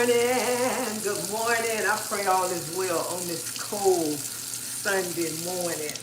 morning. Good morning. I pray all is well on this cold Sunday morning.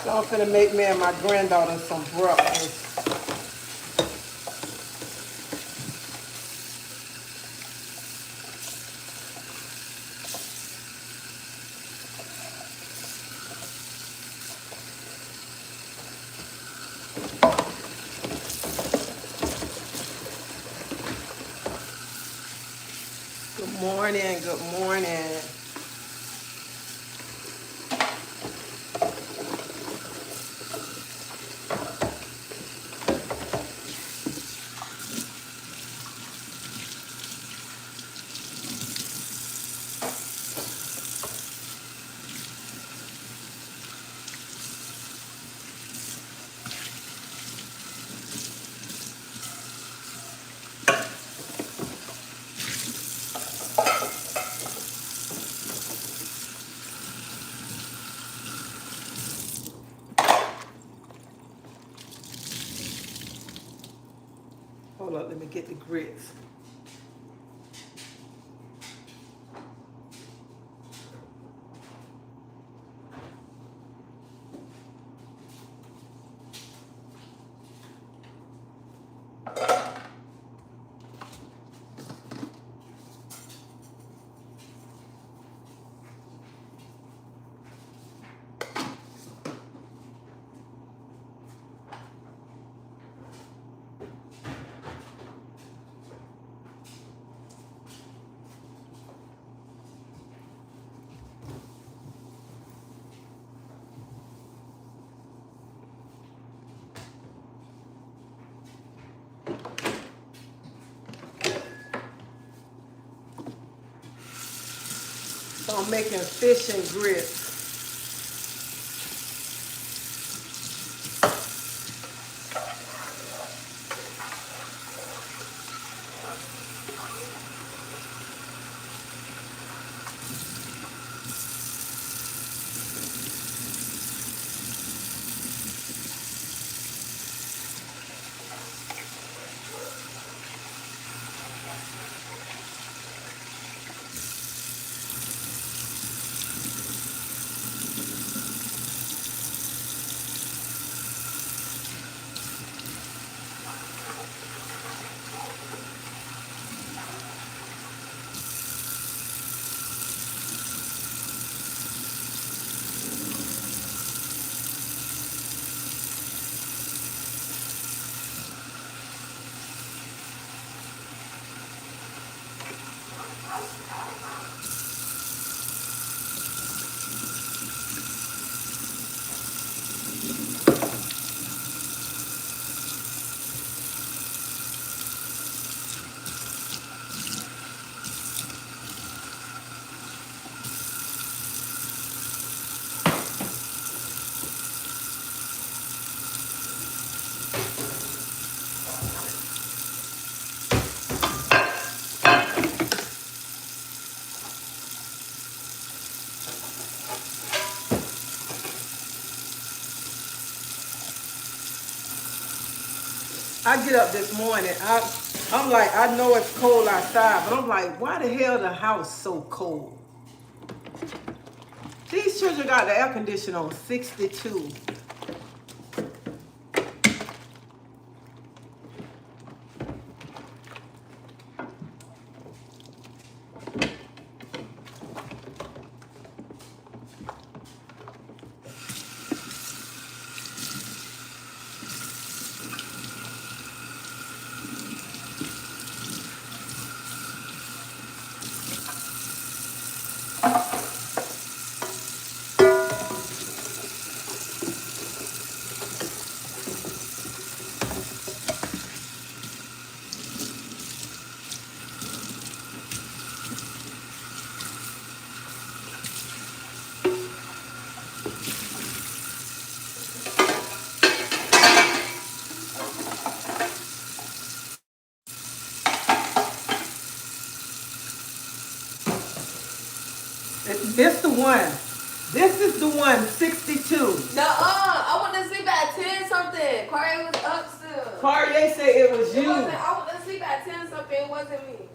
So I'm finna make me and my granddaughter some breakfast. Good morning, good morning. Hold up, let me get the grits. So I'm making fish and grits. I get up this morning, I'm like, I know it's cold outside, but I'm like, why the hell the house so cold? These children got the air conditioner on 62. This the one. This is the one, 62. I went to sleep at 10 something. Cartier was up still. Cartier said it was you. I went to sleep at 10 something. It wasn't me.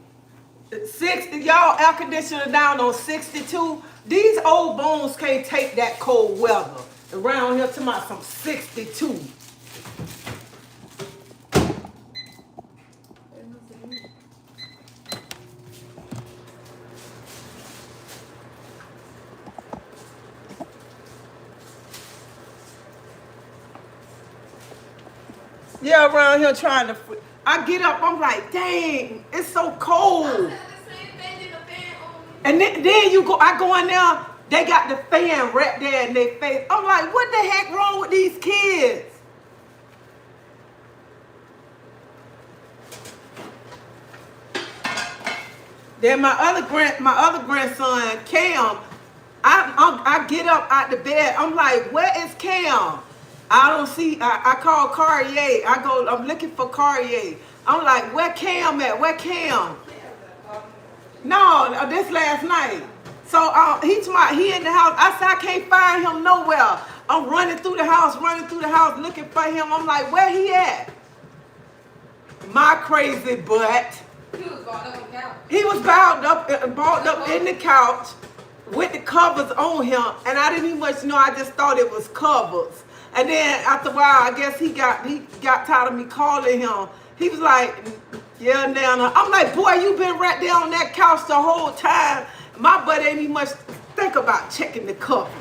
60, y'all air conditioner down on 62. These old bones can't take that cold weather. Around here to my some 62. Yeah, around here trying to. I get up, I'm like, dang, it's so cold. And then you go, I go in there, they got the fan right there in their face. I'm like, what the heck wrong with these kids? Then my other grandson, Cam, I get up out the bed. I'm like, where is Cam? I don't see. I call Cartier. I'm looking for Cartier. I'm like, where Cam at? Where Cam? No, this last night. So he in the house. I said I can't find him nowhere. I'm running through the house, looking for him. I'm like, where he at? My crazy butt. He was balled up on the couch. He was balled up in the couch with the covers on him, and I didn't even much know. I just thought it was covers. And then after a while, I guess he got tired of me calling him. He was like, yeah, Nana. I'm like, boy, you been right there on that couch the whole time. My butt ain't even much think about checking the covers.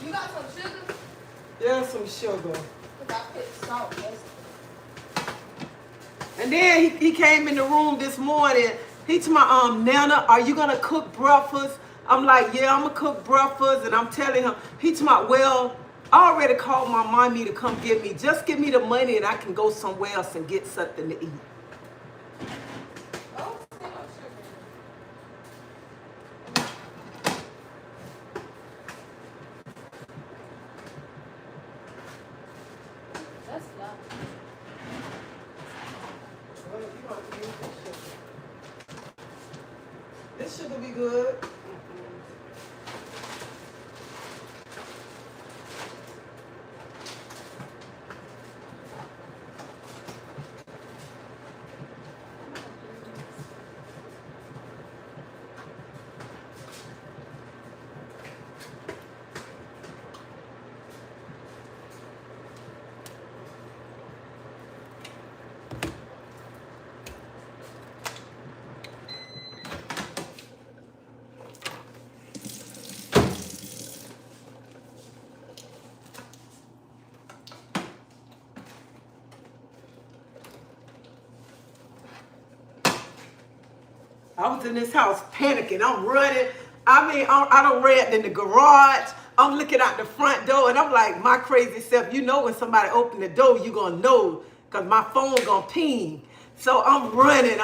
You got some sugar? There's some sugar. Because I put salt yesterday. And then he came in the room this morning. He told my Nana, are you gonna cook breakfast? I'm like, yeah, I'm gonna cook breakfast. And I'm telling him, he told my, well, I already called my mommy to come get me. Just give me the money and I can go somewhere else and get something to eat. Oh, that's not. This sugar be good. I was in this house panicking. I'm running. I mean, I don't ran in the garage. I'm looking out the front door, and I'm like, my crazy self, you know when somebody open the door, you going to know because my phone going to ping. So I'm running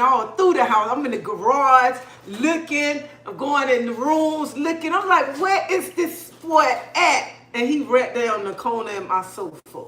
all through the house. I'm in the garage looking. I'm going in the rooms looking. I'm like, where is this boy at? And he right there on the corner of my sofa.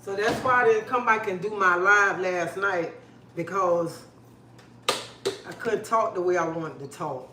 So that's why I didn't come back and do my live last night, because I couldn't talk the way I wanted to talk.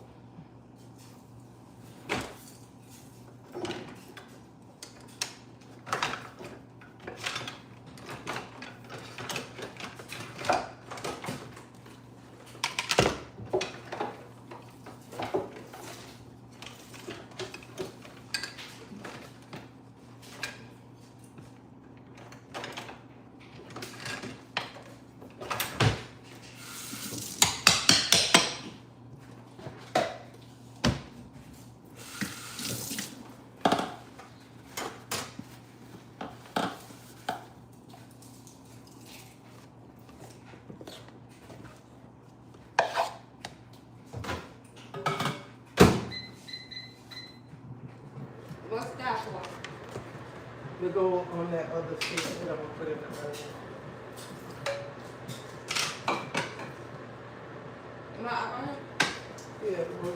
go on that other fish that I'm gonna put in the burger. Am I up on it? Yeah, well,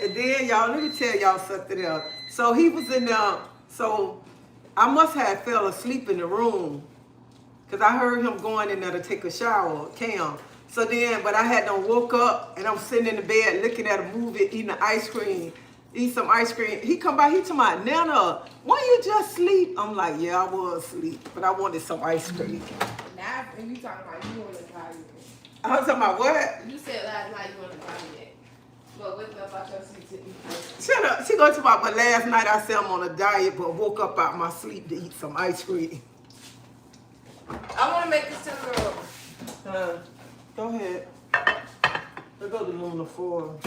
and then y'all, let me tell y'all something else. So he was in there, so I must have fell asleep in the room because I heard him going in there to take a shower, Cam. So then, but I had done woke up and I'm sitting in the bed looking at a movie, eating the ice cream, eat some ice cream. He come by, he told me, Nana, why you just sleep? I'm like, yeah, I was asleep, but I wanted some ice cream. Now, and you talking about you on the diet. I was talking about what? You said last night you on the diet. But wake up out your sleep to eat. Shut up. She gonna talk about, but last night I said I'm on a diet, but woke up out my sleep to eat some ice cream. I want to make this tender over. Go ahead. Let's go to Luna 4.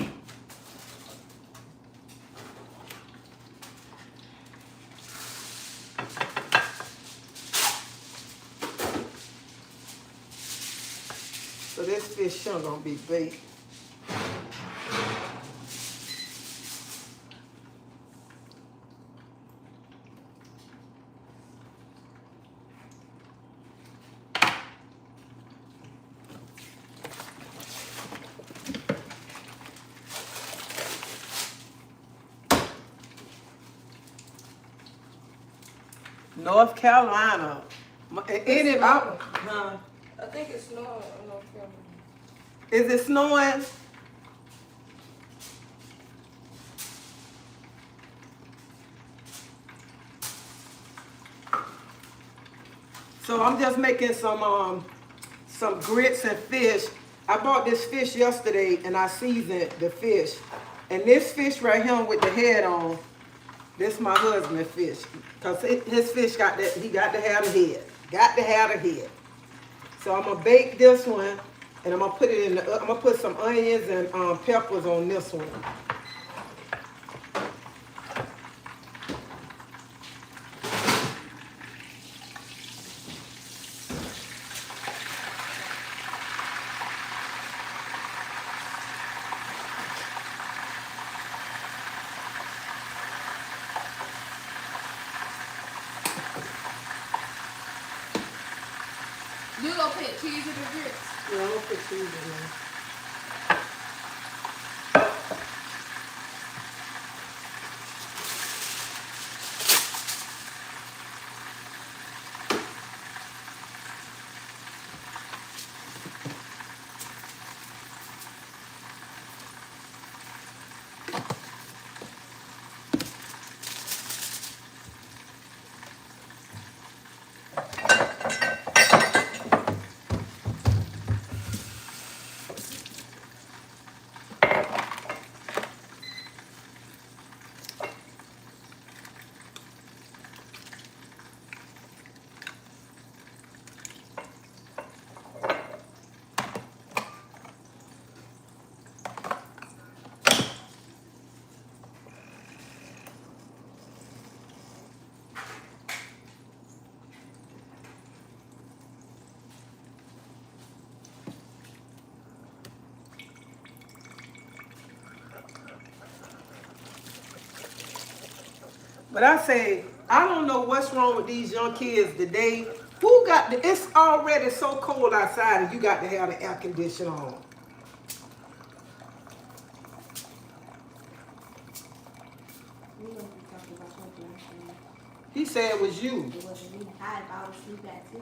So this fish sure gonna be baked. North Carolina. Any, snowing. huh? I think it's snowing in North Carolina. Is it snowing? So I'm just making some grits and fish. I bought this fish yesterday and I seasoned the fish. And this fish right here with the head on, this my husband's fish. Cause his fish got that, he got to have the head. Got to have the head. So I'm gonna bake this one and I'm gonna put it in the, I'm gonna put some onions and peppers on this one. You gonna put cheese in the grits? Yeah, I'm gonna put cheese in there. But I say, I don't know what's wrong with these young kids today. Who got the, it's already so cold outside and you got to have the air conditioner on. He said it was you. It wasn't me. I was asleep at 10.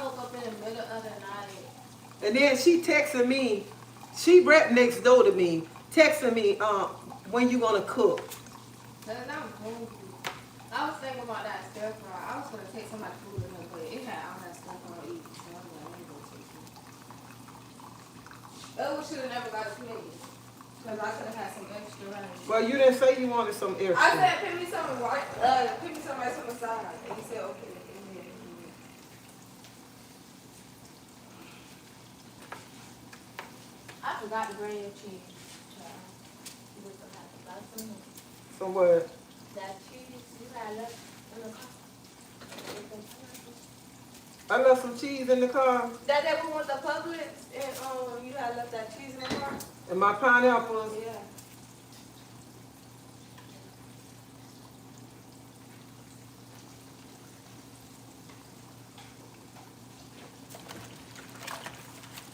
I woke up in the middle of the night. And then she texting me. She right next door to me, texting me, when you gonna cook? Cause I'm hungry. I was thinking about that stir fry. I was gonna take somebody's food in there, but it had all that stuff I don't eat. So I'm like, let me go take it. Oh, we should have never got a plate. Cause I could have had some extra rice. Well, you didn't say you wanted some extra. I said, pick me some rice on the side. And he said, okay. I forgot to bring your cheese. You was gonna have to buy some more. So what? That cheese you had left in the car. I left some cheese in the car. That day we went to Publix and you had left that cheese in the car? And my pineapples. Yeah.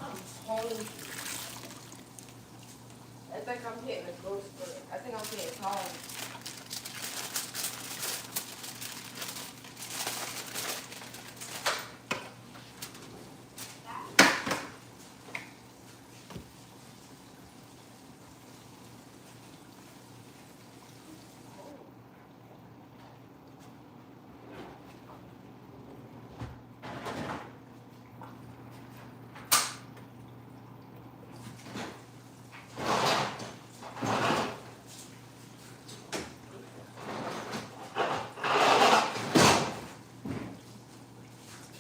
I'm hungry. I think I'm hitting a grocery store. I think I'm getting home.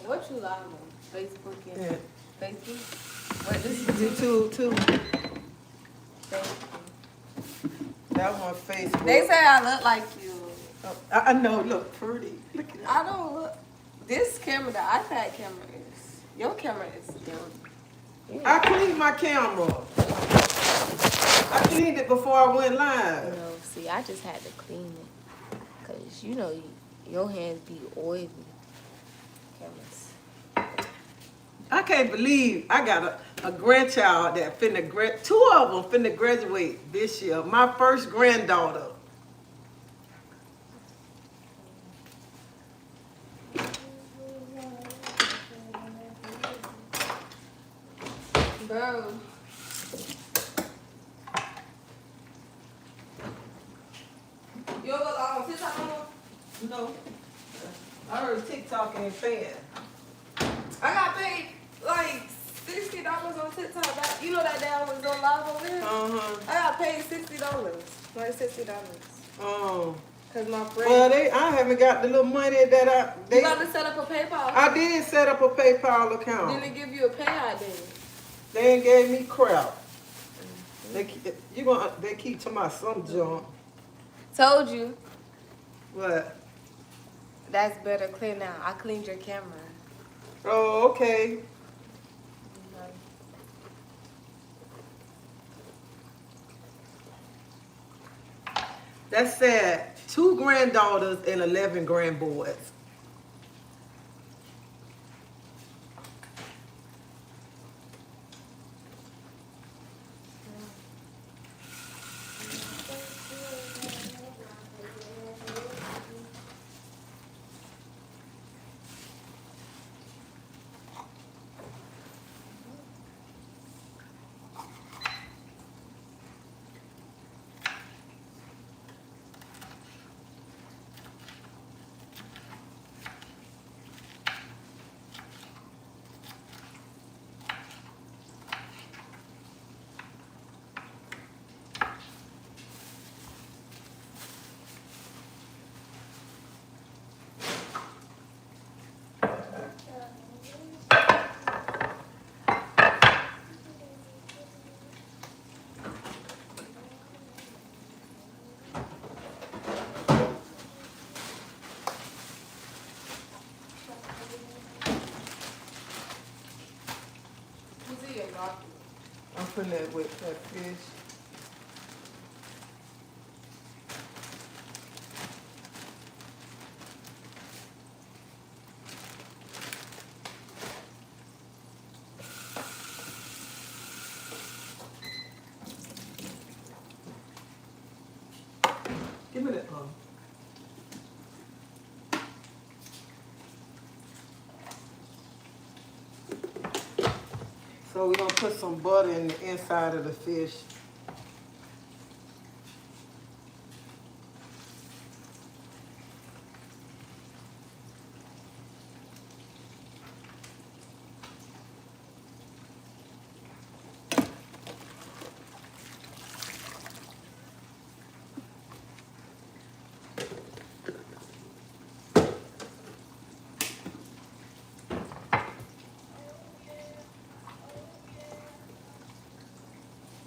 What you live on? Facebook and Yeah. Facebook? What this is YouTube too. Facebook. That was on Facebook. They say I look like you. I know, look pretty. Look at I don't look. This camera, the iPad camera is. Your camera is dirty. I cleaned my camera. I cleaned it before I went live. No, see, I just had to clean it. Because, you know, your hands be oily. Cameras. I can't believe I got a grandchild that two of them finna graduate this year. My first granddaughter. Bro. You ever go on TikTok no more? No. I heard TikTok ain't fan. I got paid like $60 on TikTok. You know that day I was on live over here? Uh-huh. I got paid $60. Like $60. Cause my friend. Well, I haven't got the little money that You got to set up a PayPal. I did set up a PayPal account. Then they give you a payout day. They ain't gave me crap. They keep talking about some junk. Told you. What? That's better clear now. I cleaned your camera. Oh, okay. That's sad. 2 granddaughters and 11 grandboys. I'm putting that with that fish. Give me that one. So we're gonna put some butter in the inside of the fish.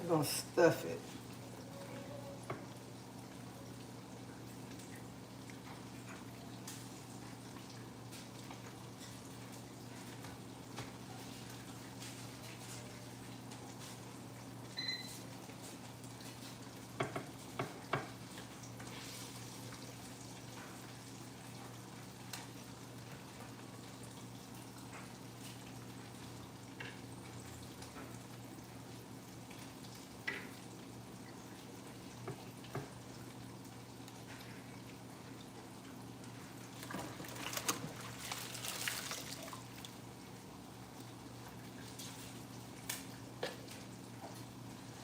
We're gonna stuff it.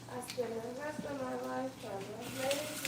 I spend the rest of my life trying to make it right.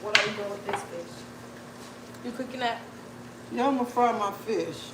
What are you doing with this fish? You cooking that? Yeah, I'm gonna fry my fish.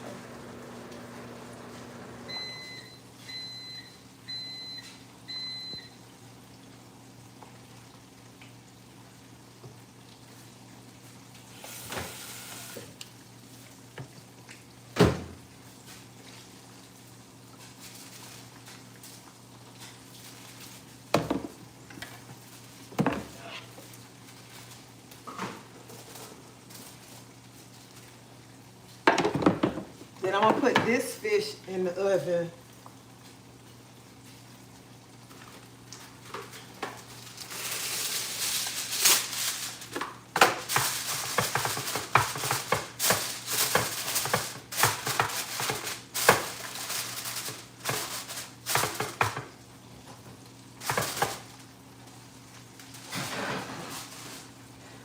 Then I'm gonna put this fish in the oven.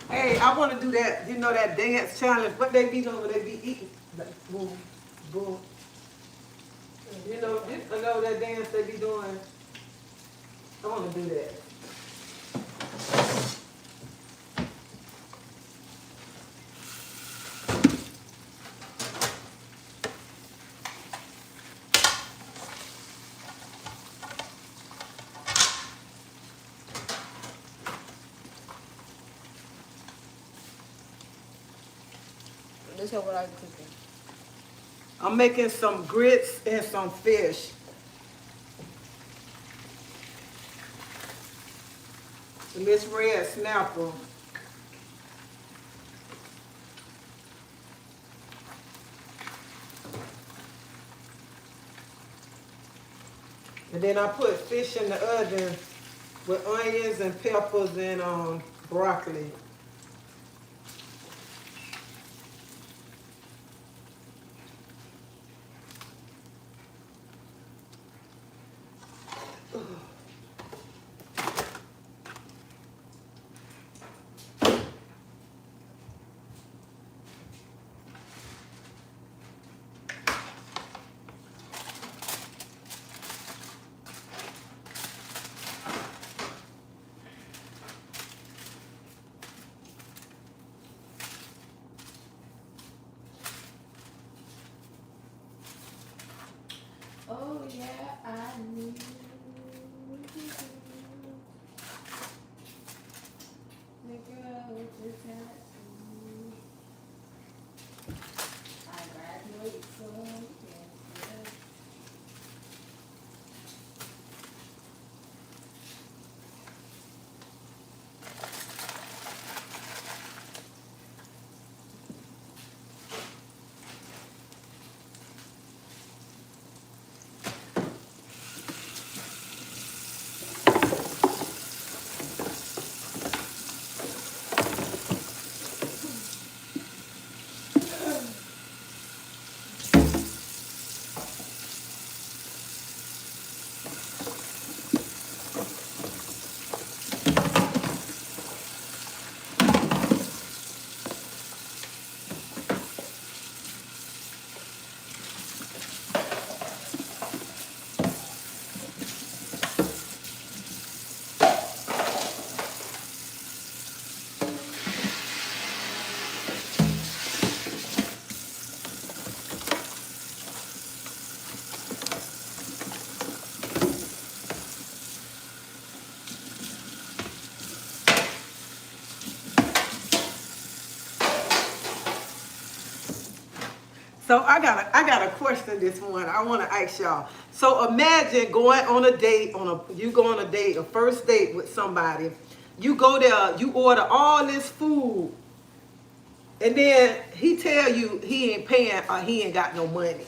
Hey, I want to do that, you know, that dance challenge. What they be doing when they be eating? Like, boom, boom. You know that dance they be doing? I want to do that. This is what I'm cooking. I'm making some grits and some fish. And this red snapper. And then I put fish in the oven with onions and peppers and broccoli. Oh yeah, I knew. The girl with the tattoo. I graduate soon. Yes, So I got a question this morning. I want to ask y'all. So imagine going on a date you go on a date, a first date with somebody. You go there, you order all this food, and then he tell you he ain't paying or he ain't got no money.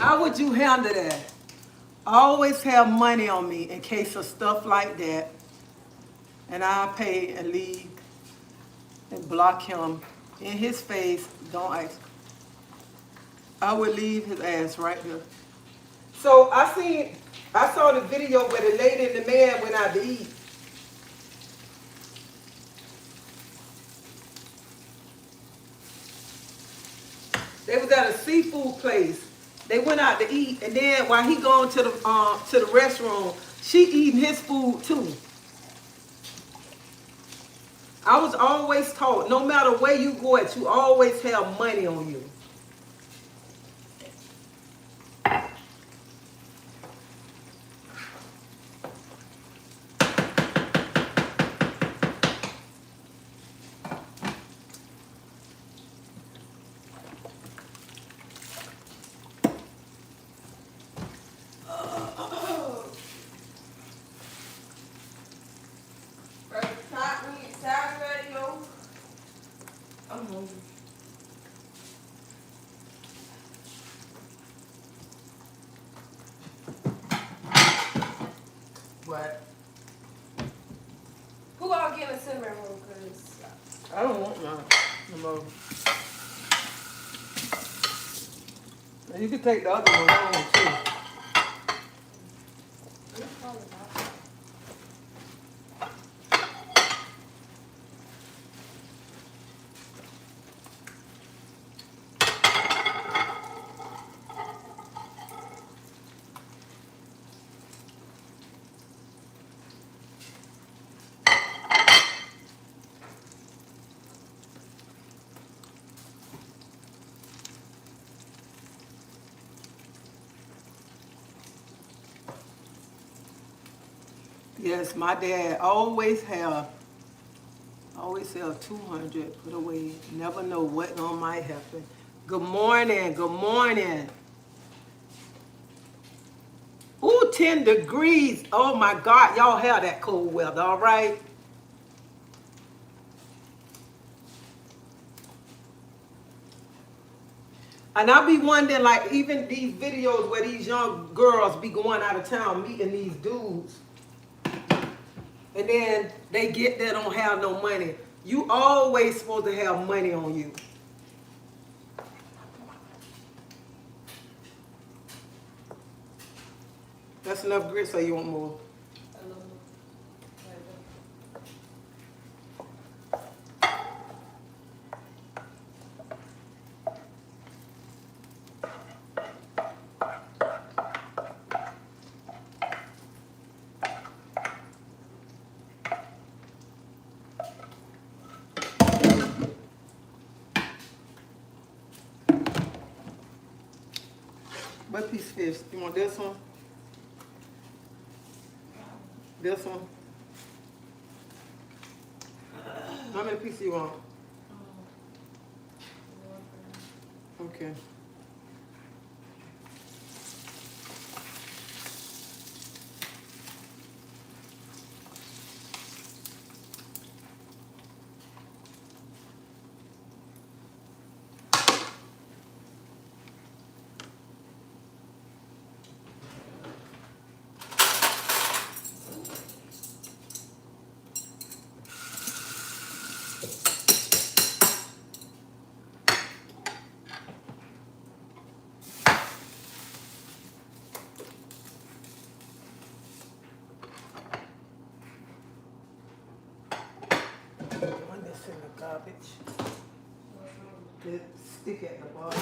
How would you handle that? I always have money on me in case of stuff like that, and I pay and leave and block him in his face. Don't ask. I would leave his ass right here. So I saw the video where the lady and the man went out to eat. They was at a seafood place. They went out to eat, and then while he going to the restroom, she eating his food too. I was always taught, no matter where you go at, you always have money on you. I'm hungry. What? who all get a cinnamon roll? Cause I don't want none. No more. You can take the other one home too. it's all about. Yes, my dad always have 200 put away. Never know what might happen. Good morning. Good morning. Ooh, 10 degrees. Oh my God, y'all have that cold weather, all right? And I be wondering, like, even these videos where these young girls be going out of town meeting these dudes, and then they get there, don't have no money. You always supposed to have money on you. That's enough grits, or you want more? What piece of fish? You want this one? This one? How many pieces you want? Okay. One that's in the garbage. The stick at the bottom.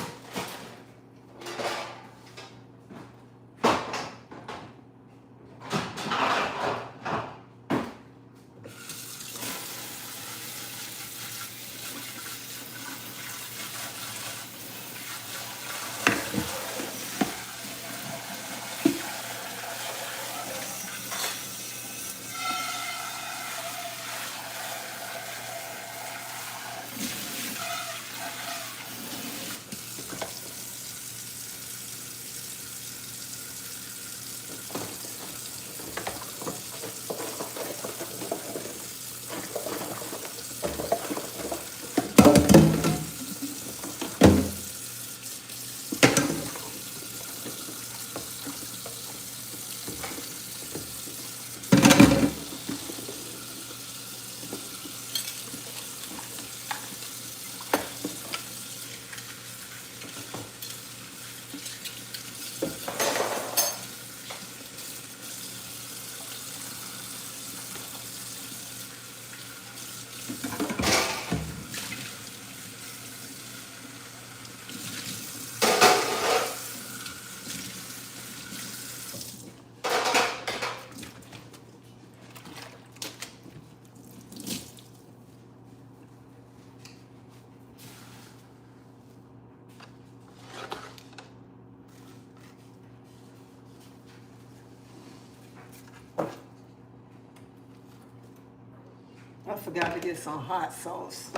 I forgot to get some hot sauce.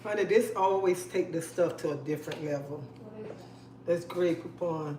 Honey, this always take the stuff to a different level. What is that? That's Grey Poupon.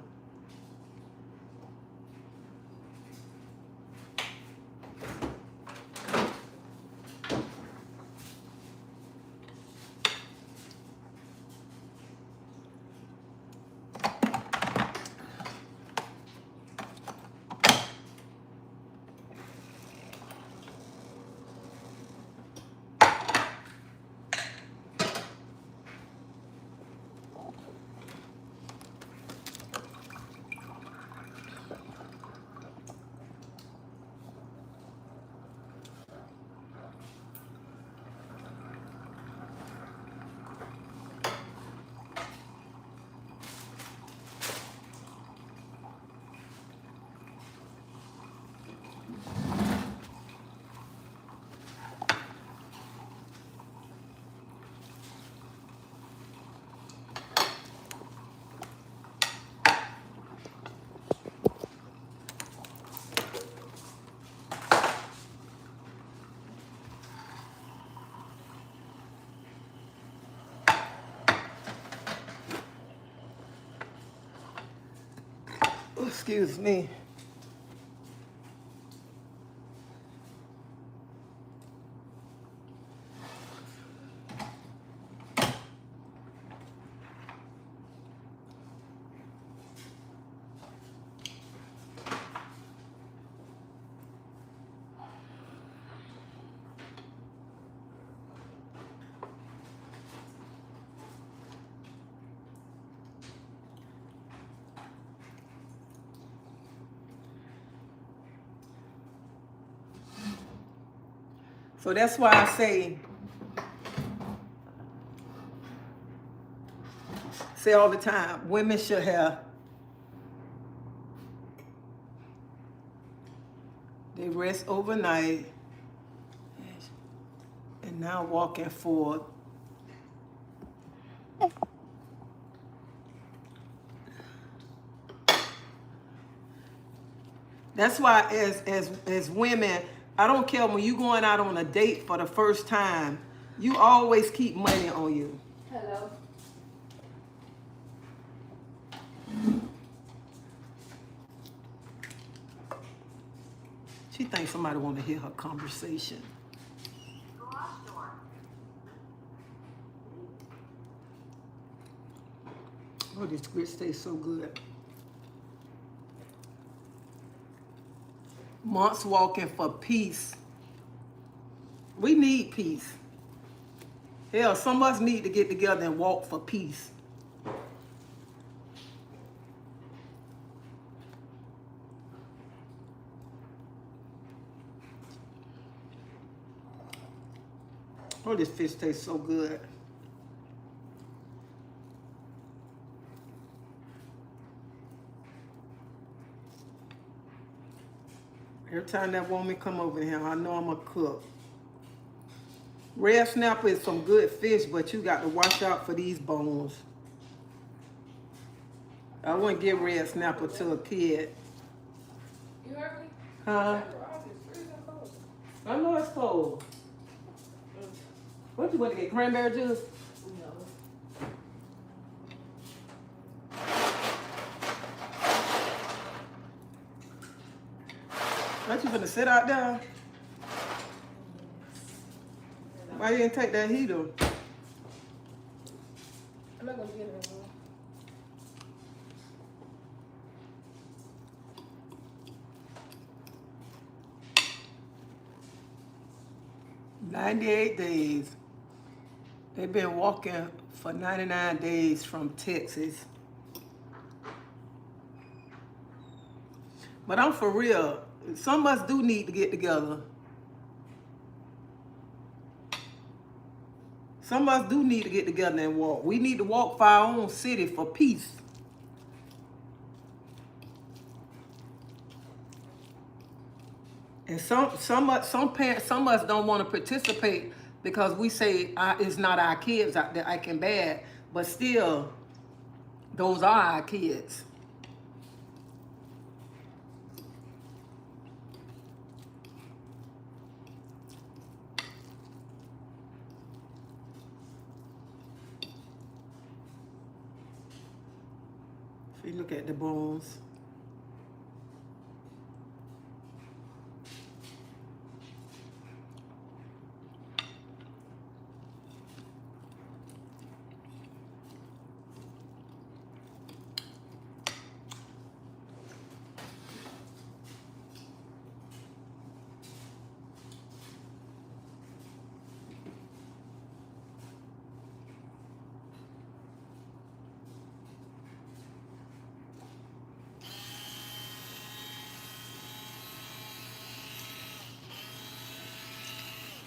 Excuse me. So that's why I say all the time, women should have, they rest overnight and now walking forward. That's why as women, I don't care when you going out on a date for the first time, you always keep money on you. Hello. She thinks somebody want to hear her conversation. Oh, this grits tastes so good. Months walking for peace. We need peace. Hell, some of us need to get together and walk for peace. Oh, this fish tastes so good. Every time that woman come over here, I know I'm a cook. Red snapper is some good fish, but you got to watch out for these bones. I wouldn't give red snapper to a kid. You heard me? Huh? I know it's cold. What you want to get? Cranberry juice? No. What you gonna sit out there? Why you didn't take that heater? I'm not gonna get it anymore. $98 days. They've been walking for 99 days from Texas. But I'm for real. Some of us do need to get together. Some of us do need to get together and walk. We need to walk for our own city for peace. And some parents, some of us don't want to participate because we say it's not our kids out there acting bad, but still, those are our kids. If you look at the bones.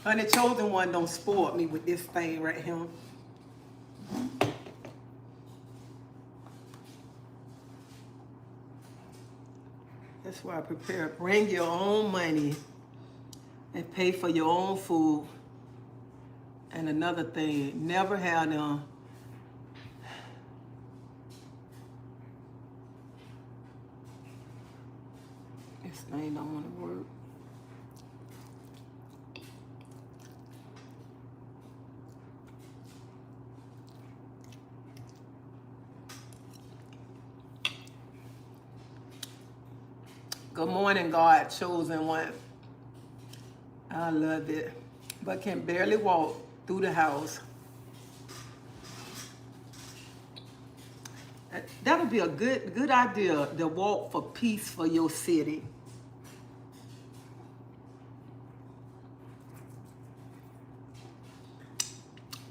And the chosen one don't spoil me with this thing right here. That's why I prepare. Bring your own money and pay for your own food. And another thing, never have them this thing don't want to work. Good morning, God, chosen one. I love it, but can barely walk through the house. That'll be a good idea, to walk for peace for your city.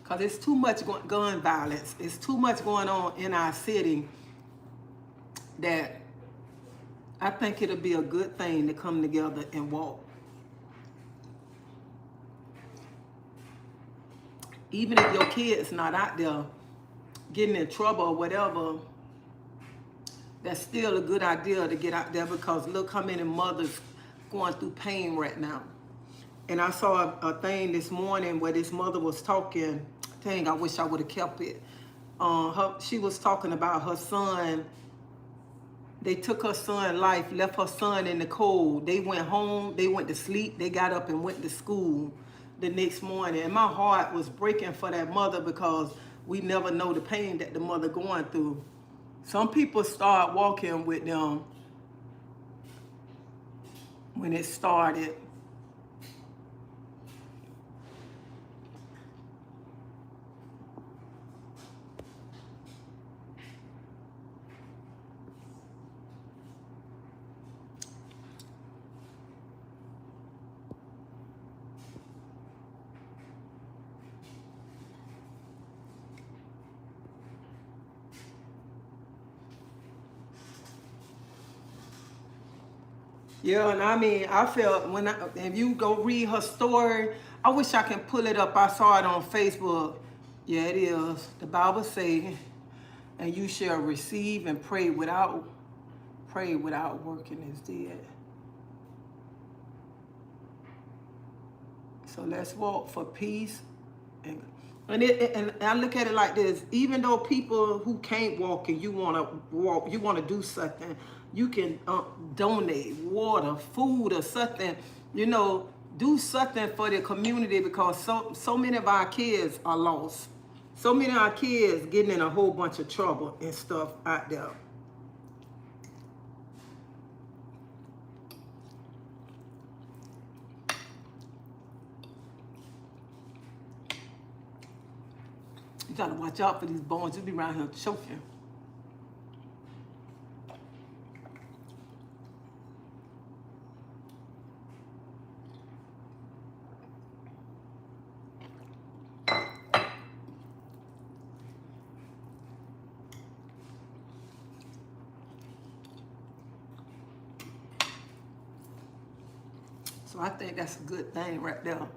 Because it's too much gun violence. It's too much going on in our city that I think it'll be a good thing to come together and walk. Even if your kid's not out there getting in trouble or whatever, that's still a good idea to get out there, because look how many mothers going through pain right now. And I saw a thing this morning where this mother was talking. Dang, I wish I would have kept it. She was talking about her son. They took her son's life, left her son in the cold. They went home, they went to sleep, they got up and went to school the next morning. And my heart was breaking for that mother, because we never know the pain that the mother going through. Some people start walking with them when it started. Yeah, and I mean, I felt if you go read her story, I wish I can pull it up. I saw it on Facebook. Yeah, it is. The Bible says, and you shall receive and pray without working is dead. So let's walk for peace. And I look at it like this: even though people who can't walk and you want to walk, you want to do something, you can donate water, food, or something. You know, do something for the community, because so many of our kids are lost. So many of our kids getting in a whole bunch of trouble and stuff out there. You gotta watch out for these bones. You'll be around here choking. So I think that's a good thing right there.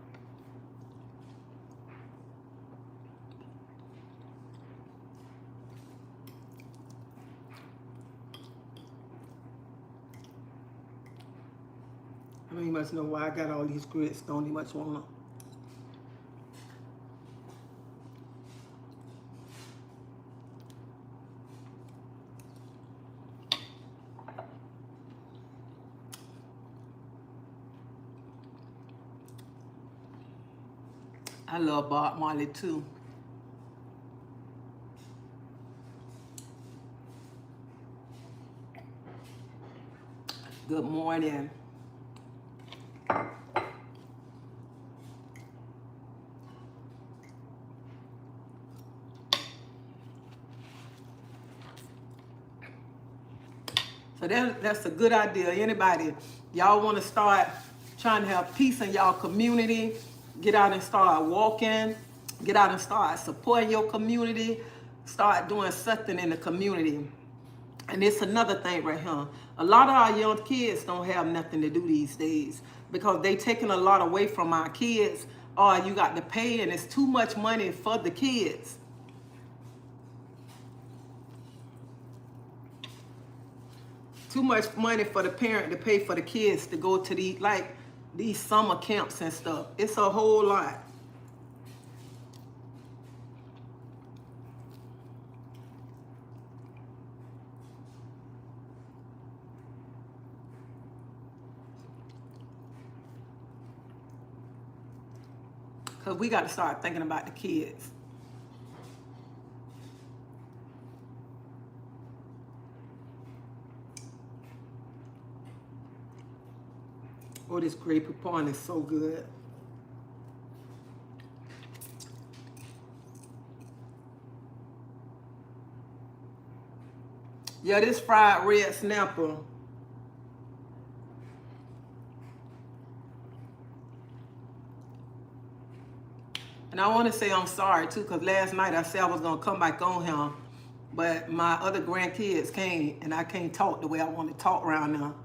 I mean, you must know why I got all these grits. Don't even much want them. I love Bob Marley too. Good morning. So that's a good idea. Anybody, y'all want to start trying to have peace in y'all community, get out and start walking, get out and start supporting your community, start doing something in the community. And it's another thing right here. A lot of our young kids don't have nothing to do these days, because they taking a lot away from our kids. Or you got to pay, and it's too much money for the kids. Too much money for the parent to pay for the kids to go to these summer camps and stuff. It's a whole lot. Because we got to start thinking about the kids. Oh, this grape poupon is so good. Yeah, this fried red snapper. And I want to say I'm sorry too, because last night I said I was going to come back on him, but my other grandkids came and I can't talk the way I want to talk around now.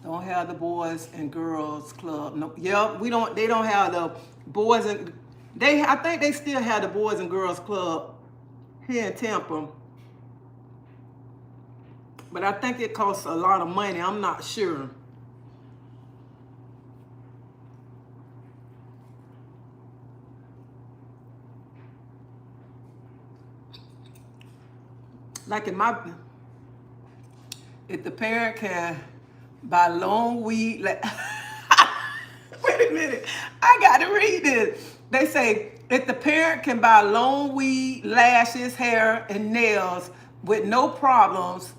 Don't have the boys and girls club. No, yep, we don't. They don't have the boys and I think they still have the boys and girls club here in Tampa, but I think it costs a lot of money. I'm not sure. Like if the parent can buy long weed, like, wait a minute, I gotta read this. They say if the parent can buy long weed, lashes, hair, and nails with no problems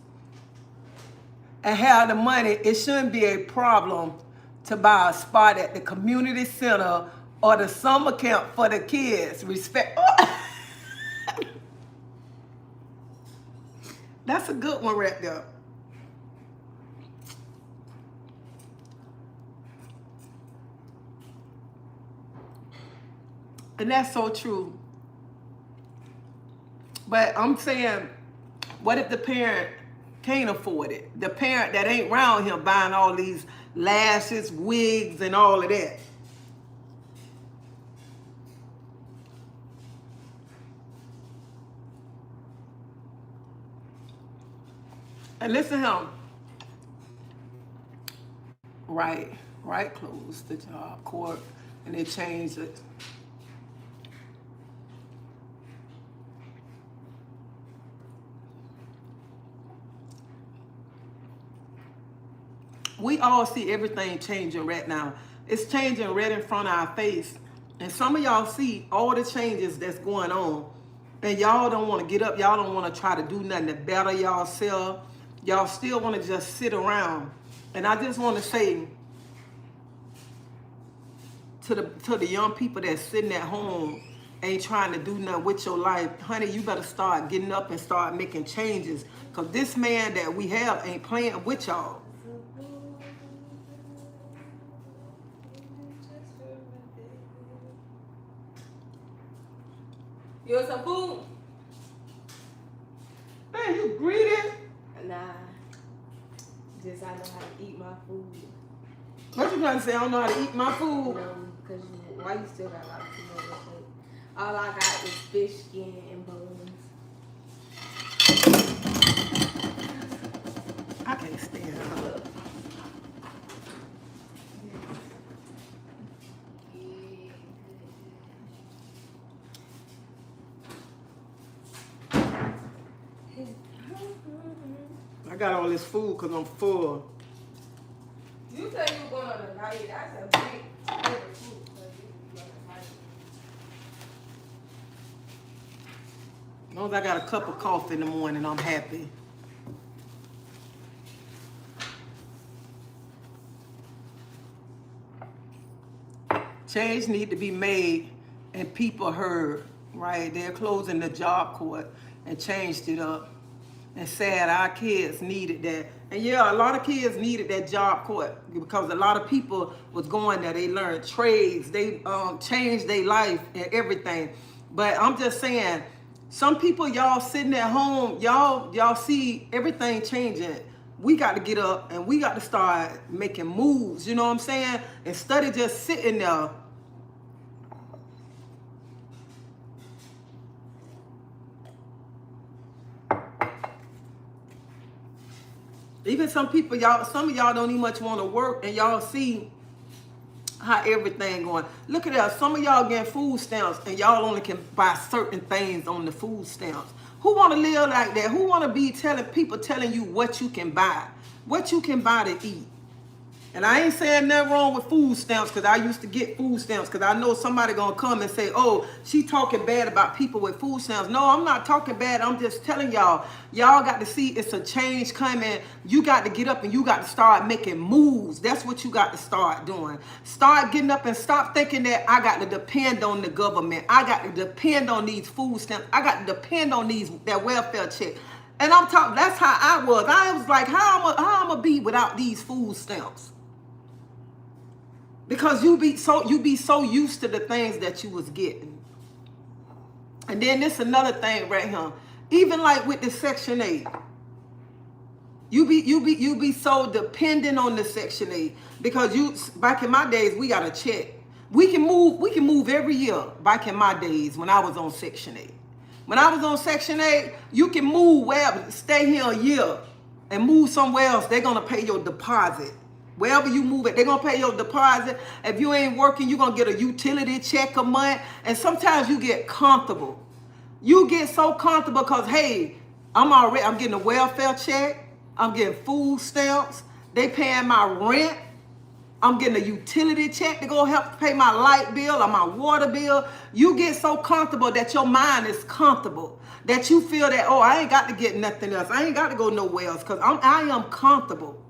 and have the money, it shouldn't be a problem to buy a spot at the community center or the summer camp for the kids. Respect. That's a good one right there. And that's so true. But I'm saying, what if the parent can't afford it? The parent that ain't around here buying all these lashes, wigs, and all of that. And listen to him. Right closed the job court and they changed it. We all see everything changing right now. It's changing right in front of our face. And some of y'all see all the changes that's going on. And y'all don't want to get up. Y'all don't want to try to do nothing to better y'allself. Y'all still want to just sit around. And I just want to say to the young people that's sitting at home, ain't trying to do nothing with your life, honey, you better start getting up and start making changes. Because this man that we have ain't playing with y'all. You want some food? Man, you greedy? Nah. Just I know how to eat my food. What you gonna say? I don't know how to eat my food. No, because why you still got a lot of food on your plate? All I got is fish skin and bones. I can't stand her. I got all this food because I'm full. You said you were going on a diet. That's a big favorite food. As long as I got a cup of coffee in the morning, I'm happy. Change need to be made and people heard, right? They're closing the job court and changed it up. And sad, our kids needed that. And yeah, a lot of kids needed that job court because a lot of people was going there. They learned trades. They changed their life and everything. But I'm just saying, some people, y'all sitting at home, y'all see everything changing. We got to get up and we got to start making moves. You know what I'm saying? Instead of just sitting there. Even some people, some of y'all don't even much want to work, and y'all see how everything going. Look at that. Some of y'all getting food stamps, and y'all only can buy certain things on the food stamps. Who want to live like that? Who want to be telling you what you can buy to eat? And I ain't saying nothing wrong with food stamps, because I used to get food stamps, because I know somebody gonna come and say, oh, she talking bad about people with food stamps. No, I'm not talking bad. I'm just telling y'all, y'all got to see it's a change coming. You got to get up and you got to start making moves. That's what you got to start doing. Start getting up and stop thinking that I got to depend on the government. I got to depend on these food stamps. I got to depend on that welfare check. And I'm talking, that's how I was. I was like, how I'm gonna be without these food stamps? Because you be so used to the things that you was getting. And then this another thing right here. Even like with the Section 8. You be so dependent on the Section 8. Because back in my days, we got a check. We can move every year back in my days when I was on Section 8. When I was on Section 8, you can move wherever, stay here a year and move somewhere else. They're gonna pay your deposit. Wherever you move it, they're going to pay your deposit. If you ain't working, you're going to get a utility check a month. And sometimes you get comfortable. You get so comfortable because, hey, I'm getting a welfare check. I'm getting food stamps. They paying my rent. I'm getting a utility check to go help pay my light bill or my water bill. You get so comfortable that your mind is comfortable. That you feel that, oh, I ain't got to get nothing else. I ain't got to go nowhere else because I am comfortable.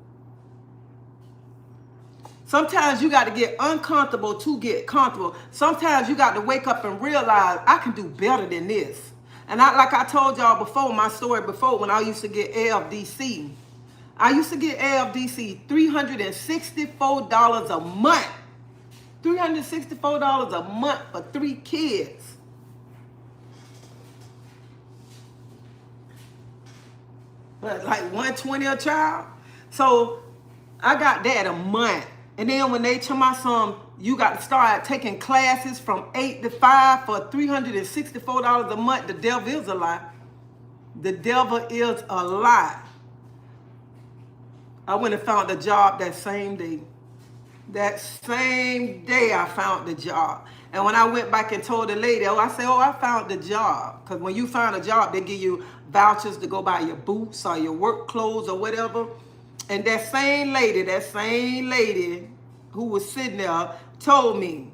Sometimes you got to get uncomfortable to get comfortable. Sometimes you got to wake up and realize I can do better than this. And like I told y'all before, my story before, when I used to get AFDC. I used to get AFDC $364 a month. $364 a month for 3 kids. But like $120 a child. So I got that a month. And then when they tell my son, you got to start taking classes from 8 to 5 for $364 a month, the devil is a lie. The devil is a lie. I went and found a job that same day. That same day I found the job. And when I went back and told the lady, I said, I found the job. Because when you find a job, they give you vouchers to go buy your boots or your work clothes or whatever. And that same lady who was sitting there told me,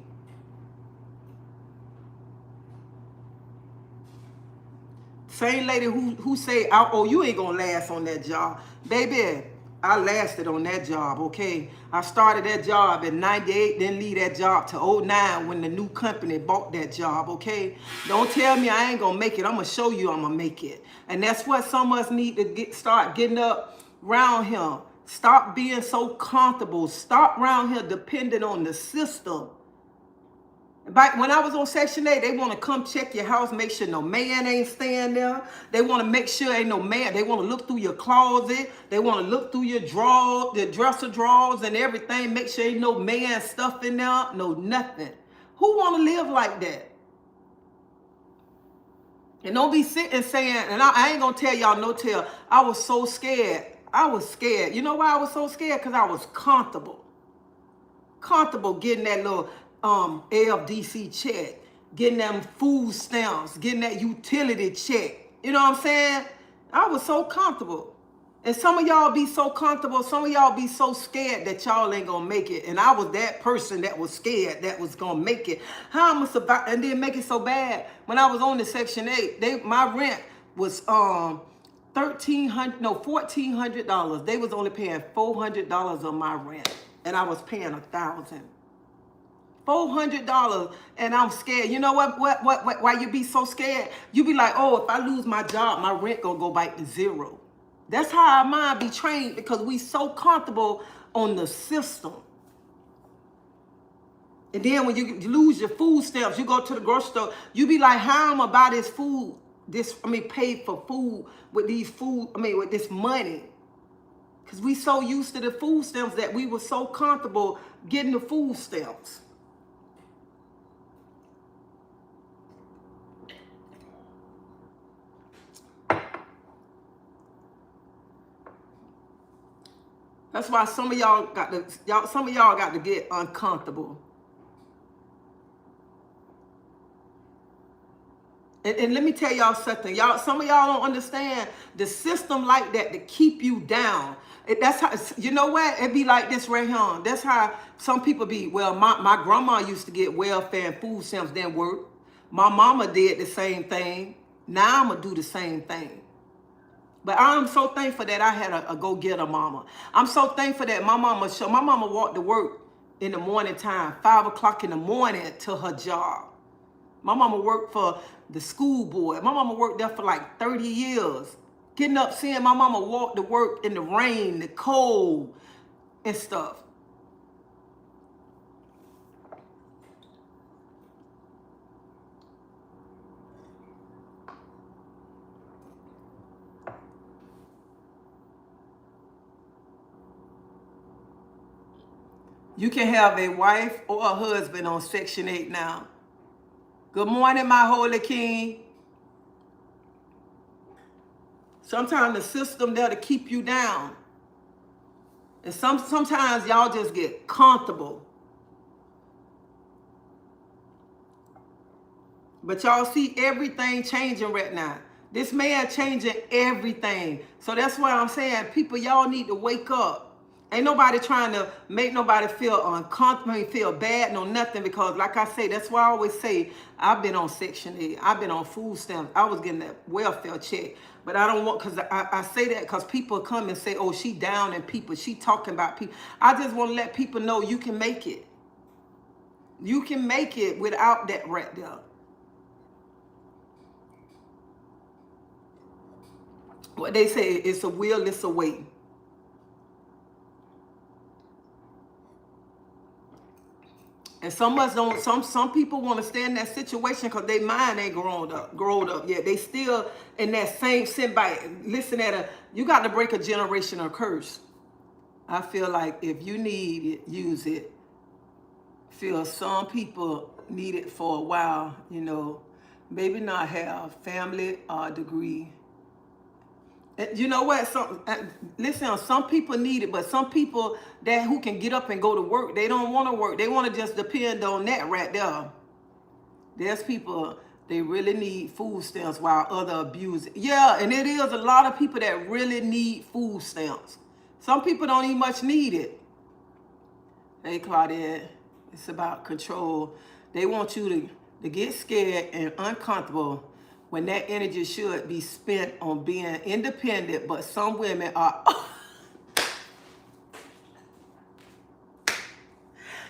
same lady who say, oh, you ain't gonna last on that job. Baby, I lasted on that job, okay? I started that job in 98, didn't leave that job to 09 when the new company bought that job, okay? Don't tell me I ain't gonna make it. I'm gonna show you I'm gonna make it. And that's what some of us need to start getting up around here. Stop being so comfortable. Stop around here depending on the system. Back when I was on Section 8, they want to come check your house, make sure no man ain't staying there. They want to make sure ain't no man. They want to look through your closet. They want to look through your drawers, the dresser drawers and everything. Make sure ain't no man stuff in there. No nothing. Who want to live like that? And don't be sitting saying, and I ain't going to tell y'all no tell. I was so scared. I was scared. You know why I was so scared? Because I was comfortable. Comfortable getting that little AFDC check, getting them food stamps, getting that utility check. You know what I'm saying? I was so comfortable. And some of y'all be so comfortable, some of y'all be so scared that y'all ain't gonna make it. And I was that person that was scared that was gonna make it. How I'm gonna survive and then make it so bad. When I was on the Section 8, my rent was $1,400. They was only paying $400 on my rent. And I was paying $1,000. $400, and I'm scared. You know what? Why you be so scared? You be like, oh, if I lose my job, my rent gonna go back to zero. That's how our mind be trained because we so comfortable on the system. And then when you lose your food stamps, you go to the grocery store, you be like, how am I buy this food? Pay for food with with this money. Because we so used to the food stamps that we were so comfortable getting the food stamps. That's why some of y'all got to get uncomfortable. And let me tell y'all something. Y'all, some of y'all don't understand the system like that to keep you down. That's how, you know what? It be like this right here. That's how some people be. Well, my grandma used to get welfare and food stamps, didn't work. My mama did the same thing. Now I'm going to do the same thing. But I'm so thankful that I had a go-getter mama. I'm so thankful that my mama walked to work in the morning time, 5 o'clock in the morning to her job. My mama worked for the school board. My mama worked there for like 30 years. Getting up, seeing my mama walk to work in the rain, the cold, and stuff. You can have a wife or a husband on Section 8 now. Good morning, my holy king. Sometimes the system there to keep you down. And sometimes y'all just get comfortable. But y'all see everything changing right now. This man changing everything. So that's why I'm saying, people, y'all need to wake up. Ain't nobody trying to make nobody feel uncomfortable, feel bad, no nothing. Because like I say, that's why I always say, I've been on Section 8. I've been on food stamps. I was getting that welfare check. But I don't want, because I say that because people come and say, oh, she down and people, she talking about people. I just want to let people know you can make it. You can make it without that right there. What they say, it's a will, it's a way. And some people want to stay in that situation because their mind ain't grown up yet. They still in that same sin by listen you got to break a generational curse. I feel like if you need it, use it. Feel some people need it for a while, you know, maybe not have family or degree. You know what? Listen, some people need it, but some people that who can get up and go to work, they don't want to work. They want to just depend on that right there. There's people, they really need food stamps while other abuse it. Yeah, and it is a lot of people that really need food stamps. Some people don't even much need it. Hey, Claudette, it's about control. They want you to get scared and uncomfortable when that energy should be spent on being independent, but some women are...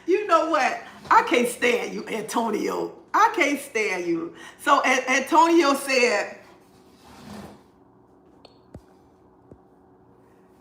You know what? I can't stand you, Antonio. I can't stand you. So Antonio said...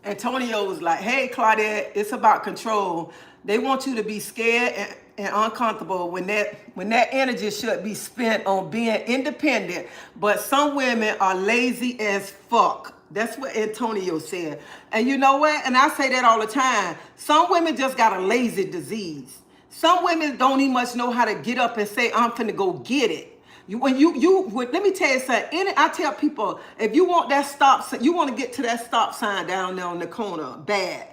Antonio was like, hey, Claudette, it's about control. They want you to be scared and uncomfortable when that energy should be spent on being independent. But some women are lazy as fuck. That's what Antonio said. And you know what? And I say that all the time. Some women just got a lazy disease. Some women don't even much know how to get up and say, I'm finna go get it. Let me tell you something. I tell people, if you want that stop sign, you want to get to that stop sign down there on the corner, bad.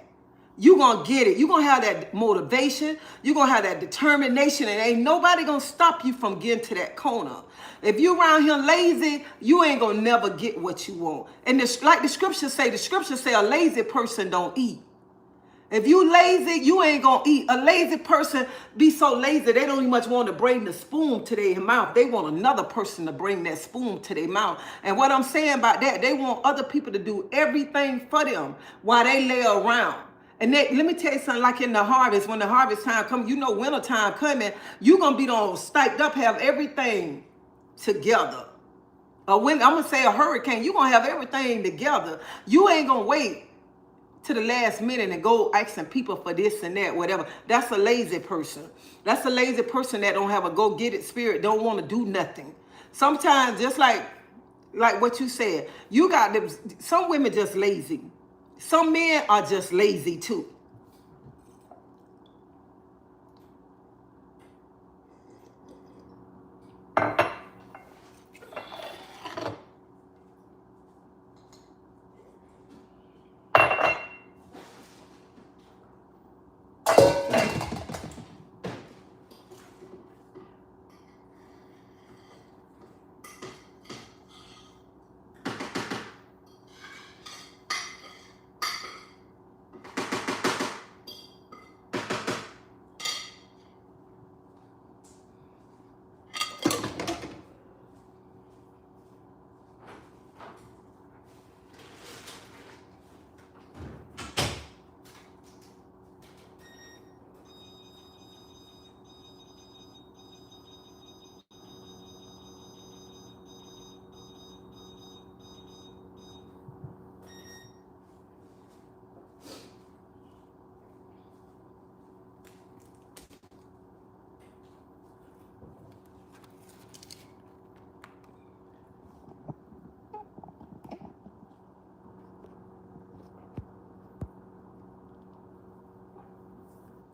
You're going to get it. You're going to have that motivation. You're going to have that determination. And ain't nobody going to stop you from getting to that corner. If you around here lazy, you ain't going to never get what you want. And like the scriptures say a lazy person don't eat. If you lazy, you ain't gonna eat. A lazy person be so lazy, they don't even much want to bring the spoon to their mouth. They want another person to bring that spoon to their mouth. And what I'm saying about that, they want other people to do everything for them while they lay around. And let me tell you something, like in the harvest, when the harvest time comes, you know winter time coming, you're gonna be all stiked up, have everything together. I'm gonna say a hurricane, you're gonna have everything together. You ain't gonna wait to the last minute and go asking people for this and that, whatever. That's a lazy person. That's a lazy person that don't have a go-get-it spirit, don't want to do nothing. Sometimes, just like what you said, you got them. Some women just lazy. Some men are just lazy too.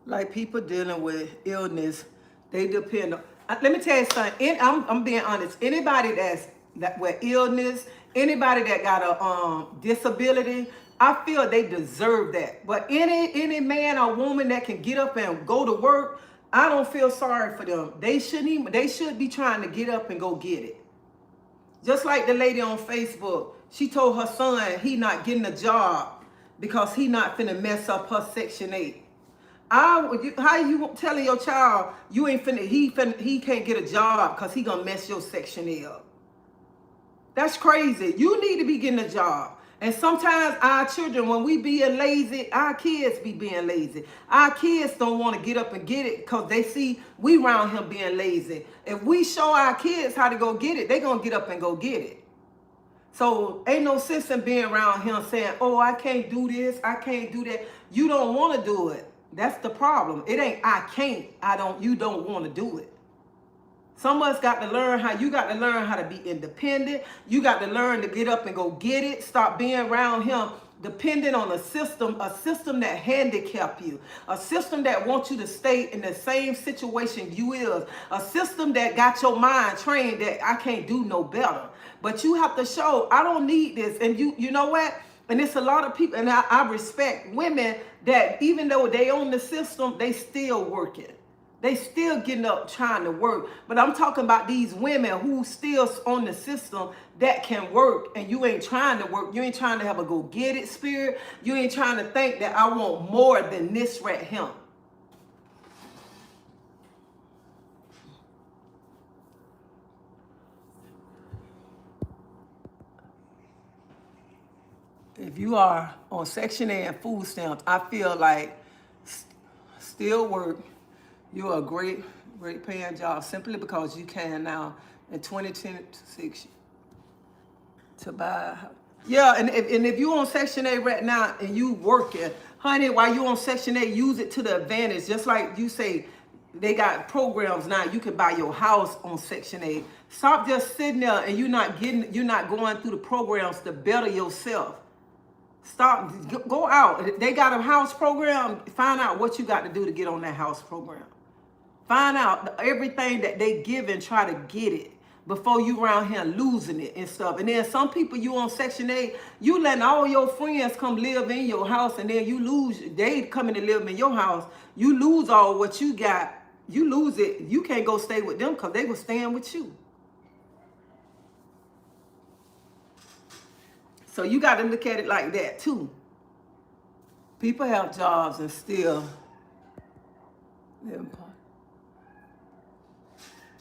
Like people dealing with illness, they depend on. Let me tell you something. I'm being honest. Anybody that with illness, anybody that got a disability, I feel they deserve that. But any man or woman that can get up and go to work, I don't feel sorry for them. They shouldn't even. They should be trying to get up and go get it. Just like the lady on Facebook, she told her son he not getting a job because he not finna mess up her Section 8. How you telling your child you ain't finna, he can't get a job because he gonna mess your Section 8 up? That's crazy. You need to be getting a job. And sometimes our children, when we being lazy, our kids be being lazy. Our kids don't want to get up and get it because they see we around him being lazy. If we show our kids how to go get it, they gonna get up and go get it. So ain't no sense in being around him saying, oh, I can't do this, I can't do that. You don't want to do it. That's the problem. It ain't I can't, you don't want to do it. Some of us got to learn how to be independent. You got to learn to get up and go get it. Stop being around him dependent on a system that handicap you, a system that wants you to stay in the same situation you is, a system that got your mind trained that I can't do no better. But you have to show, I don't need this. And you know what? And it's a lot of people, and I respect women that even though they own the system, they still working. They still getting up trying to work. But I'm talking about these women who still on the system that can work, and you ain't trying to work. You ain't trying to have a go-get-it spirit. You ain't trying to think that I want more than this right here. If you are on Section 8 and food stamps, I feel like still work. You're a great paying job simply because you can now in 2026 to buy a house. Yeah, and if you're on Section 8 right now and you working, honey, while you're on Section 8, use it to the advantage. Just like you say, they got programs now. You can buy your house on Section 8. Stop just sitting there and you're not going through the programs to better yourself. Stop, go out. They got a house program. Find out what you got to do to get on that house program. Find out everything that they give and try to get it before you around here losing it and stuff. And then some people, you on Section 8, you letting all your friends come live in your house, and then you lose, they coming to live in your house. You lose all what you got. You lose it. You can't go stay with them because they were staying with you. So you got to look at it like that too. People have jobs and still live in poverty.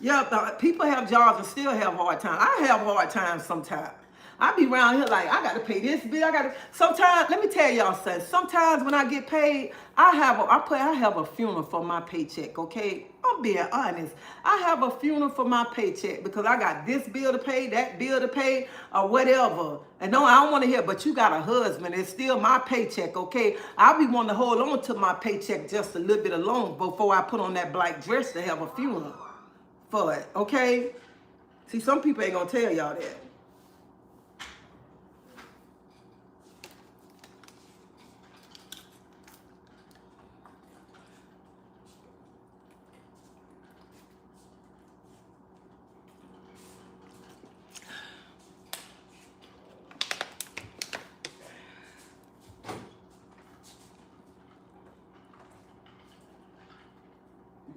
Yeah, people have jobs and still have hard times. I have hard times sometimes. I be around here like, I got to pay this bill. Sometimes, let me tell y'all something. Sometimes when I get paid, I have a funeral for my paycheck, okay? I'm being honest. I have a funeral for my paycheck because I got this bill to pay, that bill to pay, or whatever. And no, I don't want to hear, but you got a husband. It's still my paycheck, okay? I'll be wanting to hold on to my paycheck just a little bit alone before I put on that black dress to have a funeral for it, okay? See, some people ain't going to tell y'all that.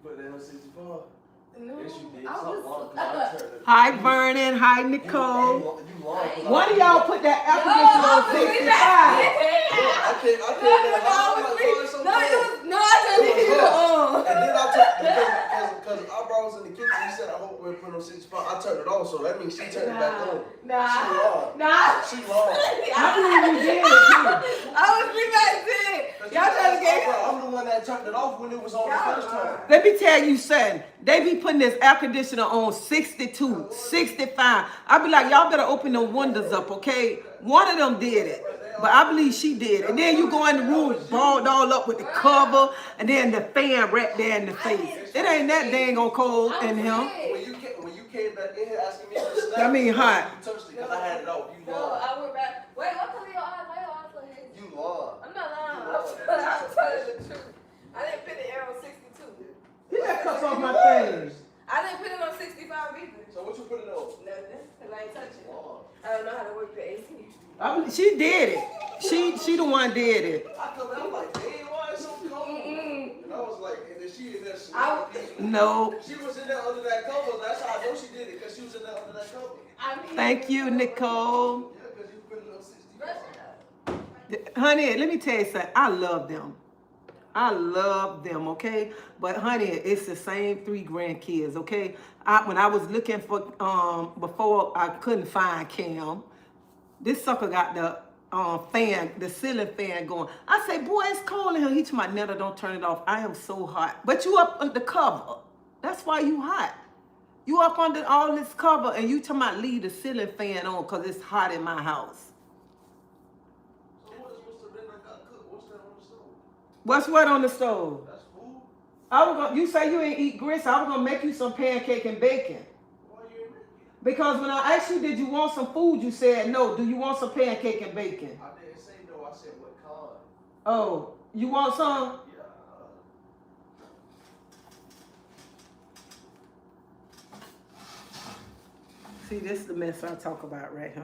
Put that on 64? No, Yes, you did. I was Hi, Vernon. Hi, Nicole. You lied. One of y'all put that application on 65. I can't. No, I told you. And then I took, because I was in the kitchen, he said, I hope we're putting on 65. I turned it on, so that means she turned it back on. She lied. I believe you did it too. I was thinking y'all trying to get. I'm the one that turned it off when it was on the first time. Let me tell you something. They be putting this air conditioner on 62, 65. I be like, y'all better open the windows up, okay? One of them did it. But I believe she did. And then you go in the room, balled all up with the cover, and then the fan right there in the face. It ain't that dang on cold in him. When you came back in here asking me to snap, I mean hot. You touched it because I had it off. You No, lied. I went back. Wait, what color your eyes? Why your eyes so hazy? You lied. I'm not lying. I'm telling the truth. I didn't put the air She did it. She the one did it. I come out, I'm like, damn, why is it so cold? And I was like, and then she in there No. She was in there under that cover. That's how I know she did it, because she was in there under that cover. Thank you, Nicole. Yeah, because you put it on 60. Honey, let me tell you something. I love them. I love them, okay? But honey, it's the same 3 grandkids, okay? When I was looking for before I couldn't find Cam, this sucker got the fan, the ceiling fan going. I say, boy, it's cold in here. He told my Netta, don't turn it off. I am so hot. But you up under the cover. That's why you hot. You up under all this cover and you talking about leave the ceiling fan on because it's hot in my house. What's what on the stove? That's food. You say you ain't eat grits. I was gonna make you some pancake and bacon. Why you ain't making it? Because when I asked you, did you want some food? You said no. Do you want some pancake and bacon? I didn't say no. I said what kind. Oh, you want some? Yeah. See, this is the mess I talk about right here.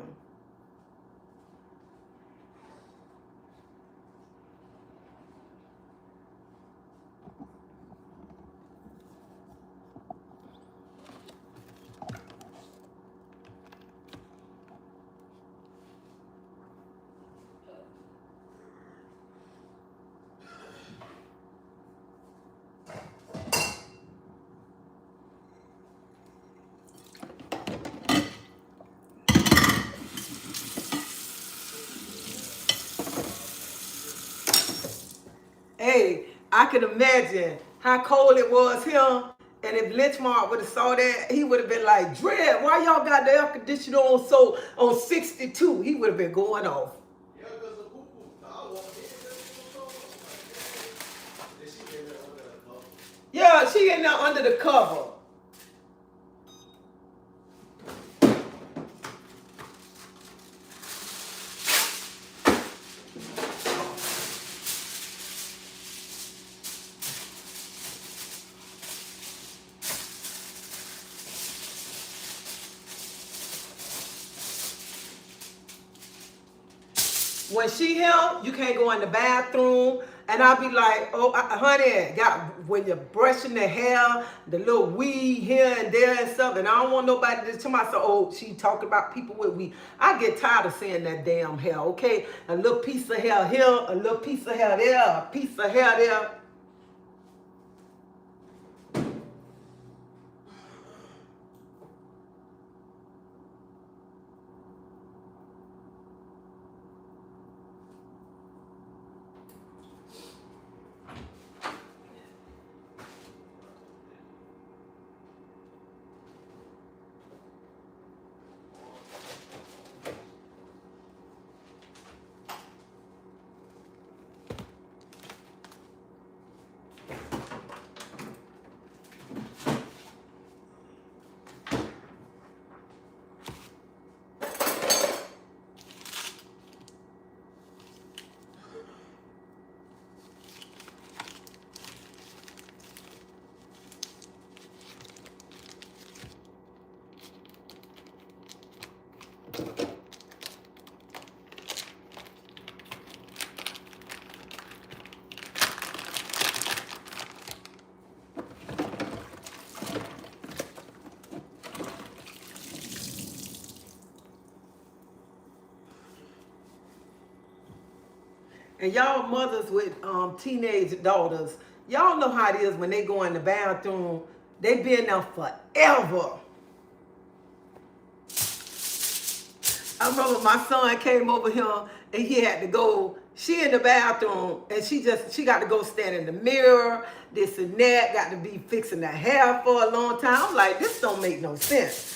Hey, I can imagine how cold it was here. And if Lynchmark would have saw that, he would have been like, Dread, why y'all got the air conditioner on 62? He would have been going off. Yeah, because the poo-poo. I walked in, she in there under that cover. Yeah, she in there under the cover. When she here, you can't go in the bathroom. And I'll be like, oh, honey, when you're brushing the hair, the little weed here and there and stuff, and I don't want nobody to tell myself, oh, she talking about people with weed. I get tired of seeing that damn hair, okay? A little piece of hair here, a little piece of hair there, a piece of hair there. And y'all mothers with teenage daughters, y'all know how it is when they go in the bathroom. They been there forever. I remember my son came over here and he had to go. She in the bathroom and she got to go stand in the mirror, this and that, got to be fixing the hair for a long time. I'm like, this don't make no sense.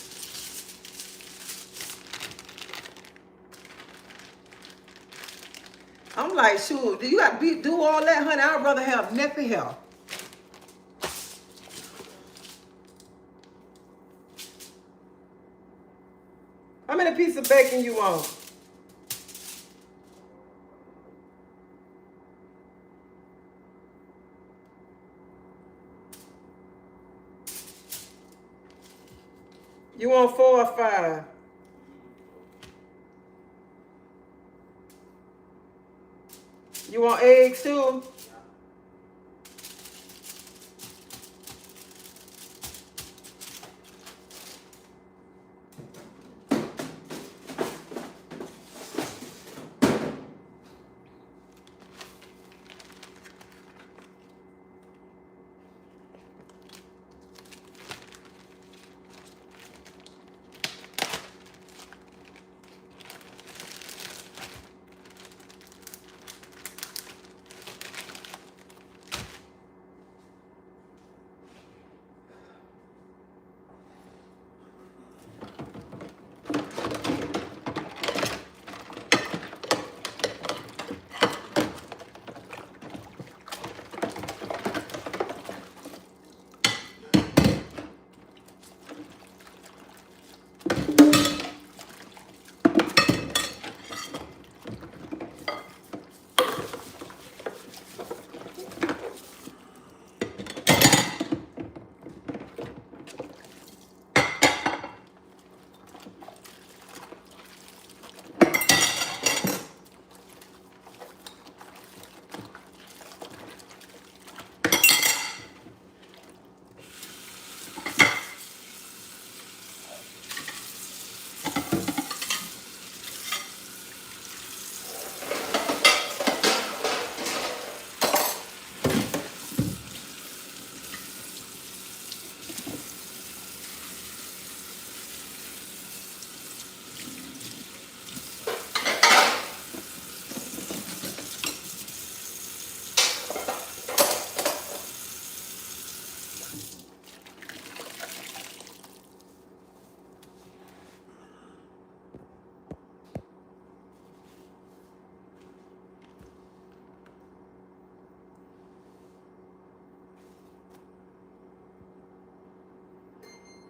I'm like, shoot, do you got to do all that, honey? I'd rather have nappy hair. How many pieces of bacon you want? You want 4 or 5? You want eggs too?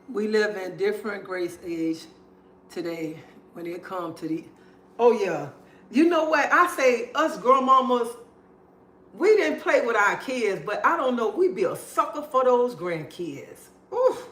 We live in different grace age today when it comes to the, oh yeah. You know what? I say us grandmamas, we didn't play with our kids, but I don't know, we be a sucker for those grandkids. Oof.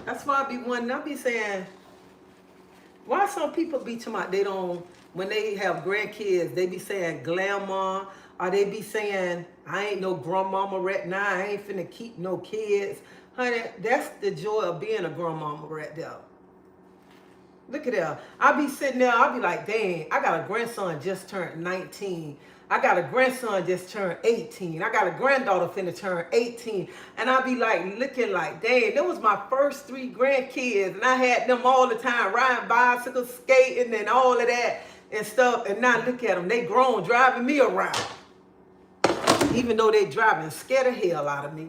That's why I be wondering, I be saying, why some people be talking about they don't, when they have grandkids, they be saying grandma, or they be saying, I ain't no grandmama right now, I ain't finna keep no kids. Honey, that's the joy of being a grandmama right there. Look at that. I be sitting there, I be like, dang, I got a grandson just turned 19. I got a grandson just turned 18. I got a granddaughter finna turn 18. And I be like looking like, dang, that was my first 3 grandkids. And I had them all the time riding bicycles, skating and all of that and stuff. And now look at them, they grown driving me around. Even though they driving scared the hell out of me.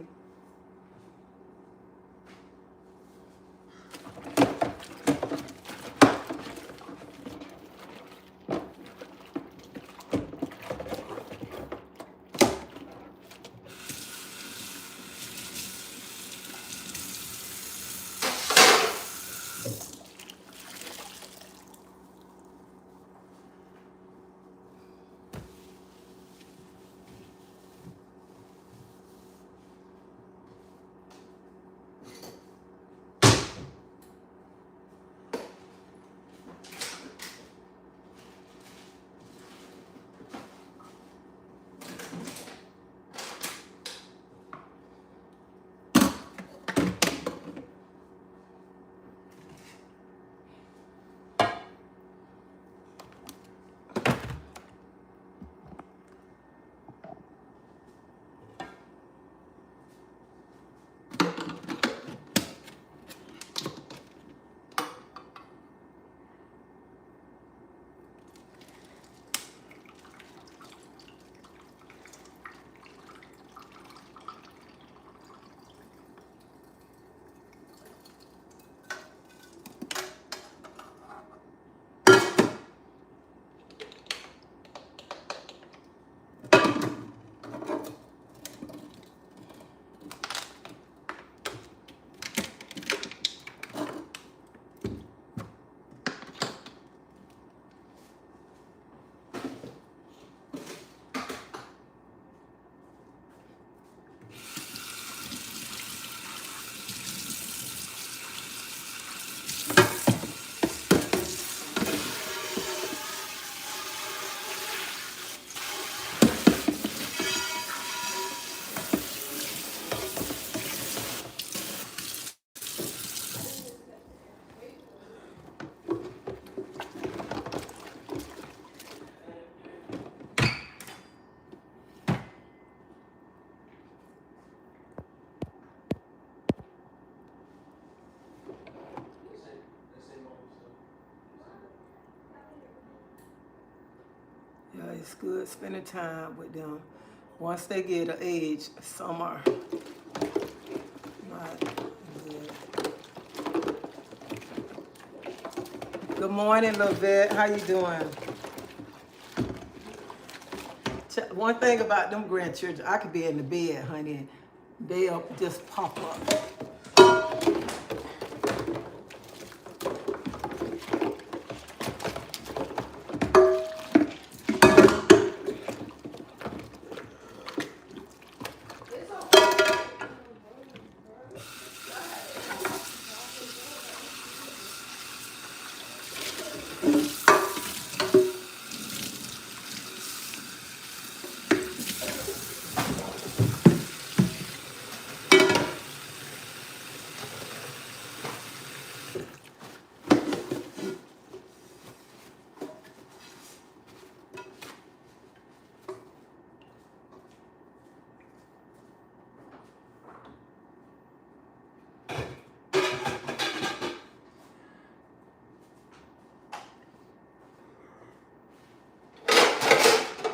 it's good spending time with them. Once they get an age, some are not good. Good morning, Lavette. How you doing? One thing about them grandchildren, I could be in the bed, honey, they'll just pop up.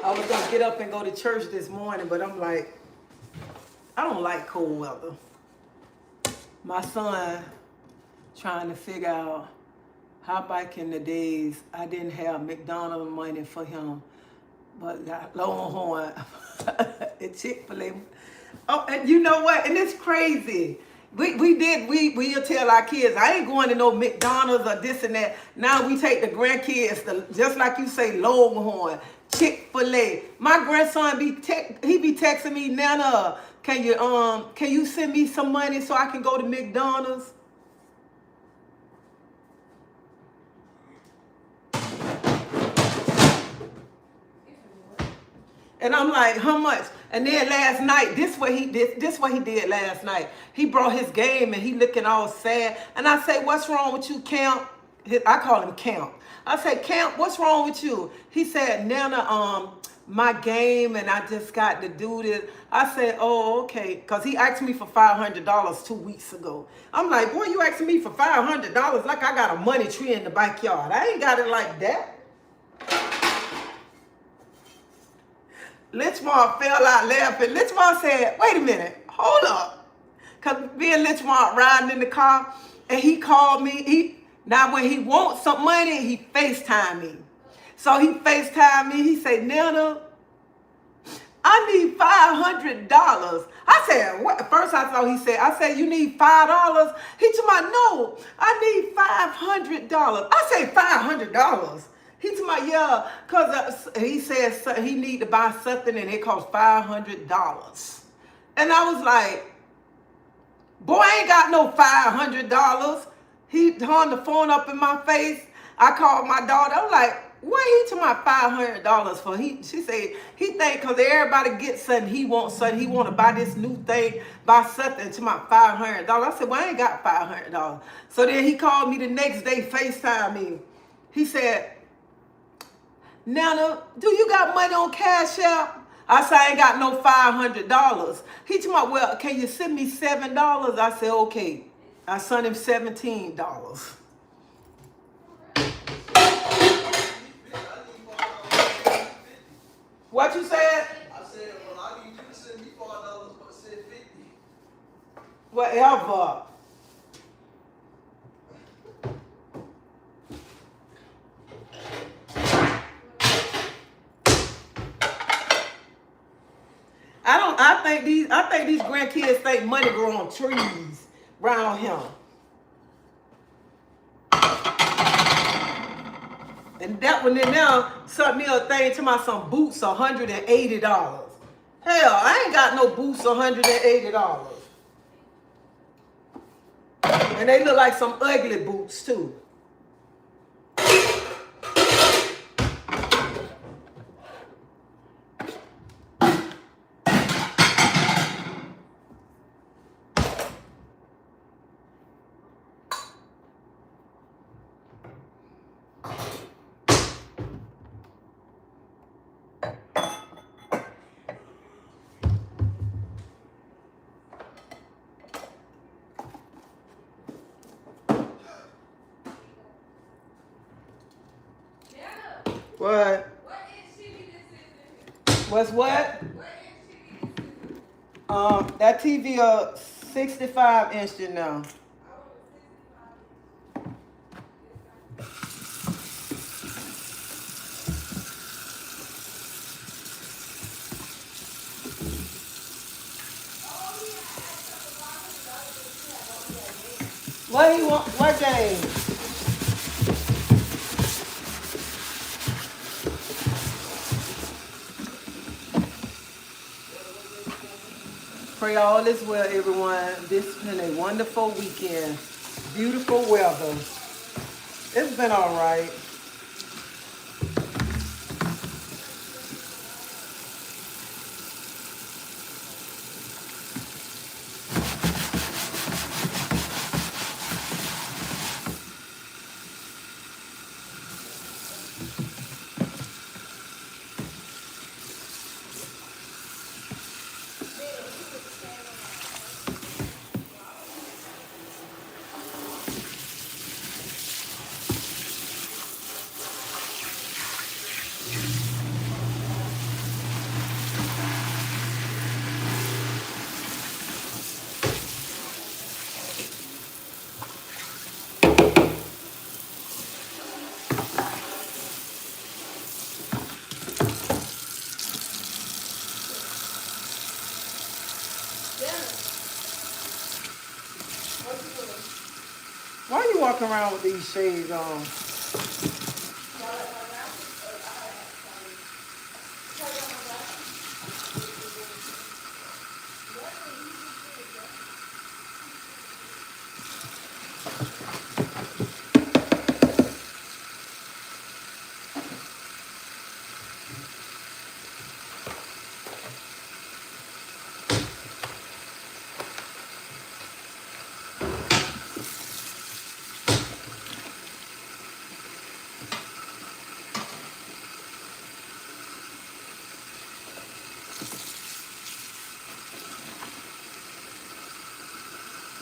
I was gonna get up and go to church this morning, but I'm like, I don't like cold weather. My son trying to figure out how back in the days I didn't have McDonald's money for him, but got Longhorn and Chick-fil-A. Oh, and you know what? And it's crazy. We'll tell our kids, I ain't going to no McDonald's or this and that. Now we take the grandkids, just like you say, Longhorn, Chick-fil-A. My grandson be texting me, Nana, can you send me some money so I can go to McDonald's? And I'm like, how much? And then last night, this what he did last night. He brought his game and he looking all sad. And I say, what's wrong with you, Camp? I call him Camp. I said, Camp, what's wrong with you? He said, Nana, my game and I just got to do this. I said, oh, okay. Because he asked me for $500 2 weeks ago. I'm like, boy, you asking me for $500 like I got a money tree in the backyard. I ain't got it like that. Lynchmont fell out laughing. Lynchmont said, wait a minute, hold up. Because me and Lynchmont riding in the car, and he called me. Now when he wants some money, he FaceTime me. So he FaceTime me. He said, Nana, I need $500. I said, what? First I thought he said, you need $5? He told me, no, I need $500. I said, $500? He told me, yeah, because he said he need to buy something and it cost $500. And I was like, boy, I ain't got no $500. He turned the phone up in my face. I called my daughter. I was like, what he took my $500 for? She said he think because everybody gets something, he wants something. He want to buy this new thing, buy something to my $500. I said, well, I ain't got $500. So then he called me the next day, FaceTime me. He said, Nana, do you got money on Cash App? I said, I ain't got no $500. He told me, well, can you send me $7? I said, okay. I sent him $17. What you said? I said, well, I need you to send me $5, but send 50. Whatever. I think these grandkids think money grow on trees around him. And that one in there sent me a thing to my some boots, $180. Hell, I ain't got no boots, $180. And they look like some ugly boots too. What? What is she this Was what? That TV 65 inch now. What he want? What game? Pray all is well, everyone. This has been a wonderful weekend. Beautiful weather. It's been all right. Why are you walking around with these shades on?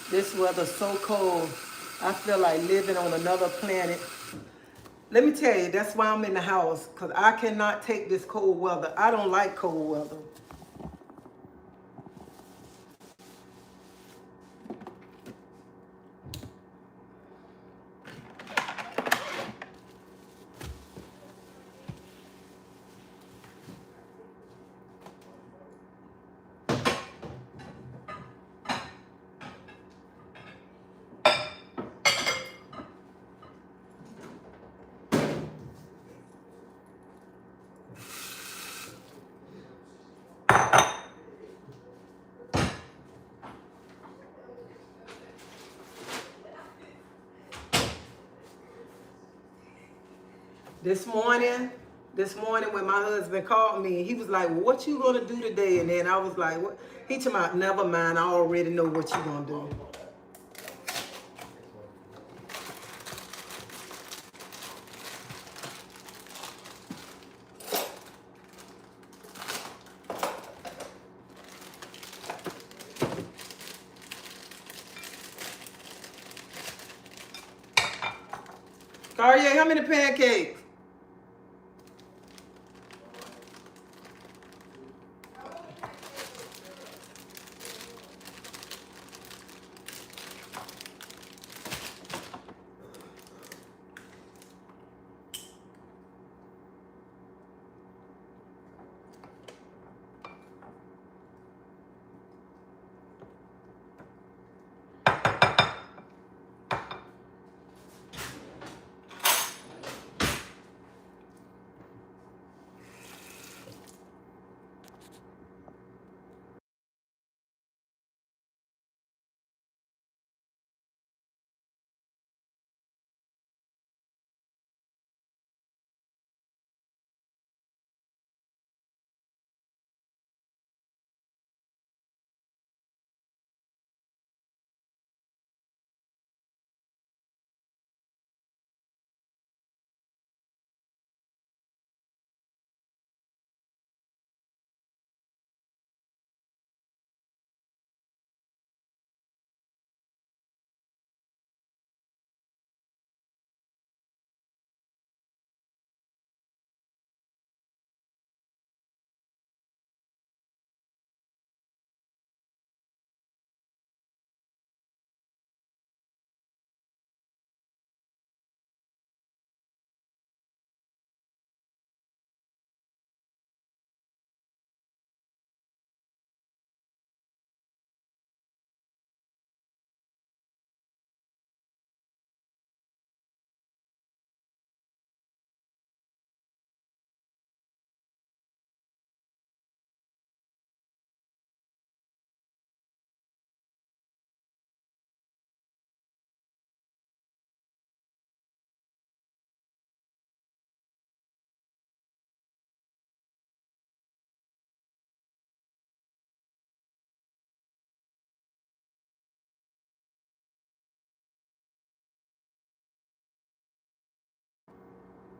This weather's so cold. I feel like living on another planet. Let me tell you, that's why I'm in the house, because I cannot take this cold weather. I don't like cold weather. This morning when my husband called me, he was like, well, what you gonna do today? And then I was like, what? He told me, never mind, I already know what you gonna do. Cartier, how many pancakes?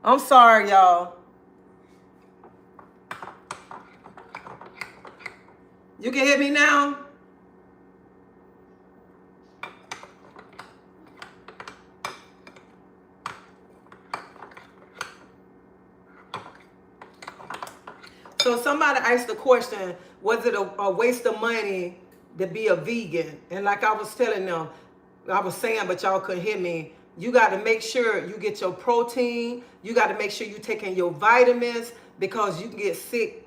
I'm sorry, y'all. You can hear me now? So somebody asked the question, was it a waste of money to be a vegan? And like I was telling them, I was saying, but y'all couldn't hear me. You got to make sure you get your protein. You got to make sure you're taking your vitamins because you can get sick.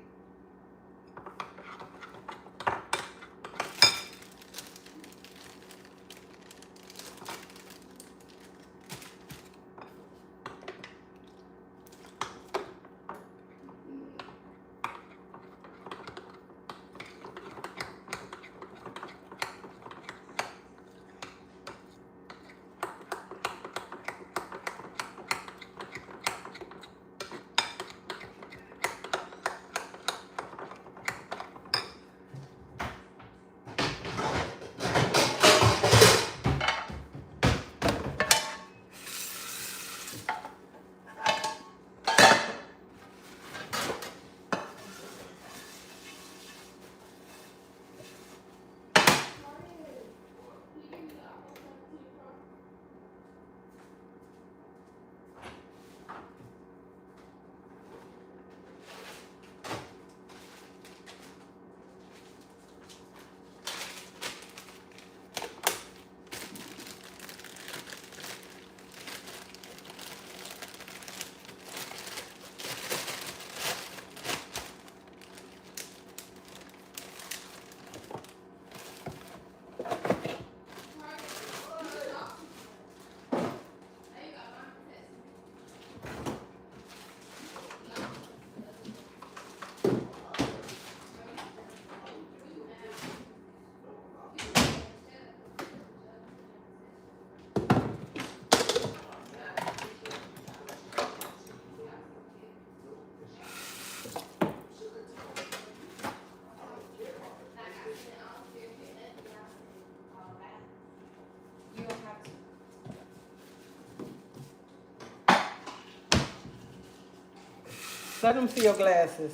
Let them see your glasses.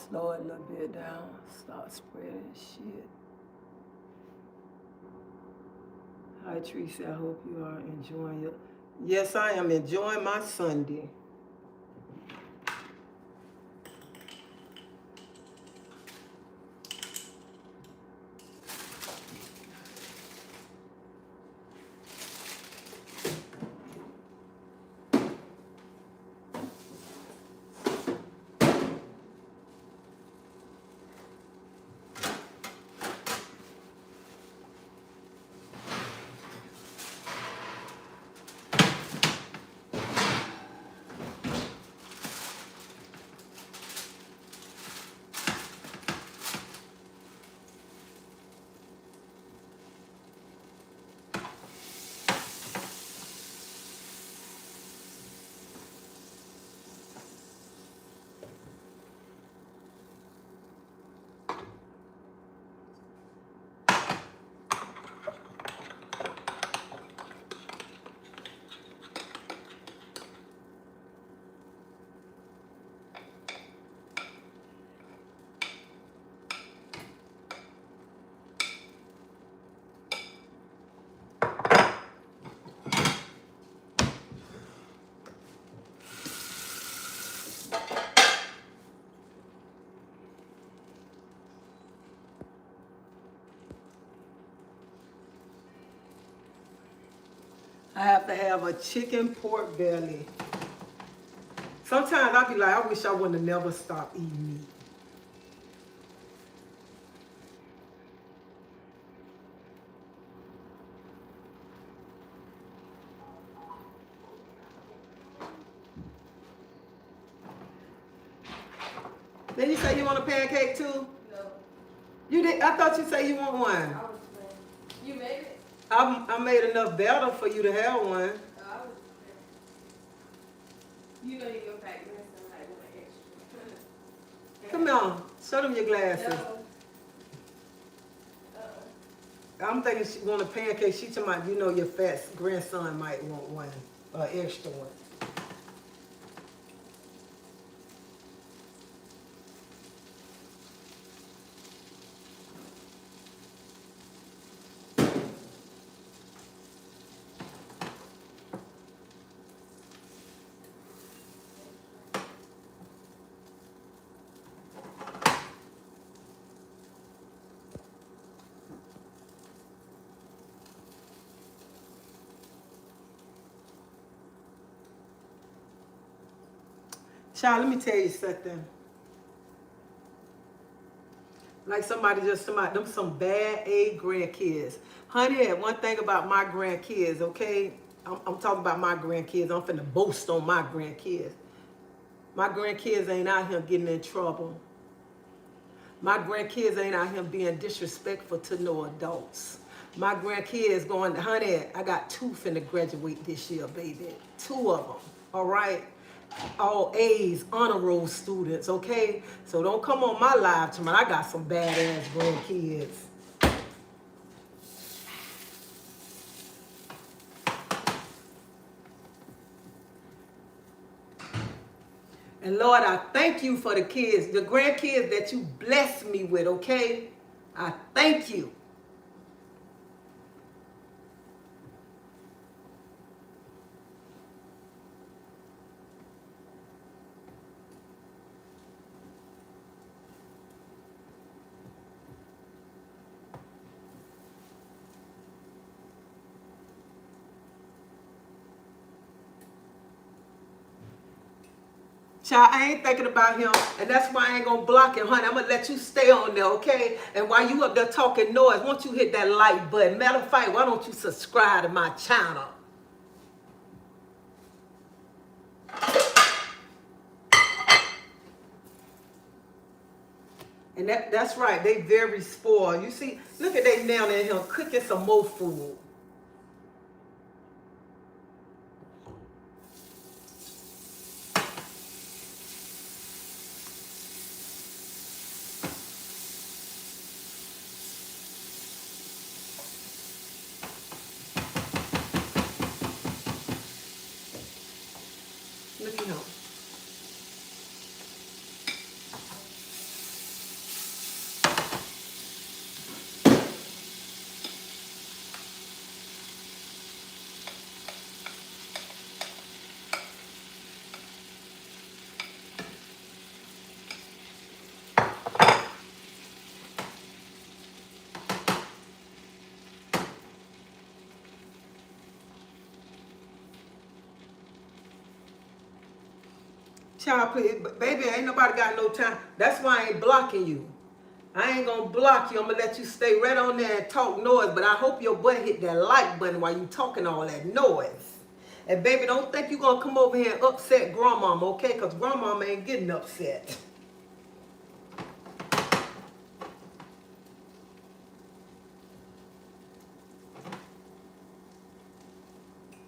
Slow it a little bit down. Start spreading shit. Hi, Tracy. I hope you are enjoying it. Yes, I am enjoying my Sunday. I have to have a chicken pork belly. Sometimes I be like, I wish I wouldn't have never stopped eating meat. Then you say you want a pancake too? No. You did. I thought you said you want one. I was playing. You made it? I made enough batter for you to have one. I was playing. You know you're gonna pack this and like one extra. Come on, show them your glasses. No. I'm thinking she want a pancake. She talking about, you know, your fat grandson might want one, extra one. Child, let me tell you something. Like somebody just about them some bad A grandkids. Honey, one thing about my grandkids, okay? I'm talking about my grandkids. I'm finna boast on my grandkids. My grandkids ain't out here getting in trouble. My grandkids ain't out here being disrespectful to no adults. My grandkids going, honey, I got 2 finna graduate this year, baby. 2 of them, all right? All A's, honor roll students, okay? So don't come on my live tonight. I got some badass grandkids. And Lord, I thank you for the kids, the grandkids that you blessed me with, okay? I thank you. Child, I ain't thinking about him, and that's why I ain't gonna block him, honey. I'm gonna let you stay on there, okay? And while you up there talking noise, won't you hit that like button? Matter of fact, why don't you subscribe to my channel? And that's right, they very spoiled. You see, look at they now in here cooking some more food. Look at him. Child, please, baby, ain't nobody got no time. That's why I ain't blocking you. I ain't gonna block you. I'm gonna let you stay right on there and talk noise, but I hope your butt hit that like button while you talking all that noise. And baby, don't think you gonna come over here and upset grandmama, okay? Because grandmama ain't getting upset.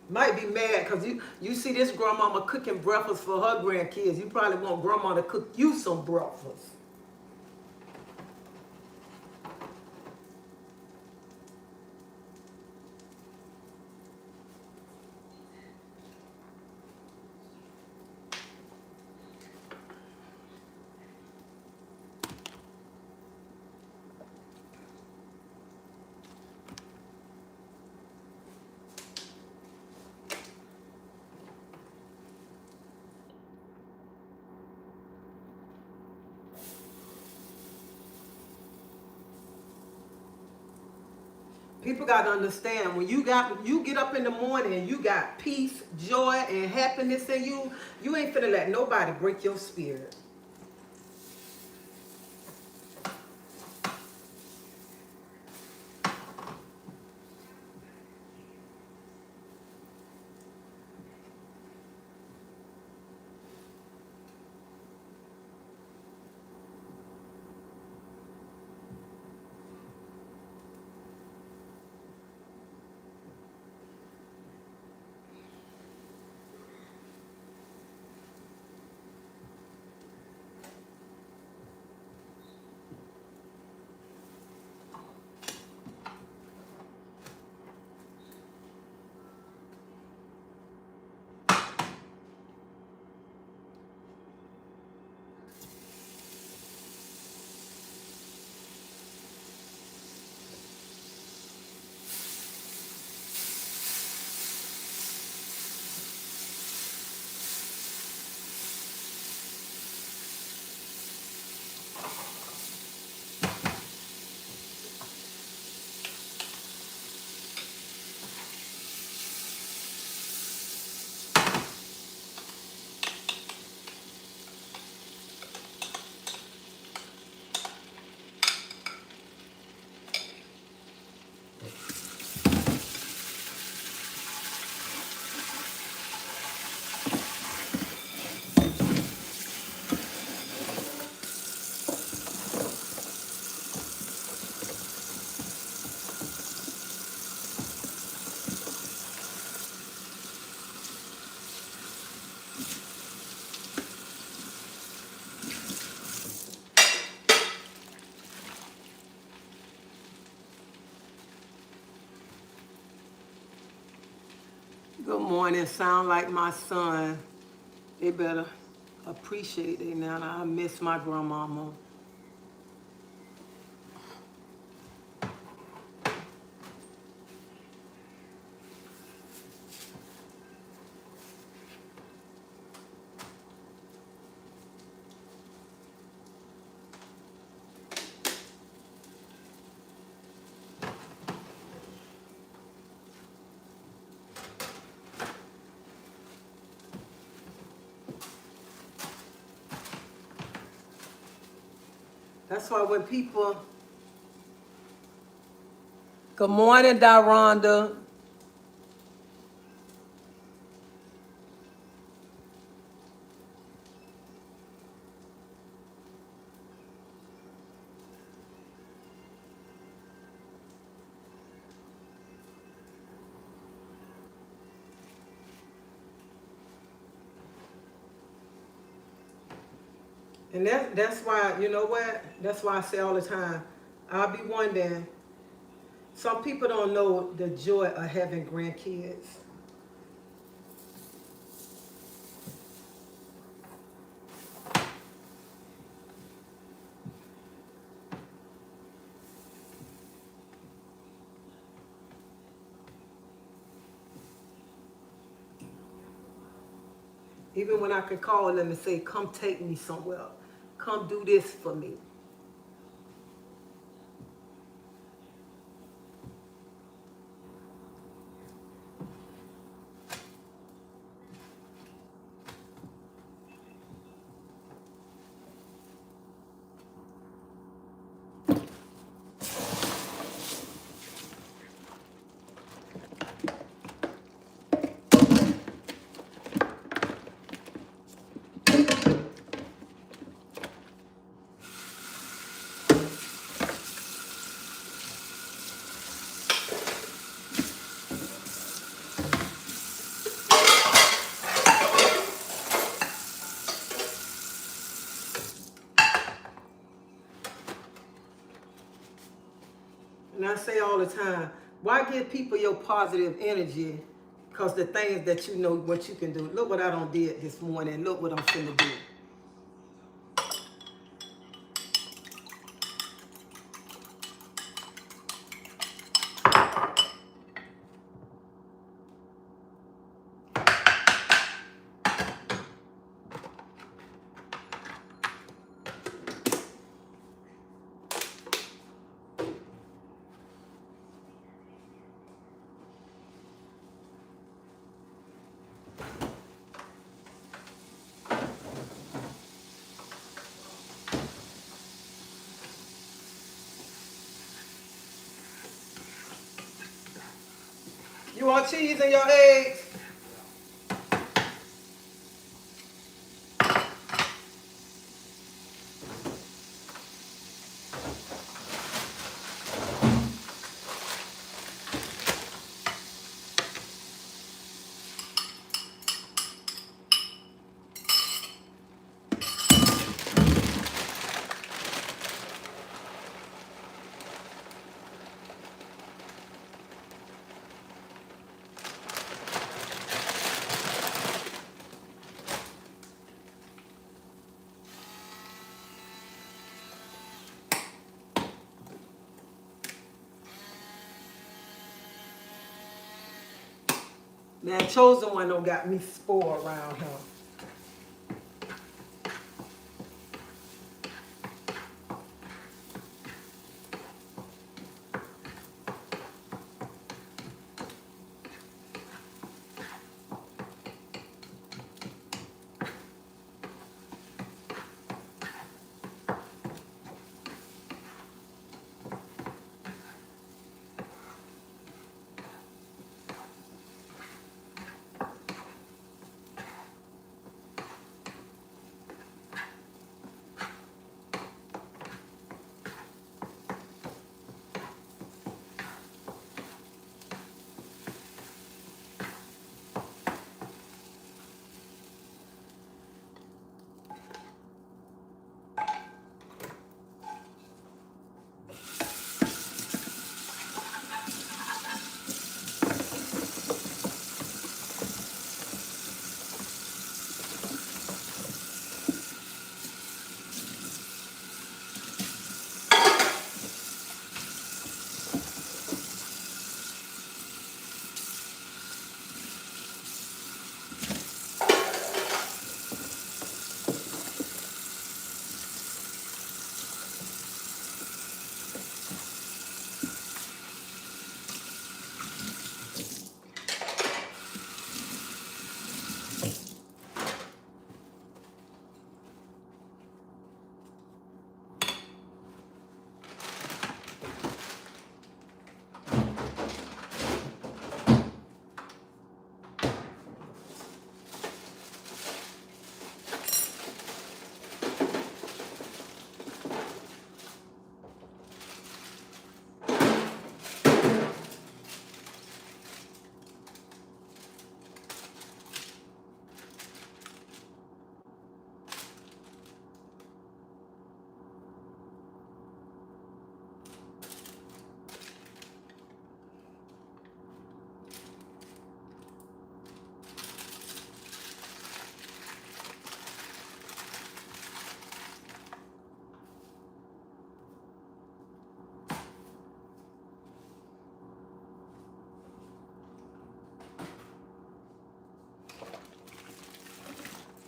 Might be mad because you see this grandmama cooking breakfast for her grandkids. You probably want grandma to cook you some breakfast. People got to understand, when you get up in the morning and you got peace, joy, and happiness in you, you ain't finna let nobody break your spirit. Good morning. Sound like my son. They better appreciate it now. I miss my grandmama. That's why when people, good morning, Daronda. And that's why, you know what? That's why I say all the time, I'll be wondering, some people don't know the joy of having grandkids. Even when I could call them and say, come take me somewhere. Come do this for me. And I say all the time, why give people your positive energy? Because the things that you know what you can do. Look what I done did this morning. Look what I'm finna do. You want cheese in your eggs? Man, chosen one don't got me spoiled around here.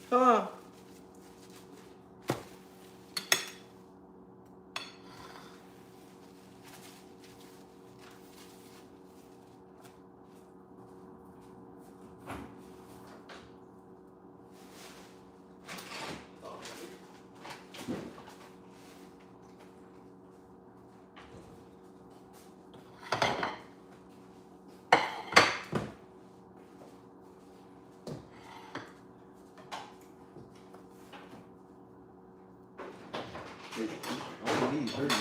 Huh? I don't need 30.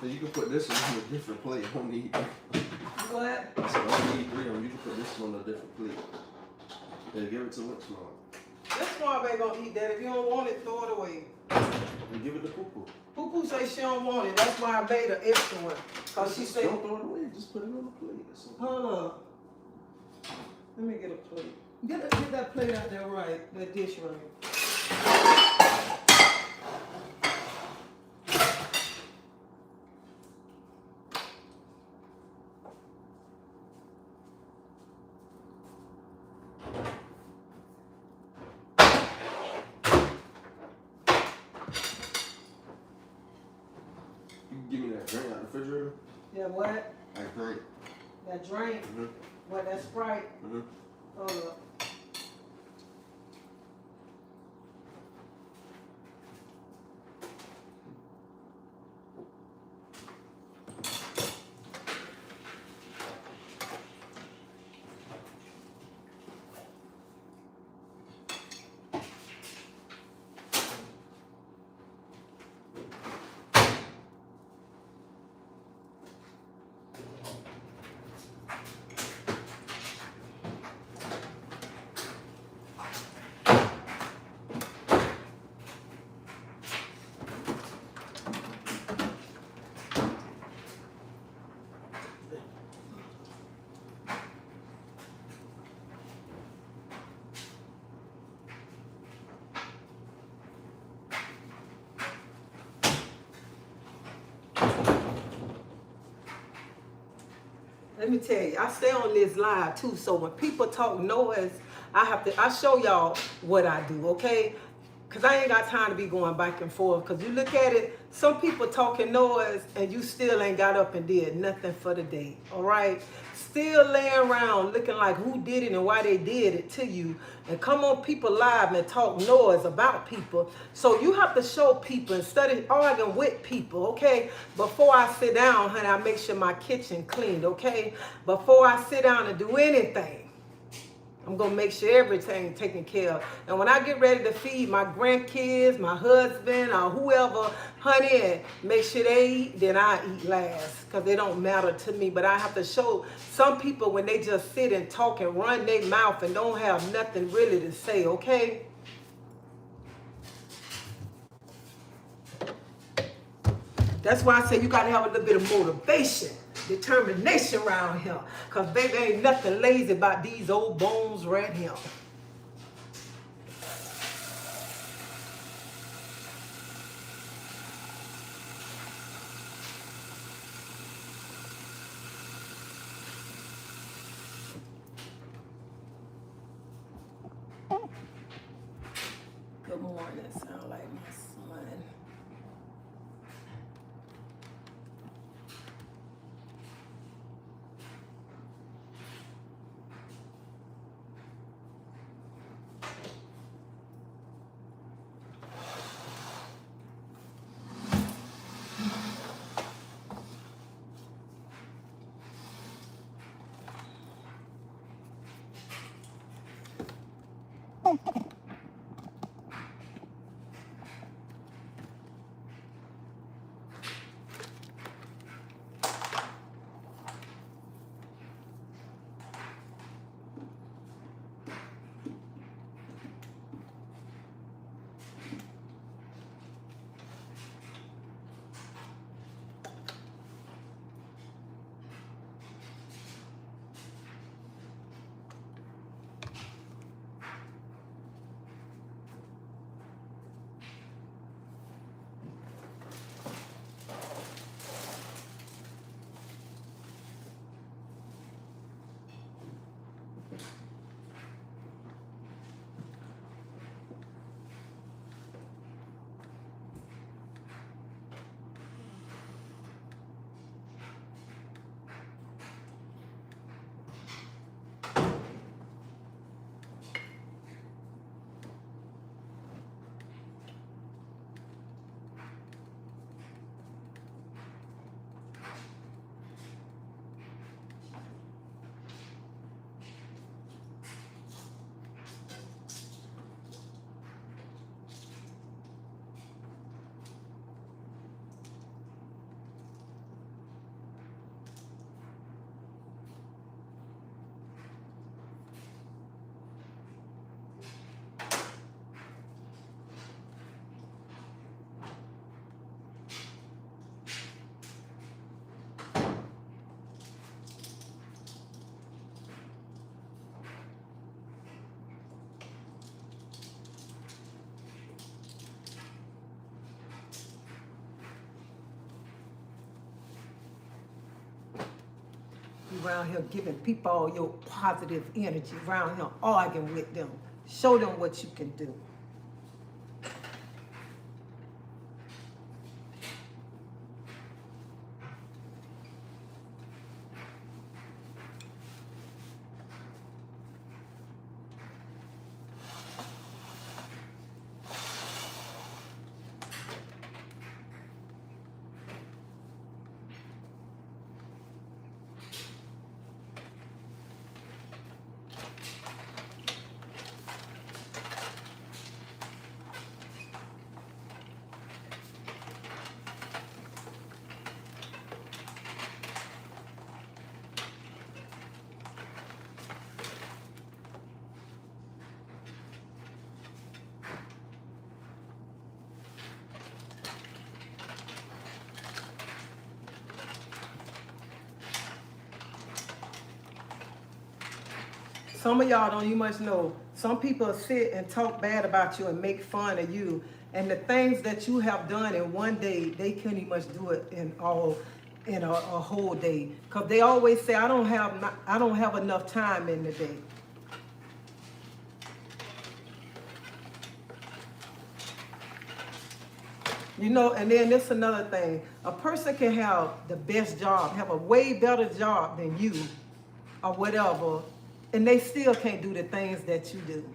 So you can put this one on a different plate. I don't need. What? So I don't need 3 of them. You can put this one on a different plate. Yeah, give it to which one? This one ain't gonna eat that. If you don't want it, throw it away. And give it to Poo-Poo. Poo-Poo say she don't want it. That's why I made her extra one. Cause she said, don't throw it away. Just put it on the plate. hold up. Let me get a plate. Get that plate out there right. That dish right. You can give me that drink out the refrigerator. Yeah, what? That drink. That drink? Mm-hmm. What, that Sprite? Mm-hmm. Hold up. Let me tell you, I stay on this live too, so when people talk noise, I show y'all what I do, okay? Because I ain't got time to be going back and forth. Because you look at it, some people talking noise and you still ain't got up and did nothing for the day, all right? Still laying around looking like who did it and why they did it to you. And come on people live and talk noise about people. So you have to show people instead of arguing with people, okay? Before I sit down, honey, I make sure my kitchen cleaned, okay? Before I sit down and do anything, I'm going to make sure everything taken care of. And when I get ready to feed my grandkids, my husband, or whoever, honey, and make sure they eat, then I eat last. Because they don't matter to me. But I have to show some people when they just sit and talk and run their mouth and don't have nothing really to say, okay? That's why I say you got to have a little bit of motivation, determination around here. Because baby, ain't nothing lazy about these old bones right here. Good morning, sound like my son. around here giving people all your positive energy around here, arguing with them. Show them what you can do. Some of y'all don't, you must know, some people sit and talk bad about you and make fun of you. And the things that you have done in one day, they can't even much do it in a whole day. Because they always say, I don't have enough time in the day. You know, and then this another thing. A person can have the best job, have a way better job than you or whatever, and they still can't do the things that you do.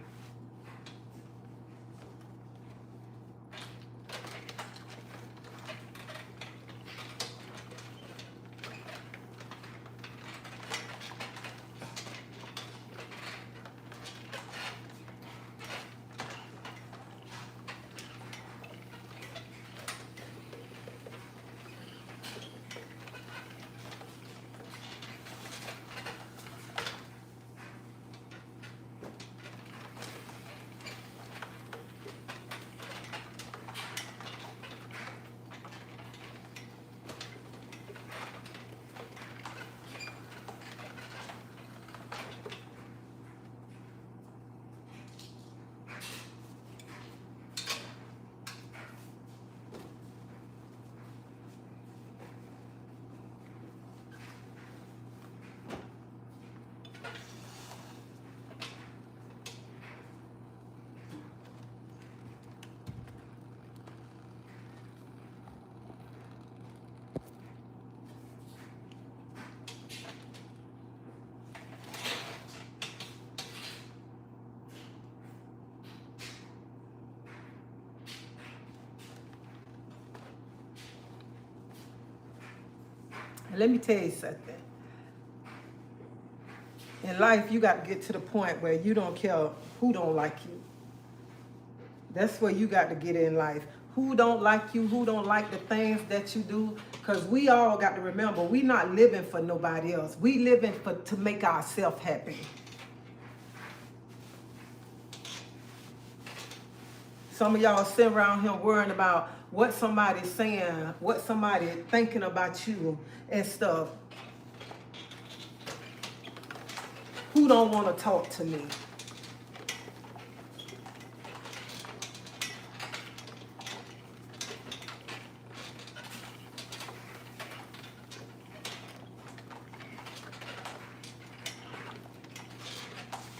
Let me tell you something. In life, you got to get to the point where you don't care who don't like you. That's where you got to get in life. Who don't like you, who don't like the things that you do. Because we all got to remember, we not living for nobody else. We living to make ourselves happy. Some of y'all sit around here worrying about what somebody's saying, what somebody thinking about you and stuff. Who don't want to talk to me?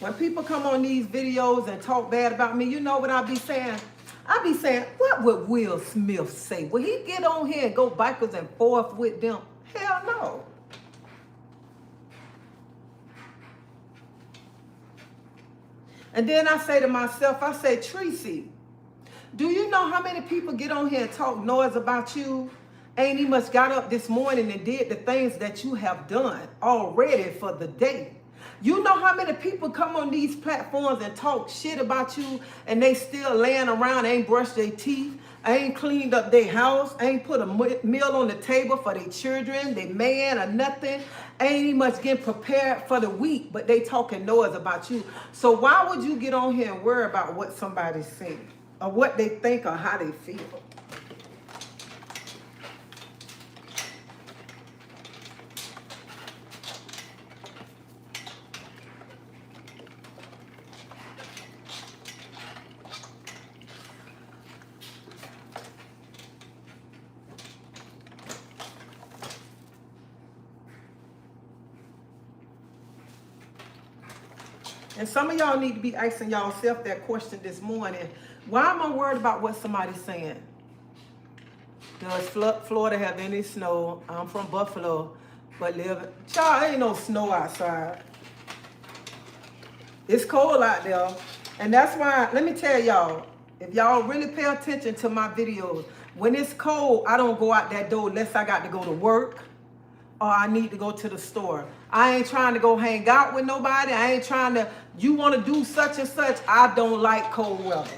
When people come on these videos and talk bad about me, you know what I be saying? I be saying, what would Will Smith say? Will he get on here and go backwards and forth with them? Hell no. And then I say to myself, I say, Treasie, do you know how many people get on here and talk noise about you? Ain't he much got up this morning and did the things that you have done already for the day? You know how many people come on these platforms and talk shit about you and they still laying around, ain't brushed their teeth, ain't cleaned up their house, ain't put a meal on the table for their children, their man or nothing, ain't even much getting prepared for the week, but they talking noise about you. So why would you get on here and worry about what somebody's saying or what they think or how they feel? And some of y'all need to be asking y'allself that question this morning. Why am I worried about what somebody's saying? Does Florida have any snow? I'm from Buffalo, but child, ain't no snow outside. It's cold out there. And that's why, let me tell y'all, if y'all really pay attention to my videos, when it's cold, I don't go out that door unless I got to go to work or I need to go to the store. I ain't trying to go hang out with nobody. I ain't trying to, you want to do such and such. I don't like cold weather.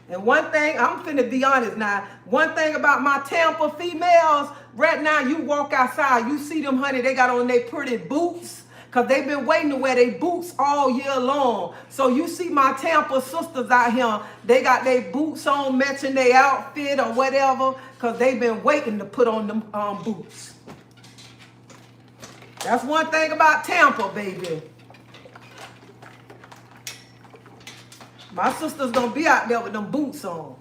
And one thing, I'm finna be honest now, one thing about my Tampa females, right now you walk outside, you see them, honey, they got on their pretty boots, because they've been waiting to wear their boots all year long. So you see my Tampa sisters out here, they got their boots on, matching their outfit or whatever, because they've been waiting to put on them boots. That's one thing about Tampa, baby. My sister's gonna be out there with them boots on.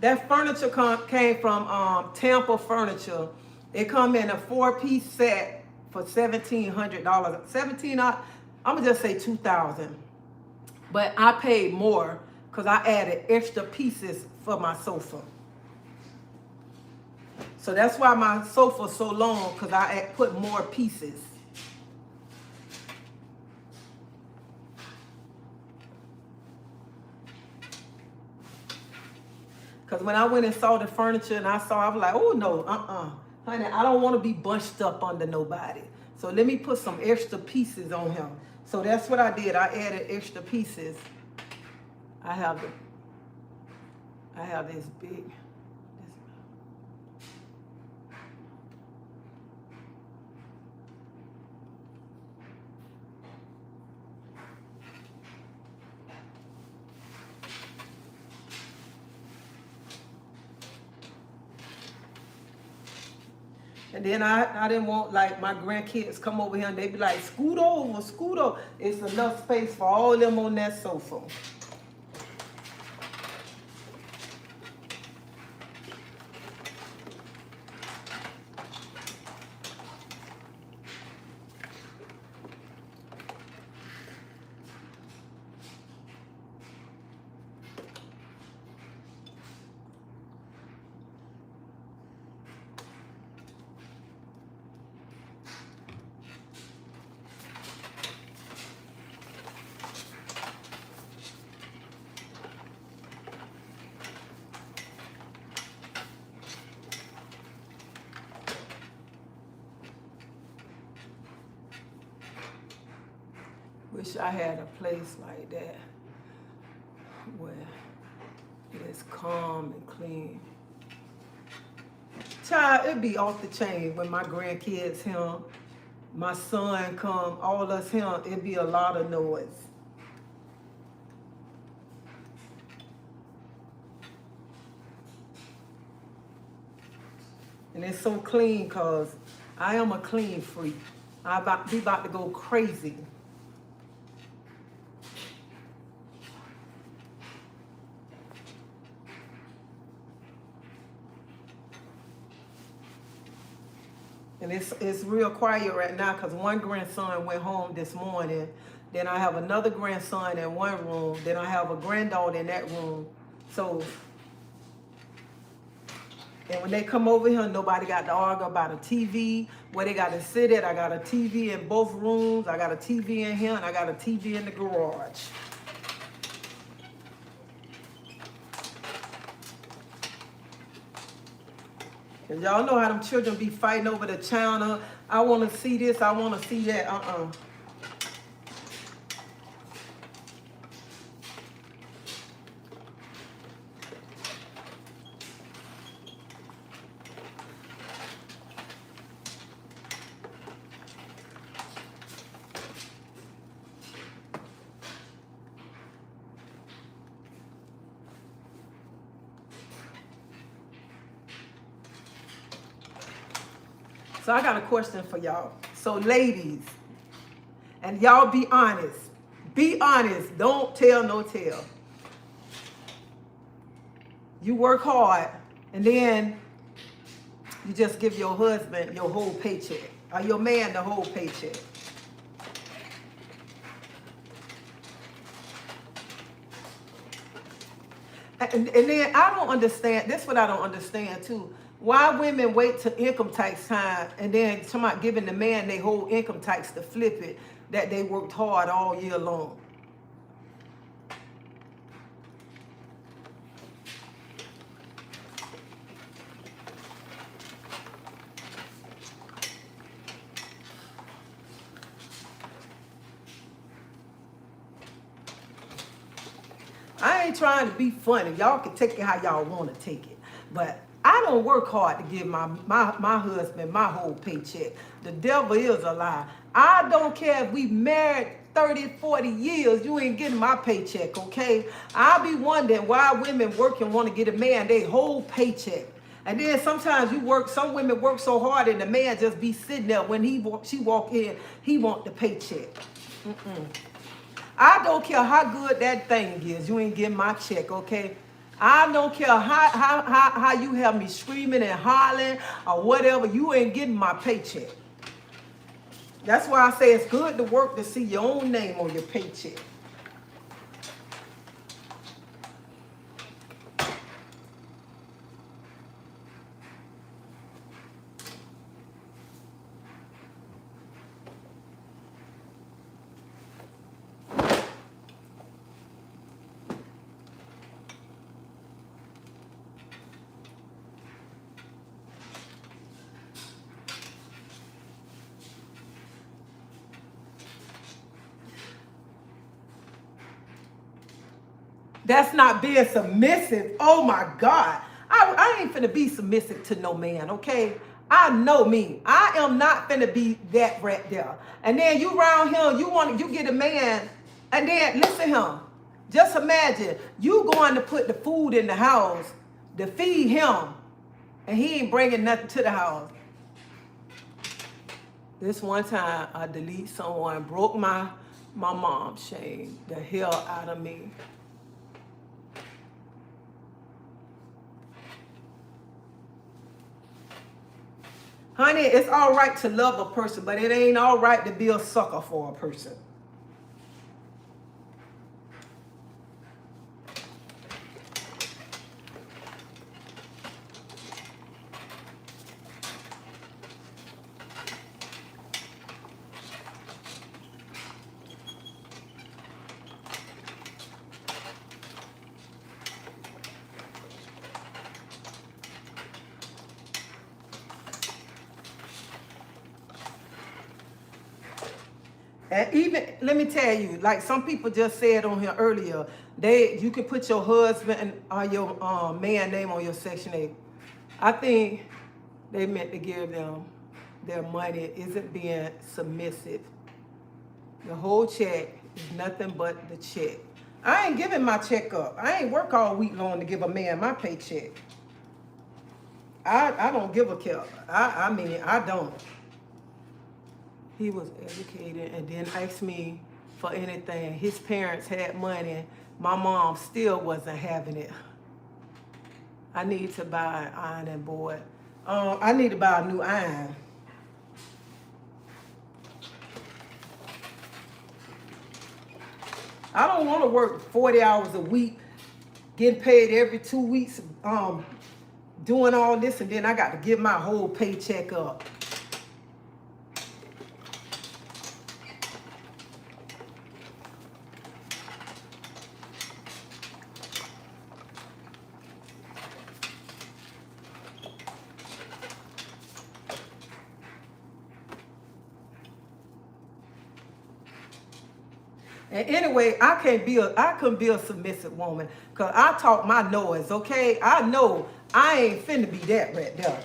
That furniture came from Tampa Furniture. It come in a 4-piece set for $1,700. I'm gonna just say $2,000. But I paid more because I added extra pieces for my sofa. So that's why my sofa's so long, because I put more pieces. Because when I went and saw the furniture and I was like, oh no, honey, I don't want to be bunched up under nobody. So let me put some extra pieces on him. So that's what I did. I added extra pieces. I have this big. And then I didn't want, like, my grandkids come over here and they be like, scoot over, scoot over. It's enough space for all of them on that sofa. Wish I had a place like that where it is calm and clean. Child, it'd be off the chain when my grandkids here, my son come, all us here, it'd be a lot of noise. And it's so clean because I am a clean freak. I'm about to go crazy. And it's real quiet right now because one grandson went home this morning. Then I have another grandson in one room. Then I have a granddaughter in that room. So, and when they come over here, nobody got to argue about a TV, where they got to sit at. I got a TV in both rooms. I got a TV in here, and I got a TV in the garage. And y'all know how them children be fighting over the channel. I want to see this, I want to see that. So I got a question for y'all. So ladies, and y'all be honest. Be honest. Don't tell no tale. You work hard and then you just give your husband your whole paycheck or your man the whole paycheck. And then I don't understand, this is what I don't understand too. Why women wait till income tax time and then somebody giving the man their whole income tax to flip it that they worked hard all year long. I ain't trying to be funny. Y'all can take it how y'all want to take it. But I don't work hard to give my husband my whole paycheck. The devil is a lie. I don't care if we married 30, 40 years, you ain't getting my paycheck, okay? I be wondering why women work and want to get a man their whole paycheck. And then sometimes some women work so hard and the man just be sitting there when she walk in, he want the paycheck. I don't care how good that thing is. You ain't getting my check, okay? I don't care how you have me screaming and hollering or whatever. You ain't getting my paycheck. That's why I say it's good to work to see your own name on your paycheck. That's not being submissive. Oh my God. I ain't finna be submissive to no man, okay? I know me. I am not finna be that right there. And then you around here, you get a man, and then listen to him. Just imagine you going to put the food in the house to feed him, and he ain't bringing nothing to the house. This one time I deleted someone, broke my mom's shame the hell out of me. Honey, it's all right to love a person, but it ain't all right to be a sucker for a person. And even, let me tell you, like some people just said on here earlier, you can put your husband or your man name on your Section 8. I think they meant to give them their money isn't being submissive. The whole check is nothing but the check. I ain't giving my check up. I ain't work all week long to give a man my paycheck. I don't give a care. I mean, I don't. He was educated and didn't ask me for anything. His parents had money. My mom still wasn't having it. I need to buy an ironing board. I need to buy a new iron. I don't want to work 40 hours a week, getting paid every 2 weeks, doing all this, and then I got to give my whole paycheck up. And anyway, I couldn't be a submissive woman because I talk my noise, okay? I know I ain't finna be that right there.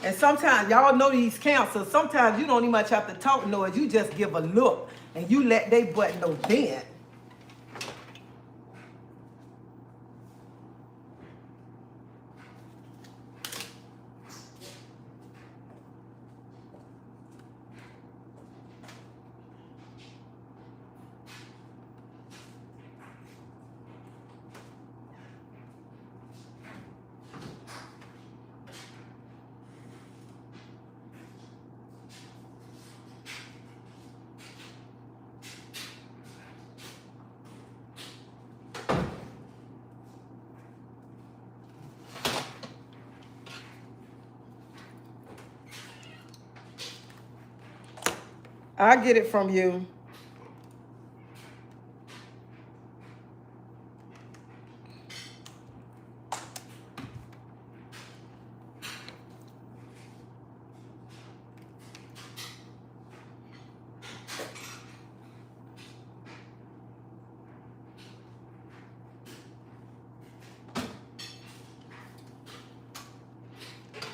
And sometimes, y'all know these counselors, sometimes you don't even much have to talk noise. You just give a look and you let they butt know then. I get it from you.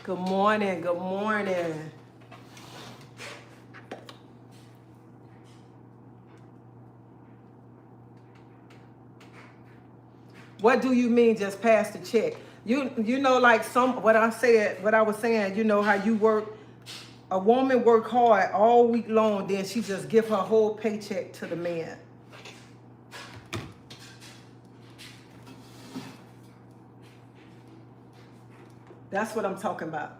Good morning, good morning. What do you mean just pass the check? You know, like what I was saying, you know how you work, a woman work hard all week long, then she just give her whole paycheck to the man. That's what I'm talking about.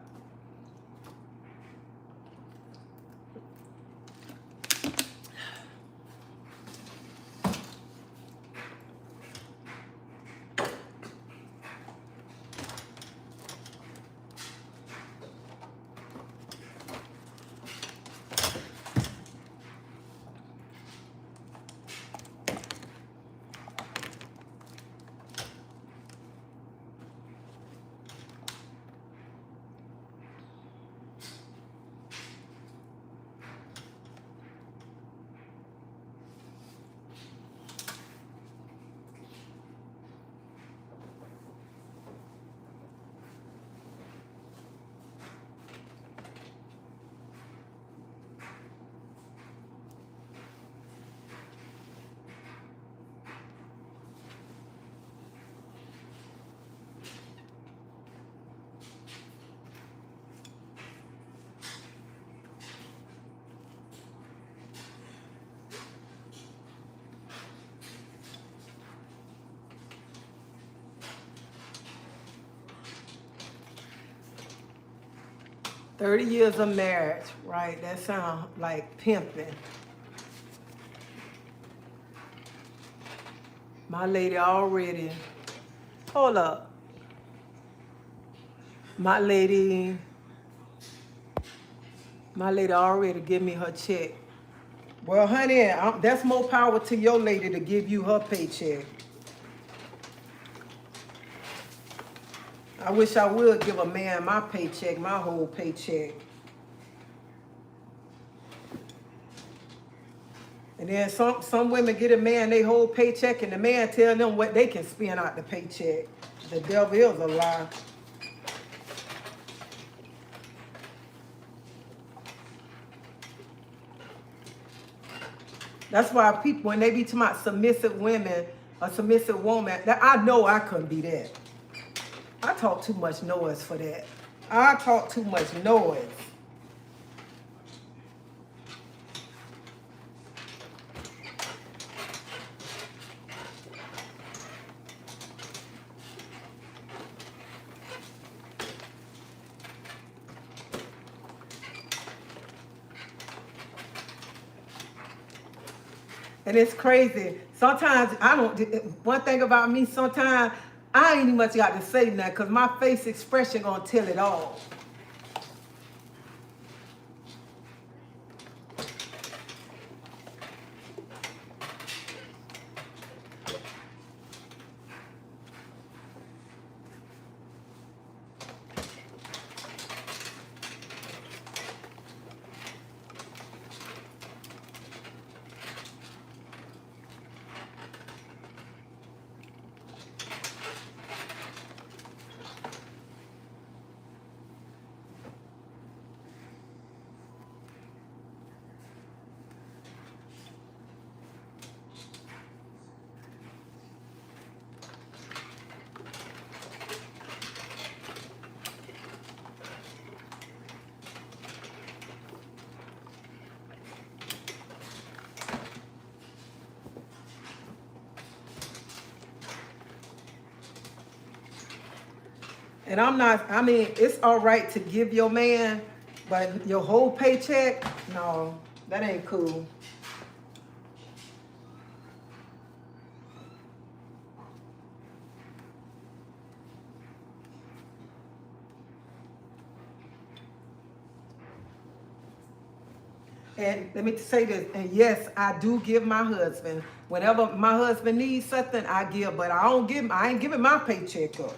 "30 years of marriage," right? That sounds like pimping. My lady already, hold up. My lady already give me her check. Well, honey, that's more power to your lady to give you her paycheck. I wish I would give a man my paycheck, my whole paycheck. And then some women get a man their whole paycheck and the man tell them what they can spend out the paycheck. The devil is a lie. That's why people, when they be talking about submissive women, a submissive woman, I know I couldn't be that. I talk too much noise for that. I talk too much noise. And it's crazy. Sometimes one thing about me, sometimes I ain't even much got to say nothing because my face expression gonna tell it all. And I'm not, I mean, it's all right to give your man, but your whole paycheck, no, that ain't cool. And let me say this, and yes, I do give my husband, whenever my husband needs something, I give, but I ain't giving my paycheck up.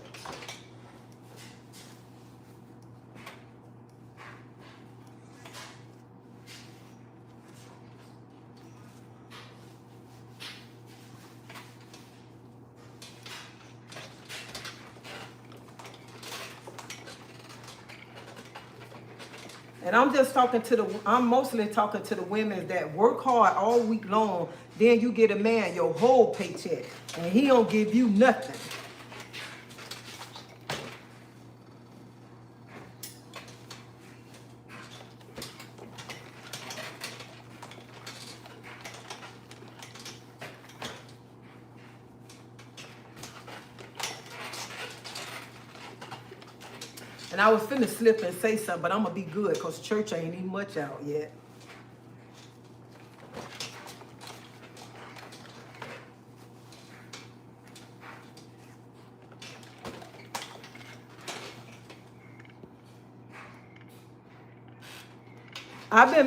And I'm mostly talking to the women that work hard all week long. Then you get a man your whole paycheck and he don't give you nothing. And I was finna slip and say something, but I'm gonna be good because church ain't even much out yet.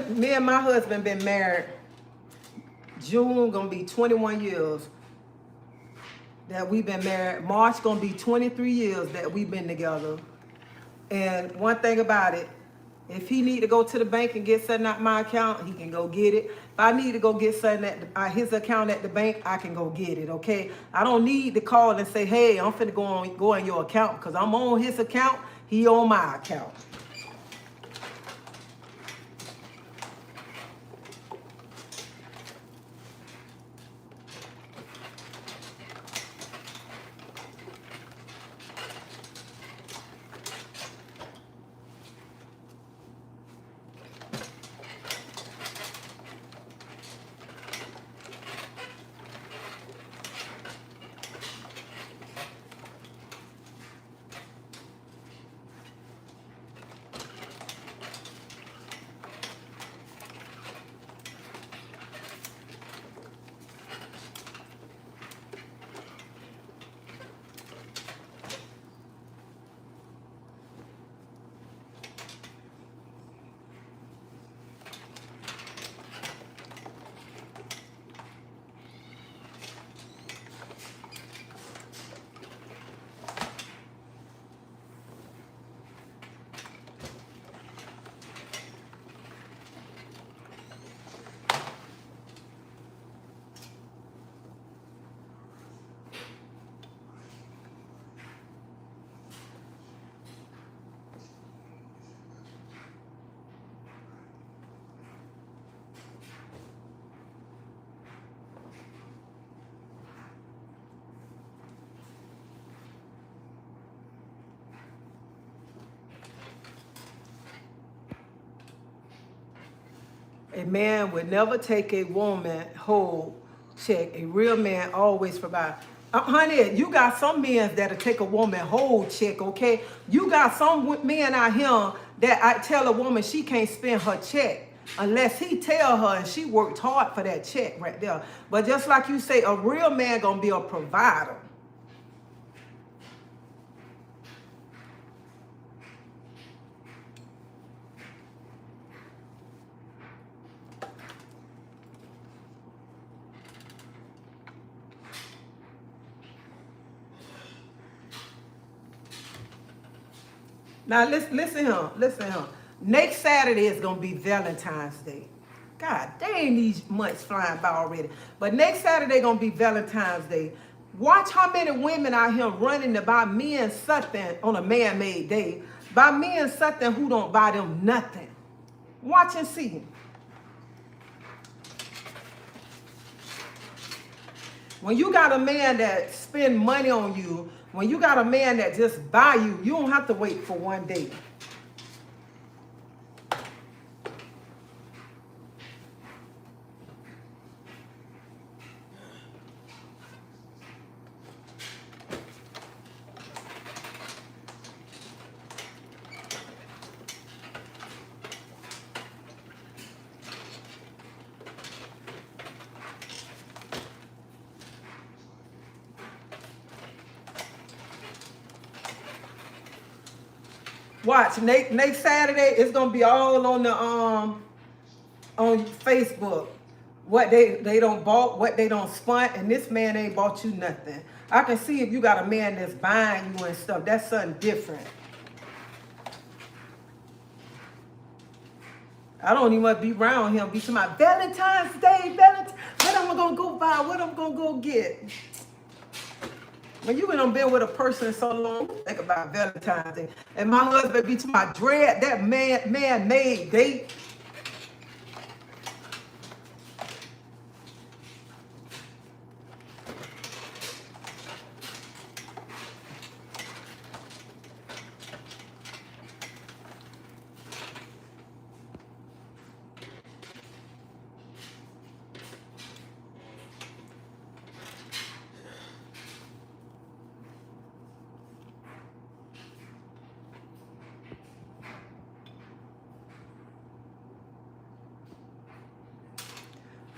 Me and my husband been married. June gonna be 21 years that we've been married. March gonna be 23 years that we've been together. And one thing about it, if he need to go to the bank and get something out my account, he can go get it. If I need to go get something at his account at the bank, I can go get it, okay? I don't need to call and say, hey, I'm finna go on your account because I'm on his account, he on my account. A man would never take a woman whole check. A real man always provide. Honey, you got some men that'll take a woman whole check, okay? You got some men out here that I tell a woman she can't spend her check unless he tell her and she worked hard for that check right there. But just like you say, a real man gonna be a provider. Now listen here. Next Saturday is gonna be Valentine's Day. God dang, these months flying by already. But next Saturday gonna be Valentine's Day. Watch how many women out here running to buy men something on a man-made day. Buy men something who don't buy them nothing. Watch and see. When you got a man that spend money on you, when you got a man that just buy you, you don't have to wait for one day. Watch, next Saturday, it's gonna be all on the on Facebook. What they don't bought, what they don't spent, and this man ain't bought you nothing. I can see if you got a man that's buying you and stuff, that's something different. I don't even want to be around him, be talking about Valentine's Day, what am I gonna go buy, what I'm gonna go get. When you been with a person so long, think about Valentine's Day. And my husband be to my dread, that man-made date.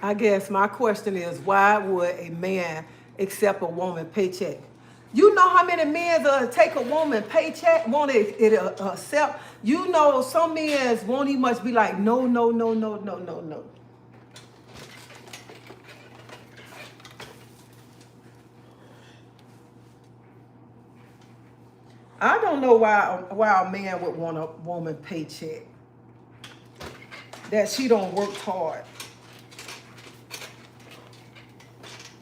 I guess my question is, why would a man accept a woman paycheck? You know how many men take a woman paycheck, won't accept? You know some men won't even much be like, no. I don't know why a man would want a woman paycheck. That she don't work hard.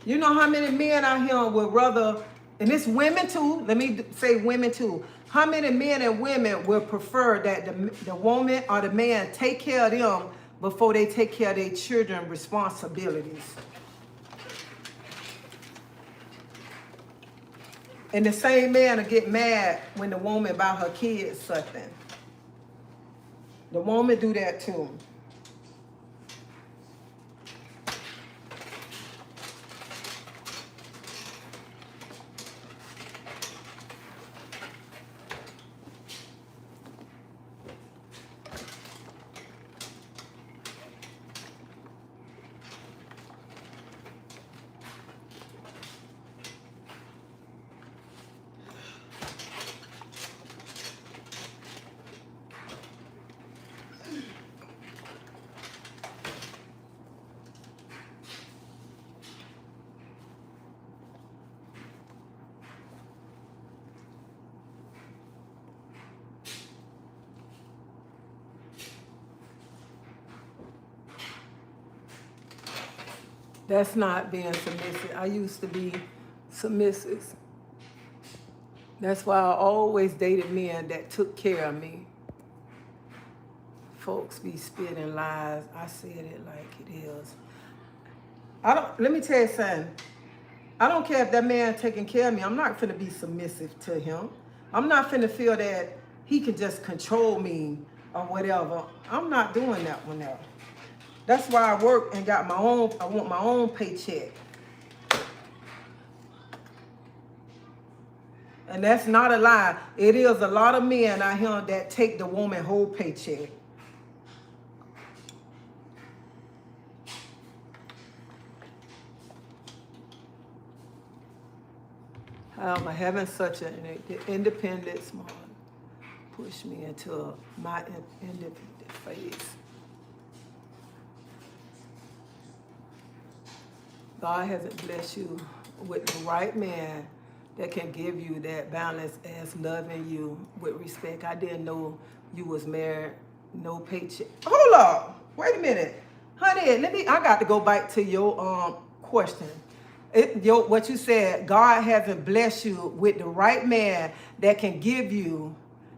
You know how many men out here would rather, and it's women too, let me say women too. How many men and women would prefer that the woman or the man take care of them before they take care of their children's responsibilities? And the same man will get mad when the woman buy her kids something. The woman do that too. That's not being submissive. I used to be submissive. That's why I always dated men that took care of me. Folks be spitting lies. I said it like it is. Let me tell you something. I don't care if that man taking care of me. I'm not finna be submissive to him. I'm not finna feel that he can just control me or whatever. I'm not doing that one now. That's why I work and got my own, I want my own paycheck. And that's not a lie. It is a lot of men out here that take the woman whole paycheck. However, having such an independent small pushed me into my independent phase. God hasn't blessed you with the right man that can give you that balance as loving you with respect. I didn't know you was married, no paycheck. Hold up, wait a minute. Honey, I got to go back to your question. What you said, God hasn't blessed you with the right man that can give you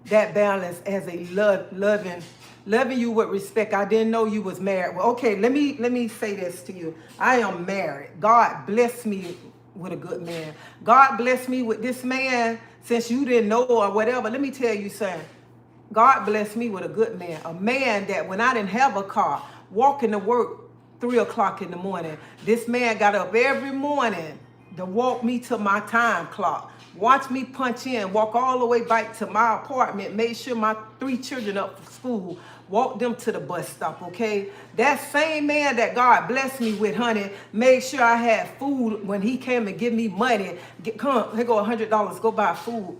that balance as a loving you with respect. I didn't know you was married. Well, okay, let me say this to you. I am married. God blessed me with a good man. God blessed me with this man since you didn't know or whatever. Let me tell you something. God blessed me with a good man. A man that when I didn't have a car, walking to work 3 o'clock in the morning, this man got up every morning to walk me to my time clock. Watch me punch in, walk all the way back to my apartment, made sure my 3 children up for school, walk them to the bus stop, okay? That same man that God blessed me with, honey, made sure I had food when he came and give me money. Come, here go $100, go buy food.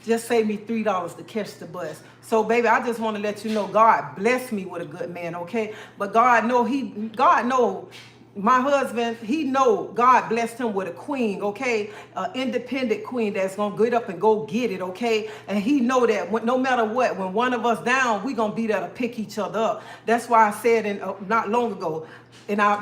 Just save me $3 to catch the bus. So, baby, I just want to let you know God blessed me with a good man, okay? But God know my husband, he know God blessed him with a queen, okay? An independent queen that's going to get up and go get it, okay? And he know that no matter what, when one of us down, we going to be there to pick each other up. That's why I said not long ago,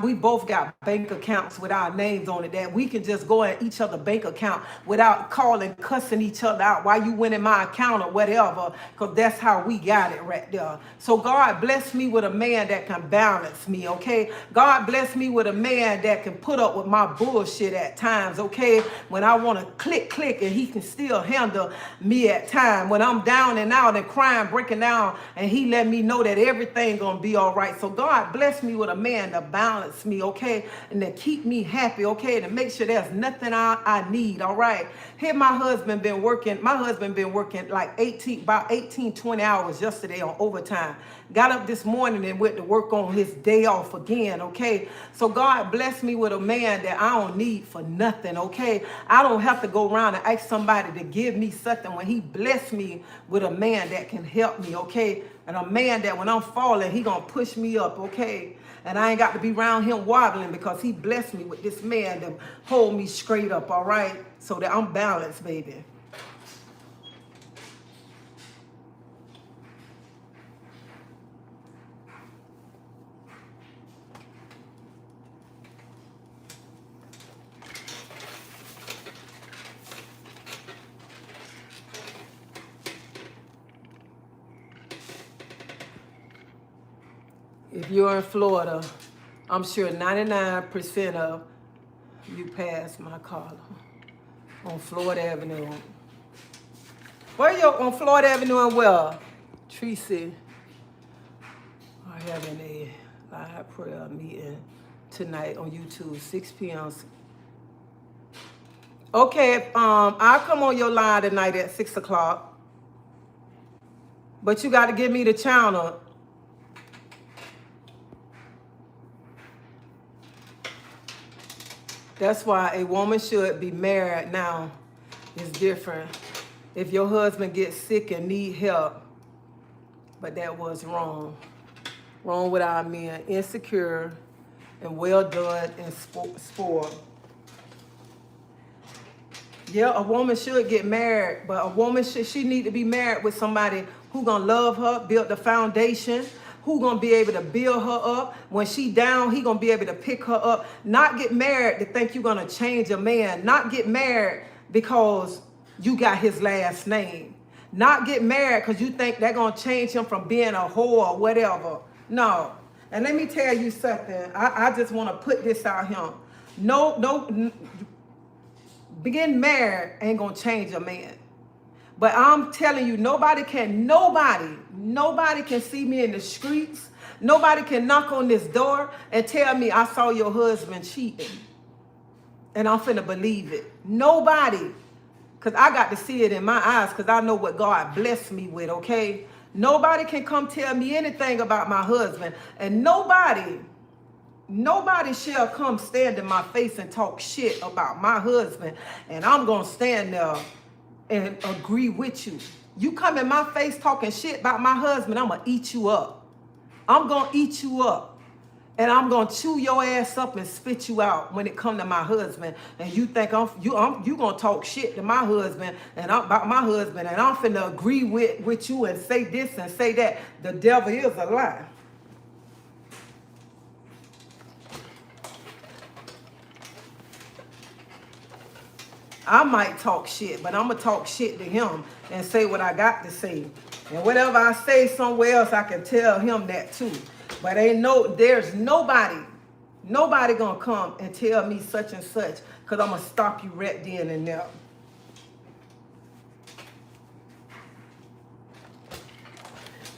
we both got bank accounts with our names on it, that we can just go in each other's bank account without calling, cussing each other out while you went in my account or whatever, because that's how we got it right there. So God bless me with a man that can balance me, okay? God bless me with a man that can put up with my bullshit at times, okay? When I want to click, and he can still handle me at times. When I'm down and out and crying, breaking down, and he let me know that everything gonna be all right. So God bless me with a man to balance me, okay? And to keep me happy, okay? To make sure there's nothing I need, all right? Here my husband been working like 18, 20 hours yesterday on overtime. Got up this morning and went to work on his day off again, okay? So God bless me with a man that I don't need for nothing, okay? I don't have to go around and ask somebody to give me something when he blessed me with a man that can help me, okay? And a man that when I'm falling, he gonna push me up, okay? And I ain't got to be around him wobbling because he blessed me with this man to hold me straight up, all right? So that I'm balanced, baby. If you're in Florida, I'm sure 99% of you passed my collar on Florida Avenue. Where you on Florida Avenue and where? Treasie are having a live prayer meeting tonight on YouTube, 6 p.m. Okay, I'll come on your line tonight at 6 o'clock. But you got to give me the channel. That's why a woman should be married now. It's different. If your husband gets sick and need help, but that was wrong. Wrong with our men. Insecure and well done and spoiled. Yeah, a woman should get married, but a woman she need to be married with somebody who gonna love her, build the foundation, who gonna be able to build her up. When she down, he gonna be able to pick her up. Not get married to think you're gonna change a man. Not get married because you got his last name. Not get married because you think they're gonna change him from being a whore or whatever. No. And let me tell you something. I just wanna put this out here. No, getting married ain't gonna change a man. But I'm telling you, nobody can see me in the streets. Nobody can knock on this door and tell me I saw your husband cheating. And I'm finna believe it. Nobody. Because I got to see it in my eyes because I know what God blessed me with, okay? Nobody can come tell me anything about my husband. And nobody shall come stand in my face and talk shit about my husband. And I'm going to stand there and agree with you. You come in my face talking shit about my husband, I'm going to eat you up. I'm going to eat you up. And I'm going to chew your ass up and spit you out when it come to my husband. And you think you going to talk shit to my husband and about my husband. And I'm finna agree with you and say this and say that. The devil is a lie. I might talk shit, but I'm going to talk shit to him and say what I got to say. And whatever I say somewhere else, I can tell him that too. But there's nobody going to come and tell me such and such because I'm going to stop you right then and there.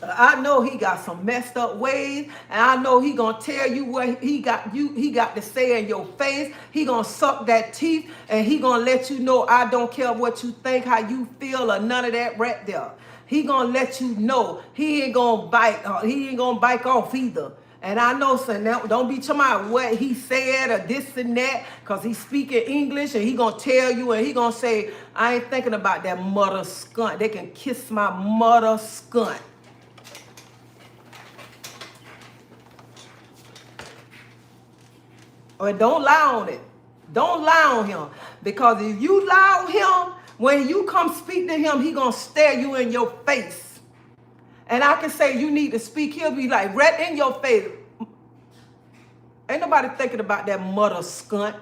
I know he got some messed up ways, and I know he gonna tell you what he got to say in your face. He gonna suck that teeth, and he gonna let you know I don't care what you think, how you feel, or none of that right there. He gonna let you know he ain't gonna bite off either. And I know, son, now, don't be talking about what he said or this and that, because he's speaking English and he going to tell you and he going to say, I ain't thinking about that mother skunt. They can kiss my mother skunt. Or don't lie on it. Don't lie on him. Because if you lie on him, when you come speak to him, he going to stare you in your face. And I can say you need to speak. He'll be like right in your face. Ain't nobody thinking about that mother skunt.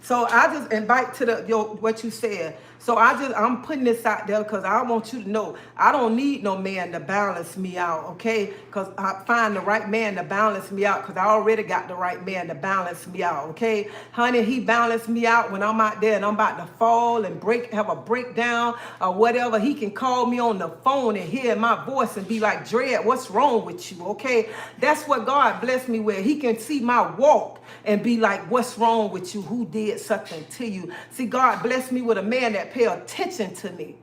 So I just invite to what you said. So I'm putting this out there because I want you to know I don't need no man to balance me out, okay? Because I find the right man to balance me out because I already got the right man to balance me out, okay? Honey, he balanced me out when I'm out there and I'm about to fall and have a breakdown or whatever. He can call me on the phone and hear my voice and be like, Dread, what's wrong with you, okay? That's what God blessed me with. He can see my walk and be like, what's wrong with you? Who did something to you? See, God blessed me with a man that pay attention to me.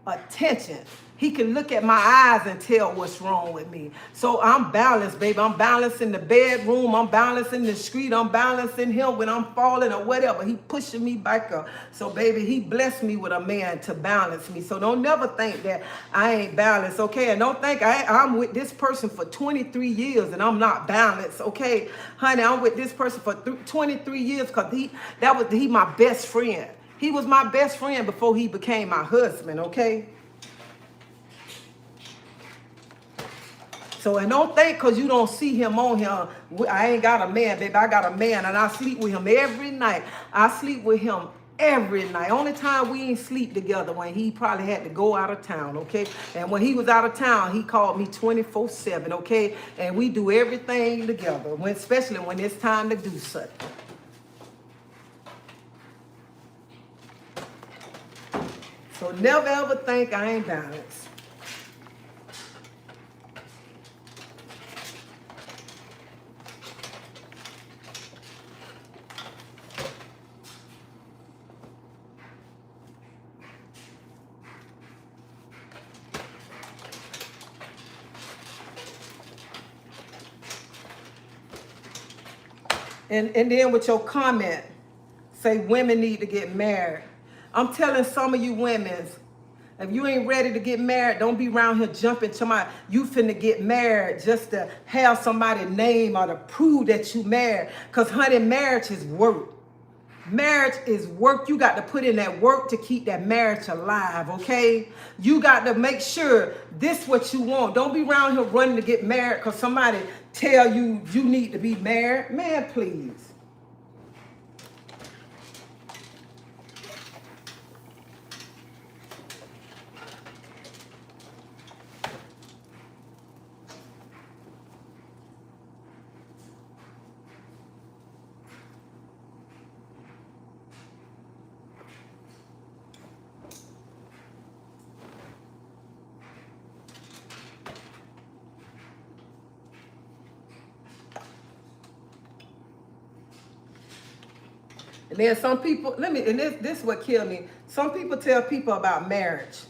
Attention. He can look at my eyes and tell what's wrong with me. So I'm balanced, baby. I'm balanced in the bedroom. I'm balanced in the street. I'm balanced in him when I'm falling or whatever. He pushing me back up. So, baby, he blessed me with a man to balance me. So don't never think that I ain't balanced, okay? And don't think I'm with this person for 23 years and I'm not balanced, okay? Honey, I'm with this person for 23 years because he my best friend. He was my best friend before he became my husband, okay? So, and don't think because you don't see him on here, I ain't got a man, baby. I got a man, and I sleep with him every night. I sleep with him every night. Only time we ain't sleep together when he probably had to go out of town, okay? And when he was out of town, he called me 24/7, okay? And we do everything together, especially when it's time to do something. So never ever think I ain't balanced. And then with your comment, say women need to get married. I'm telling some of you women, if you ain't ready to get married, don't be around here jumping to you finna get married just to have somebody's name or to prove that you married. Because, honey, marriage is work. Marriage is work. You got to put in that work to keep that marriage alive, okay? You got to make sure this what you want. Don't be around here running to get married because somebody tell you you need to be married. Man, please. And then some people, this is what killed me. Some people tell people about marriage.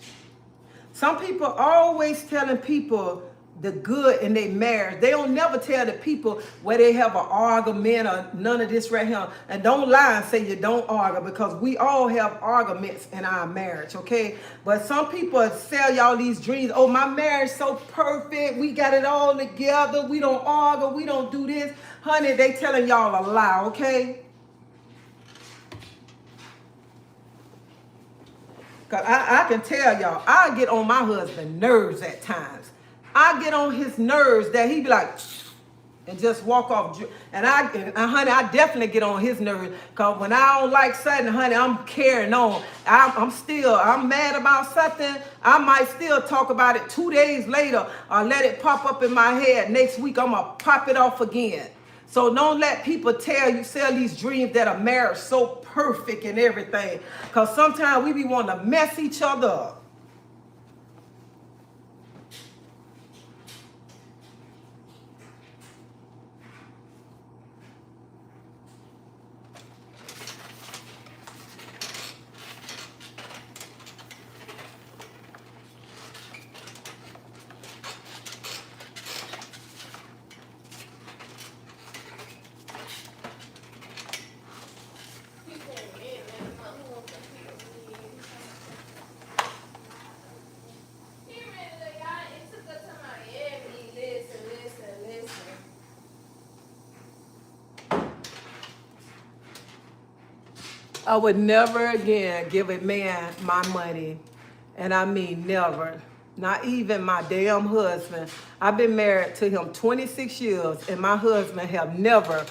Some people always telling people the good in their marriage. They don't never tell the people where they have an argument or none of this right here. And don't lie and say you don't argue because we all have arguments in our marriage, okay? But some people sell y'all these dreams. Oh, my marriage so perfect. We got it all together. We don't argue. We don't do this. Honey, they telling y'all a lie, okay? Because I can tell y'all, I get on my husband's nerves at times. I get on his nerves that he be like, and just walk off. And honey, I definitely get on his nerves. Because when I don't like something, honey, I'm carrying on. I'm mad about something. I might still talk about it 2 days later or let it pop up in my head. Next week, I'm going to pop it off again. So don't let people sell these dreams that a marriage so perfect and everything. Because sometimes we be wanting to mess each other up. I would never again give a man my money. And I mean never. Not even my damn husband. I've been married to him 26 years and my husband have never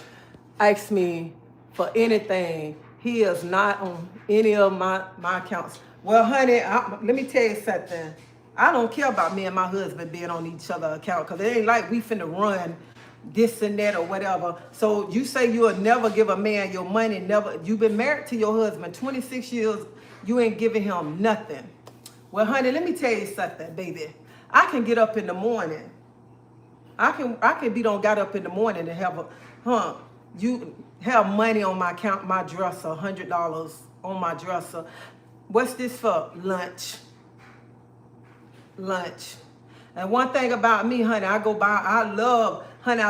asked me for anything. He is not on any of my accounts. Well, honey, let me tell you something. I don't care about me and my husband being on each other's account because it ain't like we finna run this and that or whatever. So you say you'll never give a man your money, never. You've been married to your husband 26 years, you ain't giving him nothing. Well, honey, let me tell you something, baby. I can get up in the morning. I can be got up in the morning and have you have money on my account, my dresser, $100 on my dresser. What's this for? Lunch. And one thing about me, honey, I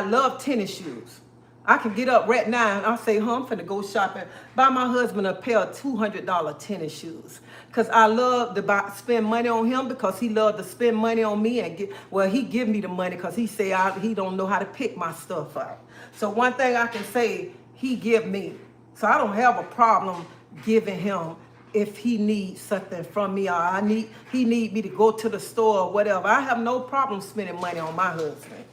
love tennis shoes. I can get up right now and I'll say, I'm finna go shopping, buy my husband a pair of $200 tennis shoes. Because I love to spend money on him because he loved to spend money on me. And he give me the money because he say he don't know how to pick my stuff out. So one thing I can say, he give me. So I don't have a problem giving him if he needs something from me or he need me to go to the store or whatever. I have no problem spending money on my husband.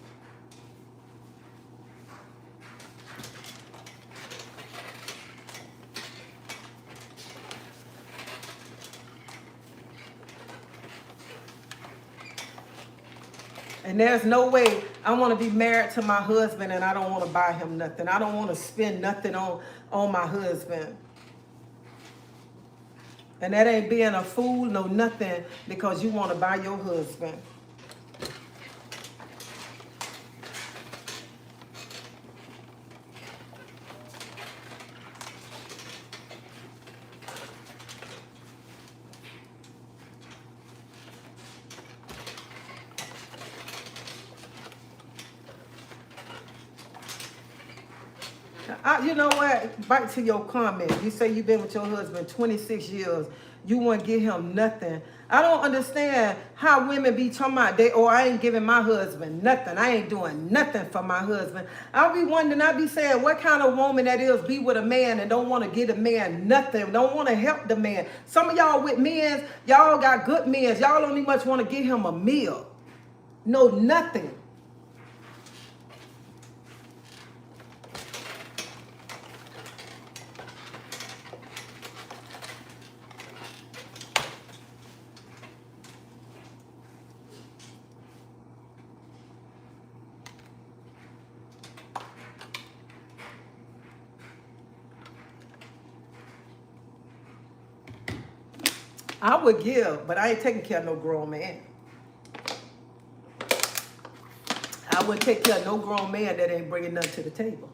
And there's no way I want to be married to my husband and I don't want to buy him nothing. I don't want to spend nothing on my husband. And that ain't being a fool, no nothing, because you want to buy your husband. You know what? Back to your comment. You say you've been with your husband 26 years. You wouldn't give him nothing. I don't understand how women be talking about I ain't giving my husband nothing. I ain't doing nothing for my husband. I'll be wondering, I'll be saying, what kind of woman that is be with a man and don't want to give a man nothing, don't want to help the man. Some of y'all with men, y'all got good men. Y'all only much want to give him a meal. No, nothing. I would give, but I ain't taking care of no grown man. I wouldn't take care of no grown man that ain't bringing nothing to the table.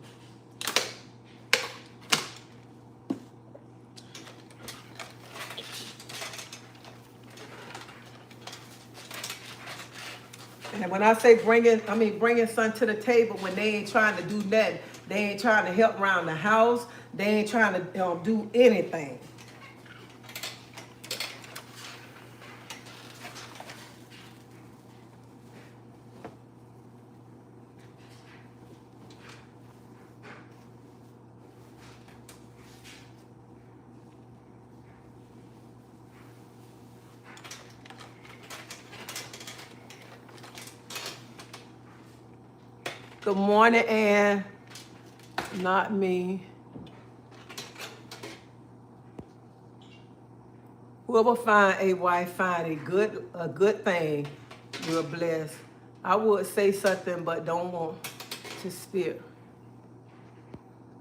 And when I say bringing something to the table when they ain't trying to do nothing. They ain't trying to help around the house. They ain't trying to do anything. Good morning, Ann. Not me. Whoever find a wife, find a good thing. You're blessed. I would say something, but don't want to speak.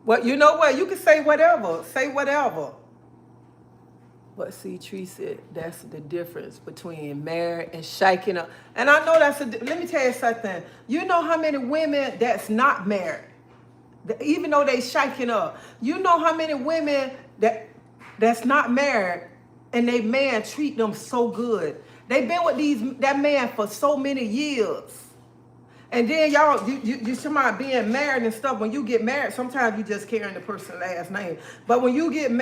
Well, you know what? You can say whatever. Say whatever. But see, Tree said that's the difference between married and shaking up. And I know let me tell you something. You know how many women that's not married, even though they shaking up. You know how many women that's not married and they man treat them so good. They've been with that man for so many years. And then y'all, you somebody being married and stuff. When you get married, sometimes you just carrying the person's last name. But even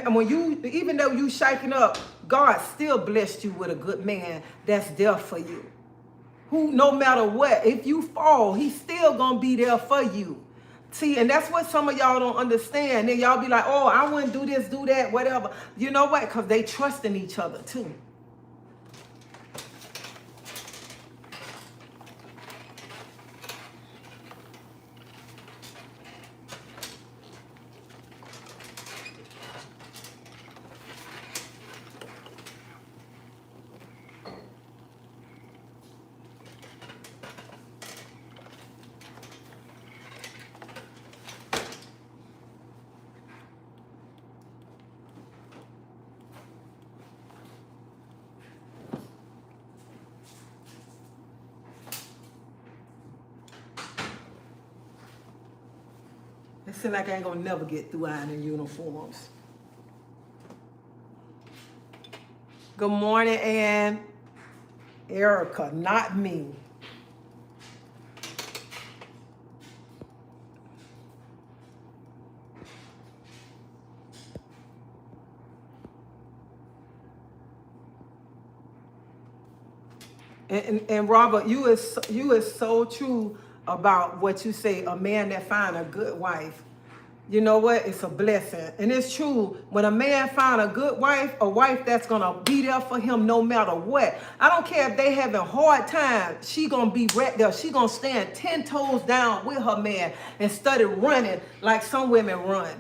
though you shaking up, God still blessed you with a good man that's there for you. Who, no matter what, if you fall, he's still gonna be there for you. See, and that's what some of y'all don't understand. Then y'all be like, oh, I wouldn't do this, do that, whatever. You know what? Because they trust in each other too. It seems like I ain't gonna never get through ironing uniforms. Good morning, Ann. Erica, not me. And Robert, you is so true about what you say. A man that find a good wife, you know what? It's a blessing. And it's true. When a man find a good wife, a wife that's gonna be there for him no matter what. I don't care if they having a hard time. She gonna be right there. She gonna stand 10 toes down with her man and study running like some women run.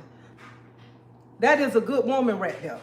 That is a good woman right there.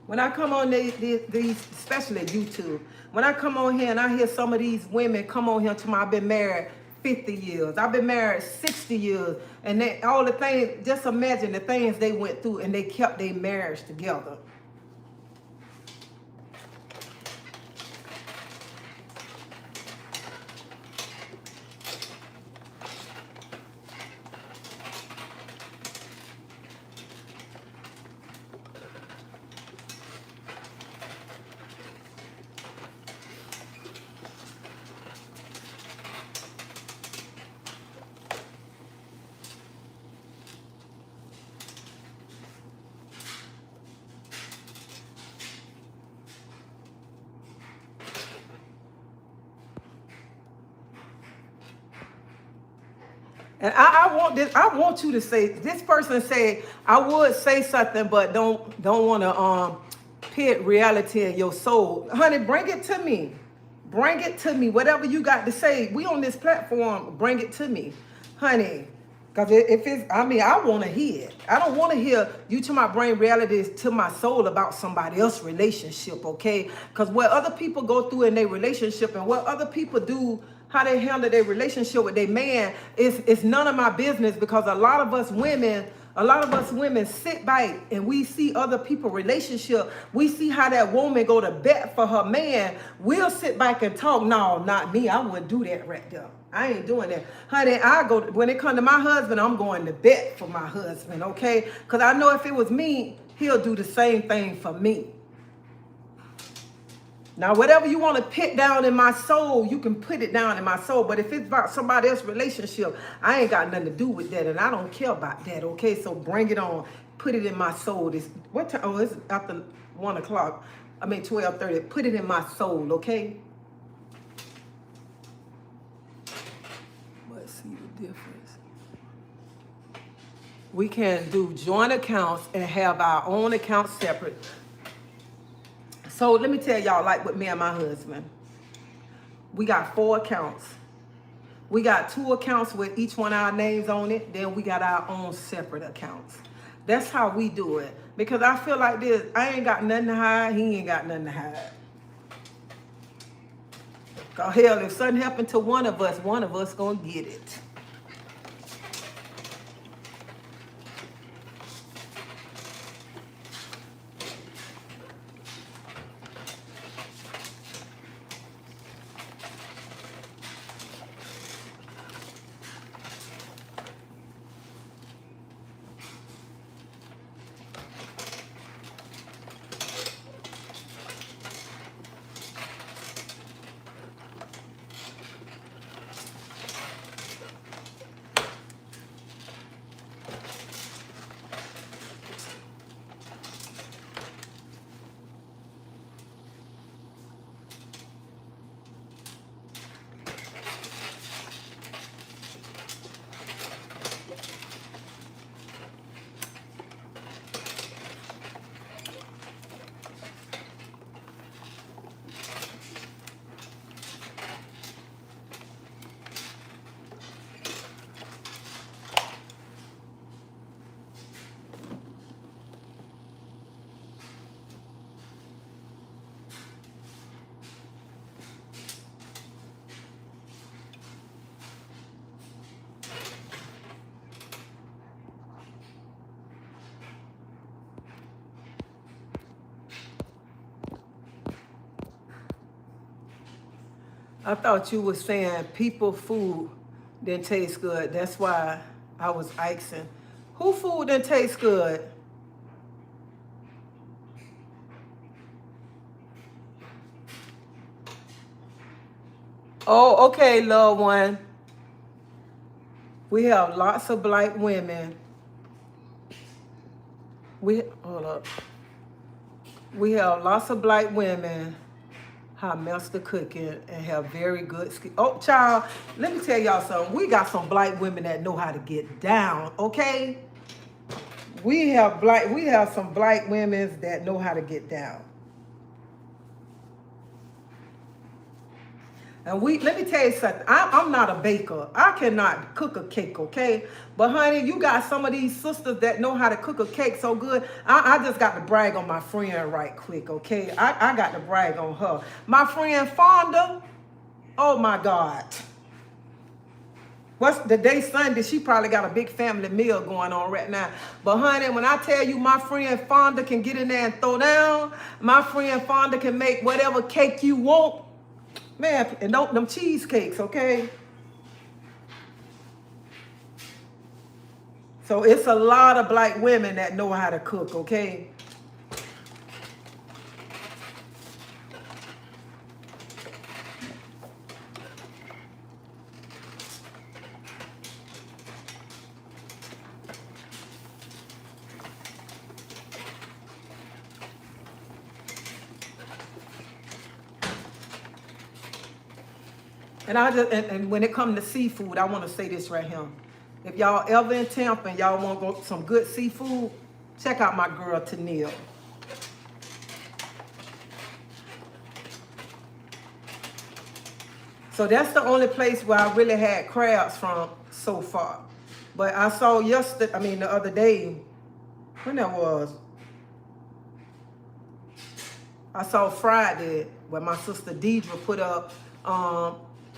When I come on these, especially YouTube, when I come on here and I hear some of these women come on here to me, I've been married 50 years, I've been married 60 years, and they, all the things, just imagine the things they went through and they kept their marriage together. And I want this. I want you to say. This person said, "I would say something, but don't want to pit reality in your soul, honey. Bring it to me. Bring it to me. Whatever you got to say. We on this platform. Bring it to me, honey. Because if it's, I mean, I want to hear it. I don't want to hear you to my brain reality to my soul about somebody else's relationship, okay? Because what other people go through in their relationship and what other people do, how they handle their relationship with their man, is none of my business. Because a lot of us women sit back and we see other people's relationship. We see how that woman go to bat for her man. We'll sit back and talk. No, not me. I wouldn't do that right there. I ain't doing that. Honey, when it comes to my husband, I'm going to bet for my husband, okay? Because I know if it was me, he'll do the same thing for me. Now, whatever you want to put down in my soul, you can put it down in my soul. But if it's about somebody else's relationship, I ain't got nothing to do with that. And I don't care about that, okay? So bring it on. Put it in my soul. What time? Oh, it's after 1 o'clock. I mean, 12:30. Put it in my soul, okay? Let's see the difference. We can do joint accounts and have our own accounts separate. So let me tell y'all, like with me and my husband, we got 4 accounts. We got 2 accounts with each one of our names on it. Then we got our own separate accounts. That's how we do it. Because I feel like this, I ain't got nothing to hide. He ain't got nothing to hide. Cause hell, if something happened to one of us gonna get it. I thought you were saying people food didn't taste good. That's why I was asking. Who food didn't taste good? Oh, okay, loved one. We have lots of black women. Hold up. We have lots of black women how master cooking and have very good skin. Oh, child, let me tell y'all something. We got some black women that know how to get down, okay? We have some black women that know how to get down. And let me tell you something. I'm not a baker. I cannot cook a cake, okay? But honey, you got some of these sisters that know how to cook a cake so good. I just got to brag on my friend right quick, okay? I got to brag on her. My friend Fonda, oh my God. What's the day Sunday? She probably got a big family meal going on right now. But honey, when I tell you my friend Fonda can get in there and throw down, my friend Fonda can make whatever cake you want. Man, and don't them cheesecakes, okay? So it's a lot of black women that know how to cook, okay? And when it comes to seafood, I want to say this right here. If y'all ever in Tampa and y'all want to go some good seafood, check out my girl Tennille. So that's the only place where I really had crabs from so far. But I saw the other day, when that was, I saw Friday where my sister Deidre put up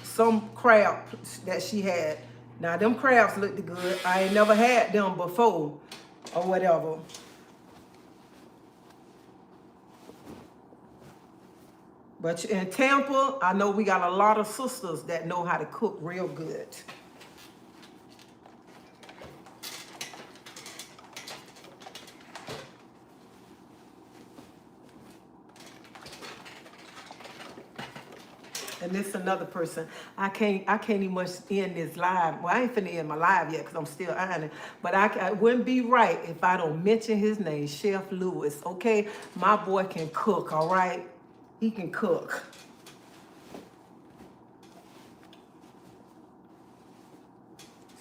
some crab that she had. Now them crabs looked good. I ain't never had them before or whatever. But in Tampa, I know we got a lot of sisters that know how to cook real good. And this another person. I can't even much end this live. Well, I ain't finna end my live yet because I'm still ironing. But I wouldn't be right if I don't mention his name, Chef Lewis. Okay, my boy can cook. All right, he can cook.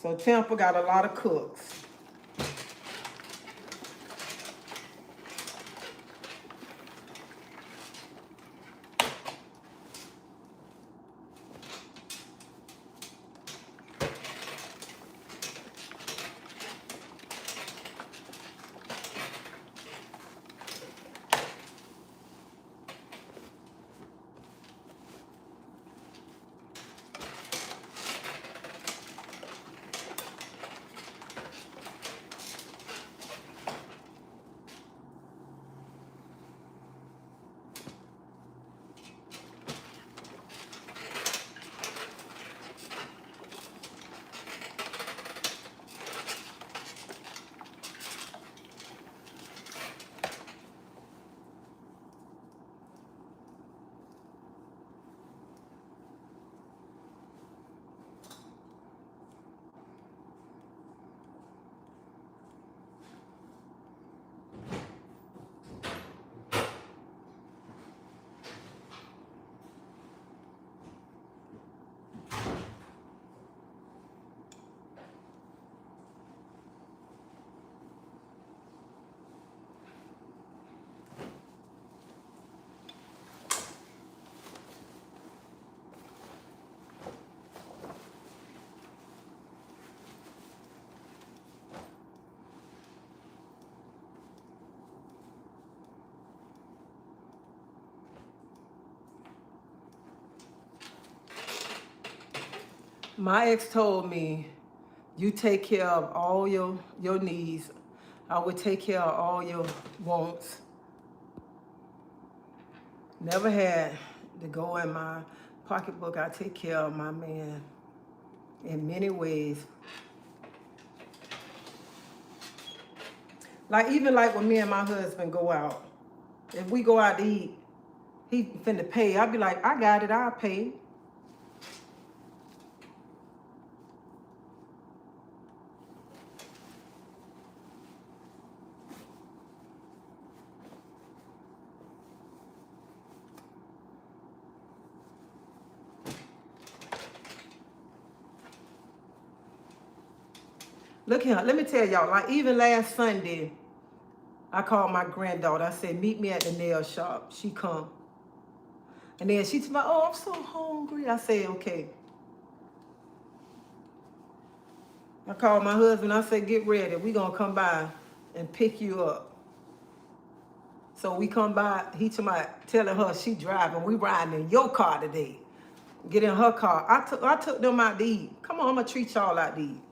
So Tampa got a lot of cooks. My ex told me, you take care of all your needs. I would take care of all your wants. Never had to go in my Pocketbook, I take care of my man in many ways. Like even like when me and my husband go out, if we go out to eat, he finna pay. I'll be like, I got it, I'll pay. Look here, let me tell y'all, like even last Sunday, I called my granddaughter. I said, meet me at the nail shop. She come. And then she told me, oh, I'm so hungry. I said, okay. I called my husband. I said, get ready. We going to come by and pick you up. So we come by. He telling her she driving. We riding in your car today. Get in her car. I took them out to eat. Come on, I'm going to treat y'all out to eat.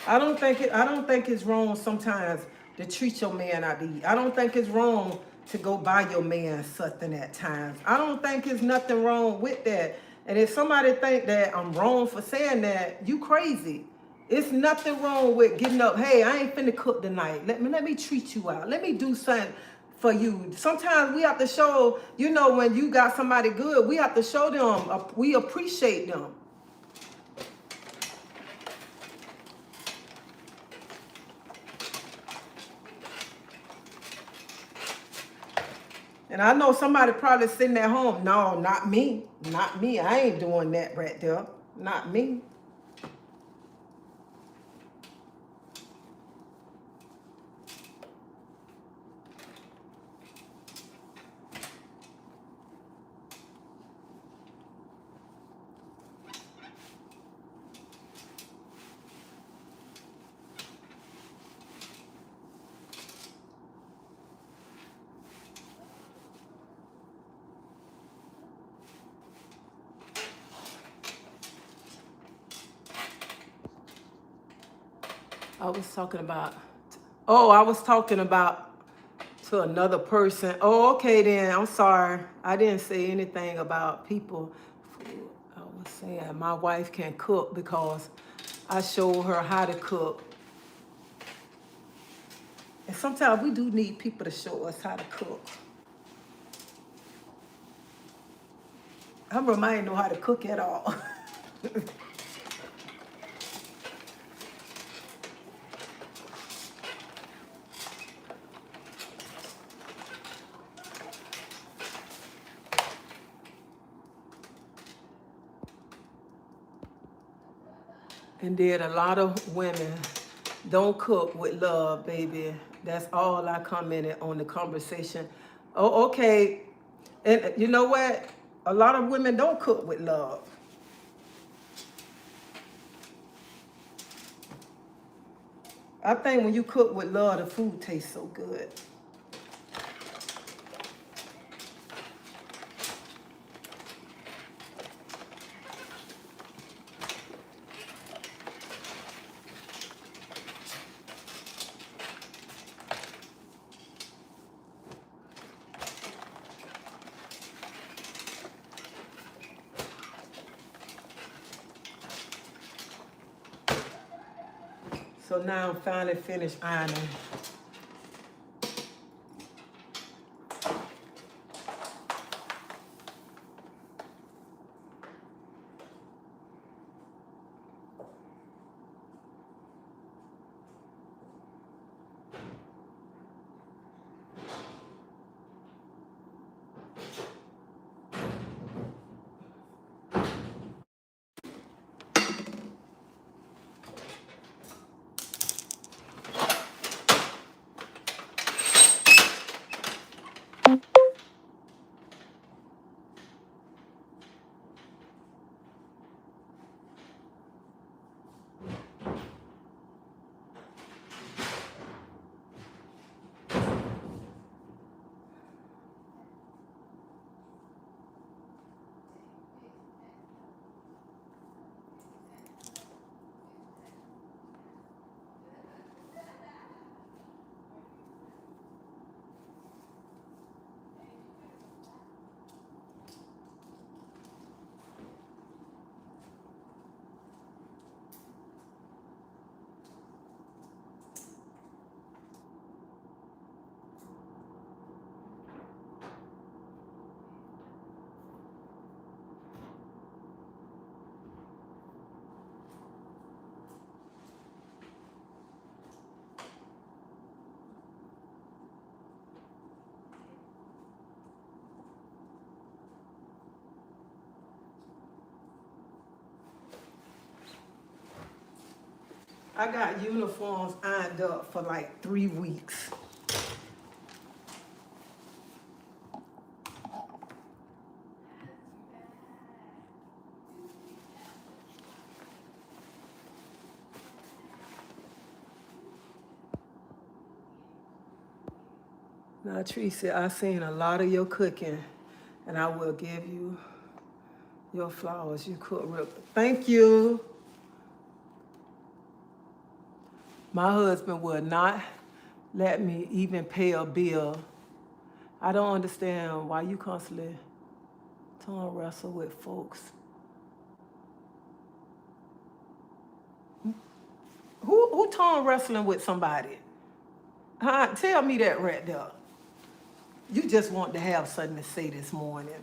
I don't think it's wrong sometimes to treat your man out to eat. I don't think it's wrong to go buy your man something at times. I don't think there's nothing wrong with that. And if somebody think that I'm wrong for saying that, you crazy. It's nothing wrong with getting up. Hey, I ain't finna cook tonight. Let me treat you out. Let me do something for you. Sometimes we have to show, when you got somebody good, we have to show them, we appreciate them. And I know somebody probably sitting at home. No, not me. Not me. I ain't doing that right there. Not me. I was talking about to another person. Oh, okay then. I'm sorry. I didn't say anything about people. I was saying my wife can cook because I showed her how to cook. And sometimes we do need people to show us how to cook. I might know how to cook at all. And then a lot of women don't cook with love, baby. That's all I commented on the conversation. Oh, okay. And you know what? A lot of women don't cook with love. I think when you cook with love, the food tastes so good. So now I'm finally finished ironing. I got uniforms ironed up for like 3 weeks. Now, Treasie, I seen a lot of your cooking, and I will give you your flowers. You cook real. Thank you. My husband would not let me even pay a bill. I don't understand why you constantly tongue wrestle with folks. Who tongue wrestling with somebody? Huh? Tell me that right there. You just want to have something to say this morning.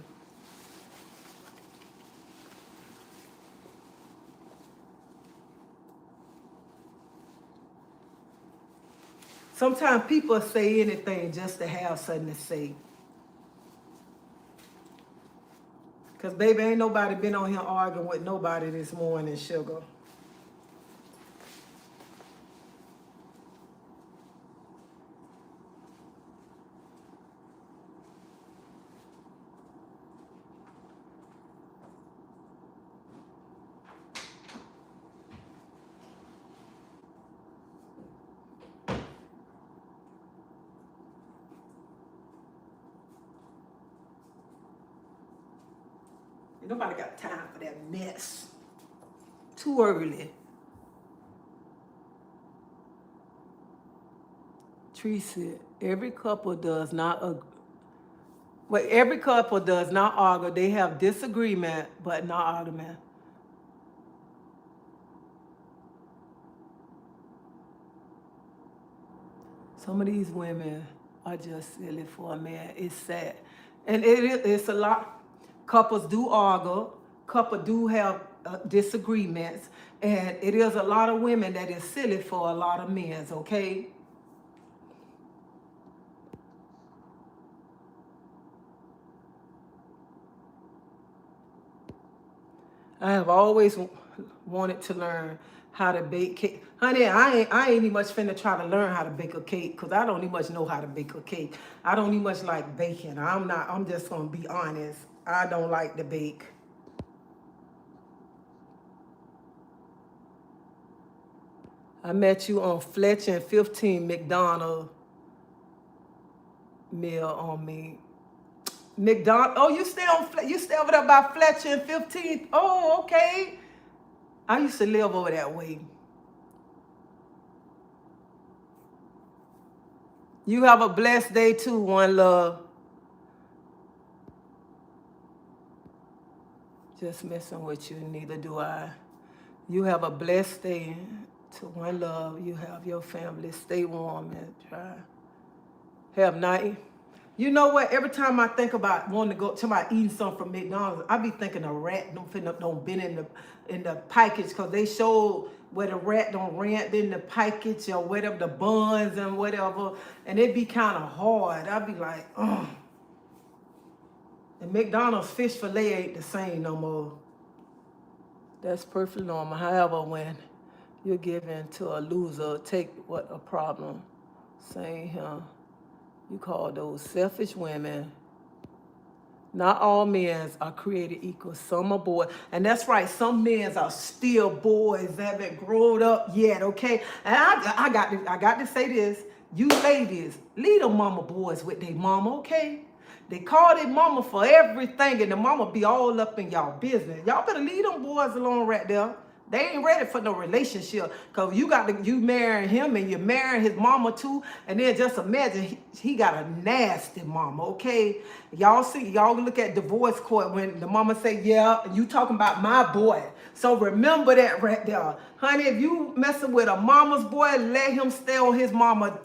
Sometimes people say anything just to have something to say. Because, baby, ain't nobody been on here arguing with nobody this morning, sugar. Nobody got time for that mess. Too early. Treasie, every couple does not argue. They have disagreement, but not argument. Some of these women are just silly for a man. It's sad. And it's a lot. Couples do argue. Couples do have disagreements. And it is a lot of women that is silly for a lot of men, okay? I have always wanted to learn how to bake cake. Honey, I ain't even much finna try to learn how to bake a cake because I don't even much know how to bake a cake. I don't even much like baking. I'm just gonna be honest. I don't like to bake. I met you on Fletcher and 15 McDonald meal on me. McDonald, oh, you stay over there by Fletcher and 15th. Oh, okay. I used to live over that way. You have a blessed day too, one love. Just messing with you, neither do I. You have a blessed day to one love. You have your family. Stay warm and dry. Have night. You know what? Every time I think about wanting to go to my eating something from McDonald's, I be thinking a rat don't been in the package because they showed where the rat don't rant in the package or whatever, the buns and whatever, and it be kind of hard. I be like, ugh. And McDonald's fish fillet ain't the same no more. That's perfectly normal. However, when you're giving to a loser, take what a problem. Same here. You call those selfish women. Not all men are created equal. Some are boys. And that's right, some men are still boys that haven't grown up yet, okay? And I got to say this. You ladies, leave the mama boys with their mama, okay? They call their mama for everything, and the mama be all up in y'all business. Y'all better leave them boys alone right there. They ain't ready for no relationship. Because you marrying him and you're marrying his mama too. And then just imagine he got a nasty mama, okay? Y'all look at divorce court when the mama say, yeah, you talking about my boy. So remember that right there. Honey, if you messing with a mama's boy, let him stay on his mama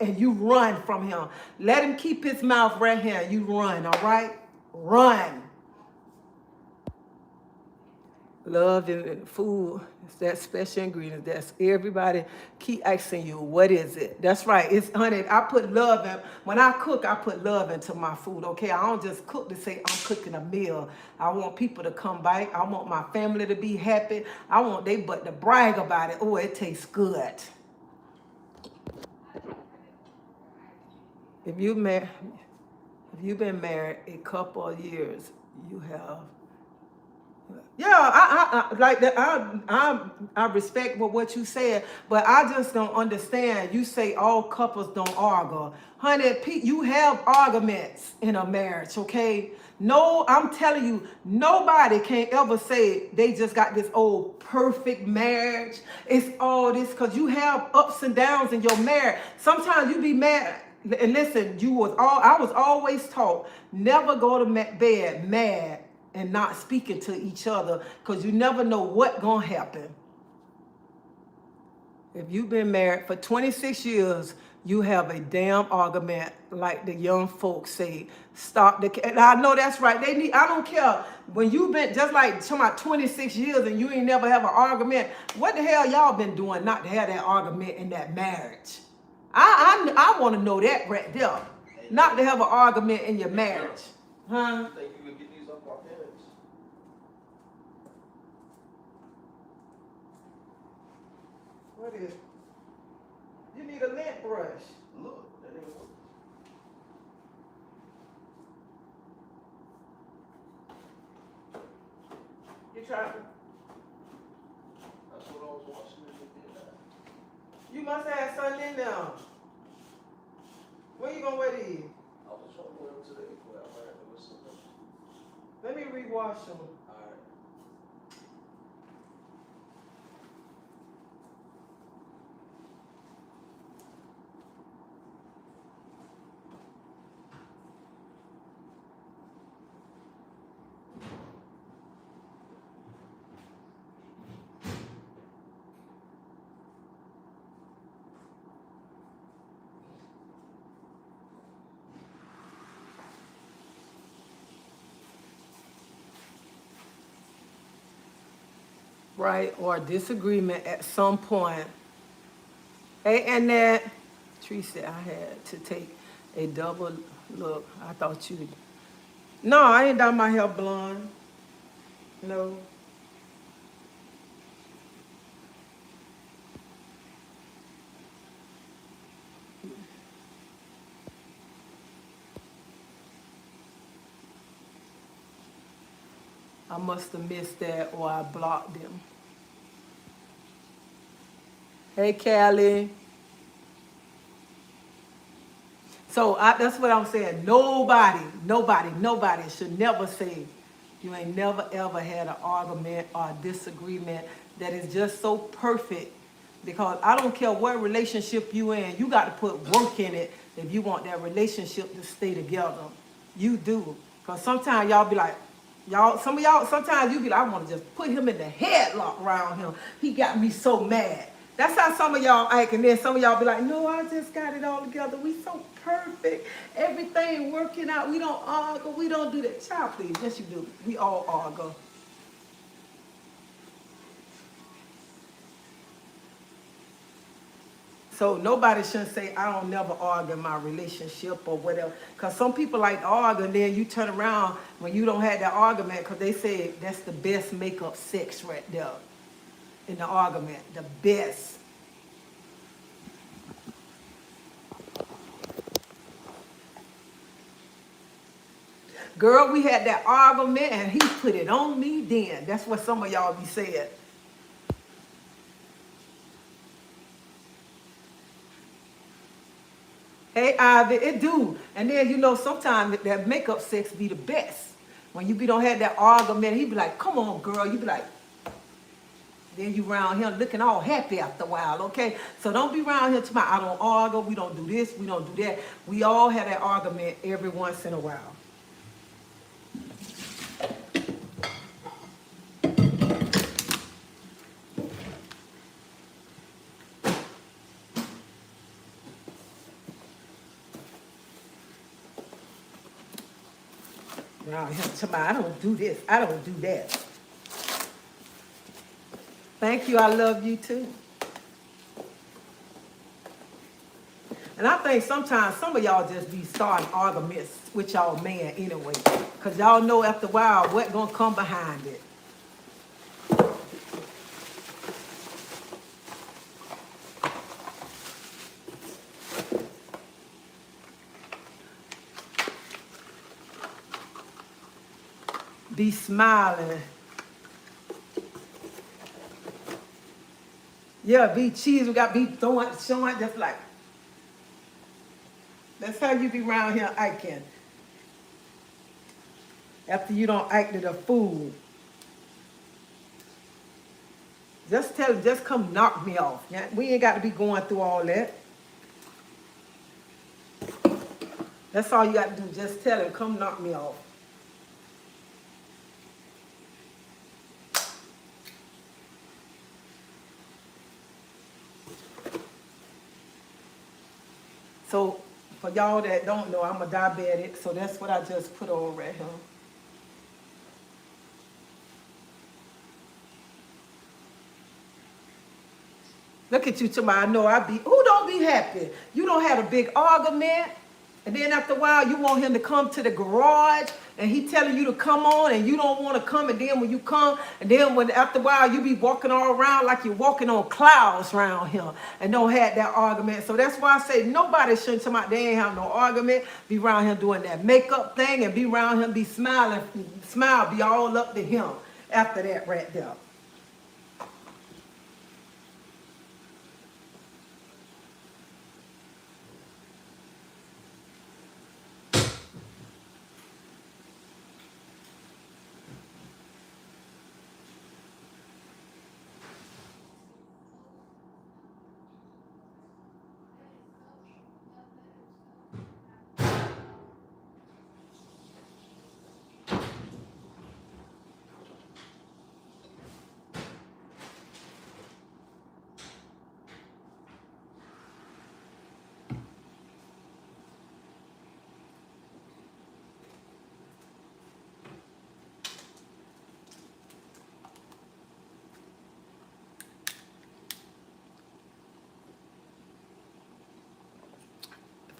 and you run from him. Let him keep his mouth right here and you run, all right? Run. Love and food, it's that special ingredient. That's everybody keep asking you, what is it? That's right. It's honey. I put love in when I cook. I put love into my food. Okay, I don't just cook to say I'm cooking a meal. I want people to come back. I want my family to be happy. I want they but to brag about it. Oh, it tastes good. If you if you've been married a couple of years, you have. Yeah, I like that. I respect what you said, but I just don't understand. You say all couples don't argue, honey. You have arguments in a marriage, okay? No, I'm telling you, nobody can ever say they just got this old perfect marriage. It's all this because you have ups and downs in your marriage. Sometimes you be mad. And listen, I was always taught never go to bed mad and not speaking to each other because you never know what's gonna happen. If you've been married for 26 years, you have a damn argument, like the young folks say. Stop the. And I know that's right. I don't care when you've been just like talking about 26 years and you ain't never have an argument. What the hell y'all been doing not to have that argument in that marriage? I want to know that right there. Not to have an argument in your marriage, huh? I think you can get these off our hands. What is? You need a lint brush. Look, that ain't working. You try to. That's what I was watching and it did that. You must have something in there. When you gonna wear these? I was trying to wear them today, but I ran with something. Let me rewash them. Alright. Right, or disagreement at some point. Hey, and that Teresa, I had to take a double look. I thought you. No, I ain't done my hair blonde. No. I must have missed that or I blocked them. Hey, Callie. So that's what I'm saying. Nobody should never say you ain't never ever had an argument or a disagreement that is just so perfect. Because I don't care what relationship you in, you got to put work in it if you want that relationship to stay together. You do. Because sometimes y'all be like, sometimes you be like, I want to just put him in the headlock around him. He got me so mad. That's how some of y'all act, and then some of y'all be like, no, I just got it all together. We so perfect. Everything working out. We don't argue. We don't do that. Child, please. Yes, you do. We all argue. So nobody shouldn't say, I don't never argue in my relationship or whatever. Because some people like to argue, and then you turn around when you don't have that argument because they say that's the best makeup sex right there. In the argument, the best. Girl, we had that argument and he put it on me then. That's what some of y'all be saying. Hey, Ivy, it do. And then, sometimes that makeup sex be the best. When you don't have that argument, he be like, come on, girl. You be like, then you around here looking all happy after a while, okay? So don't be around here tomorrow. I don't argue. We don't do this. We don't do that. We all have that argument every once in a while. Around here tomorrow. I don't do this. I don't do that. Thank you. I love you too. And I think sometimes some of y'all just be starting arguments with y'all man anyway. Because y'all know after a while what's going to come behind it. Be smiling. Yeah, be cheese. We got to be showing just like. That's how you be around here acting. After you don't act a fool. Just come knock me off. Yeah? We ain't got to be going through all that. That's all you got to do. Just tell him, come knock me off. So, for y'all that don't know, I'm a diabetic, so that's what I just put on right here. Look at you, tomorrow. I know who don't be happy? You don't have a big argument, and then after a while, you want him to come to the garage, and he telling you to come on, and you don't want to come, and then when you come, and then after a while, you be walking all around like you're walking on clouds around him, and don't have that argument. So that's why I say nobody shouldn't come out. They ain't have no argument. Be around him doing that makeup thing, and be around him, be smiling, smile, be all up to him after that right there.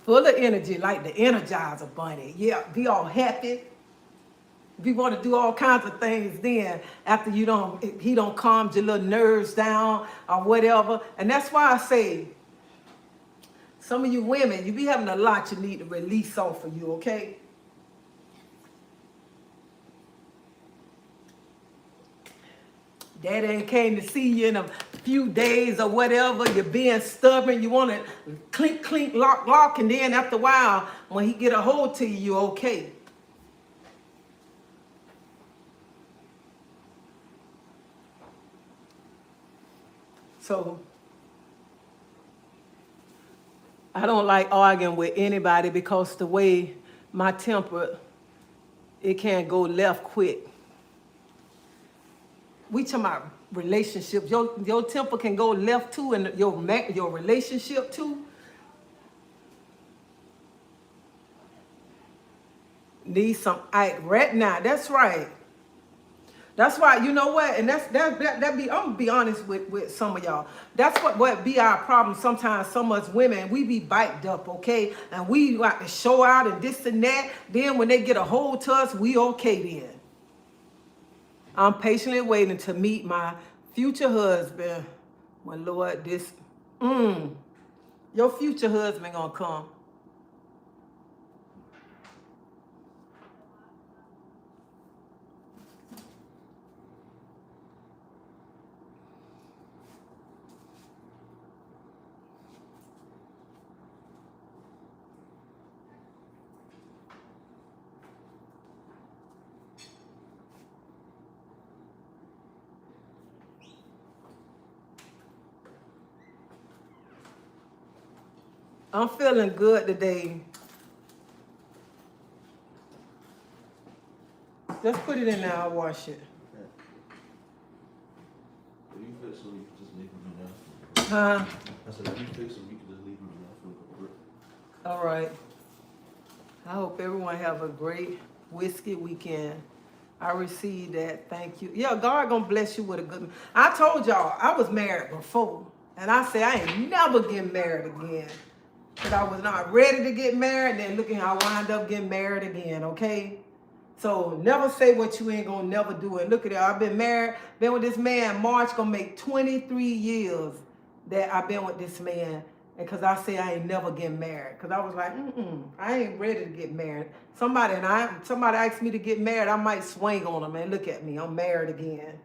Full of energy, like the Energizer Bunny. Yeah, be all happy. We want to do all kinds of things then after he don't calm your little nerves down or whatever. And that's why I say, some of you women, you be having a lot you need to release off of you, okay? Daddy ain't came to see you in a few days or whatever. You're being stubborn. You want to clink, clink, lock, lock. And then after a while, when he get a hold to you, you're okay. So, I don't like arguing with anybody because the way my temper, it can go left quick. We talking about relationships. Your temper can go left too, and your relationship too. Need some right now. That's right. That's why, you know what, and that be, I'm gonna be honest with some of y'all. That's what be our problem sometimes. Some of us women, we be biked up, okay, and we got to show out and this and that. Then when they get a hold to us, we okay then. I'm patiently waiting to meet my future husband. Well, Lord, your future husband gonna come. I'm feeling good today. Just put it in there, I'll wash it. If you fix them, you can just leave them in there. Huh? I said, if you fix them, you can just leave them in there. All right. I hope everyone have a great whiskey weekend. I received that. Thank you. Yeah, God gonna bless you with a good. I told y'all I was married before, and I said I ain't never getting married again. But I was not ready to get married. Then look at how I wind up getting married again. Okay. So never say what you ain't gonna never do. And look at that. I've been married, been with this man. March gonna make 23 years that I've been with this man. And cause I say I ain't never getting married. Cause I was like, I ain't ready to get married. Somebody asked me to get married, I might swing on them. And look at me, I'm married again.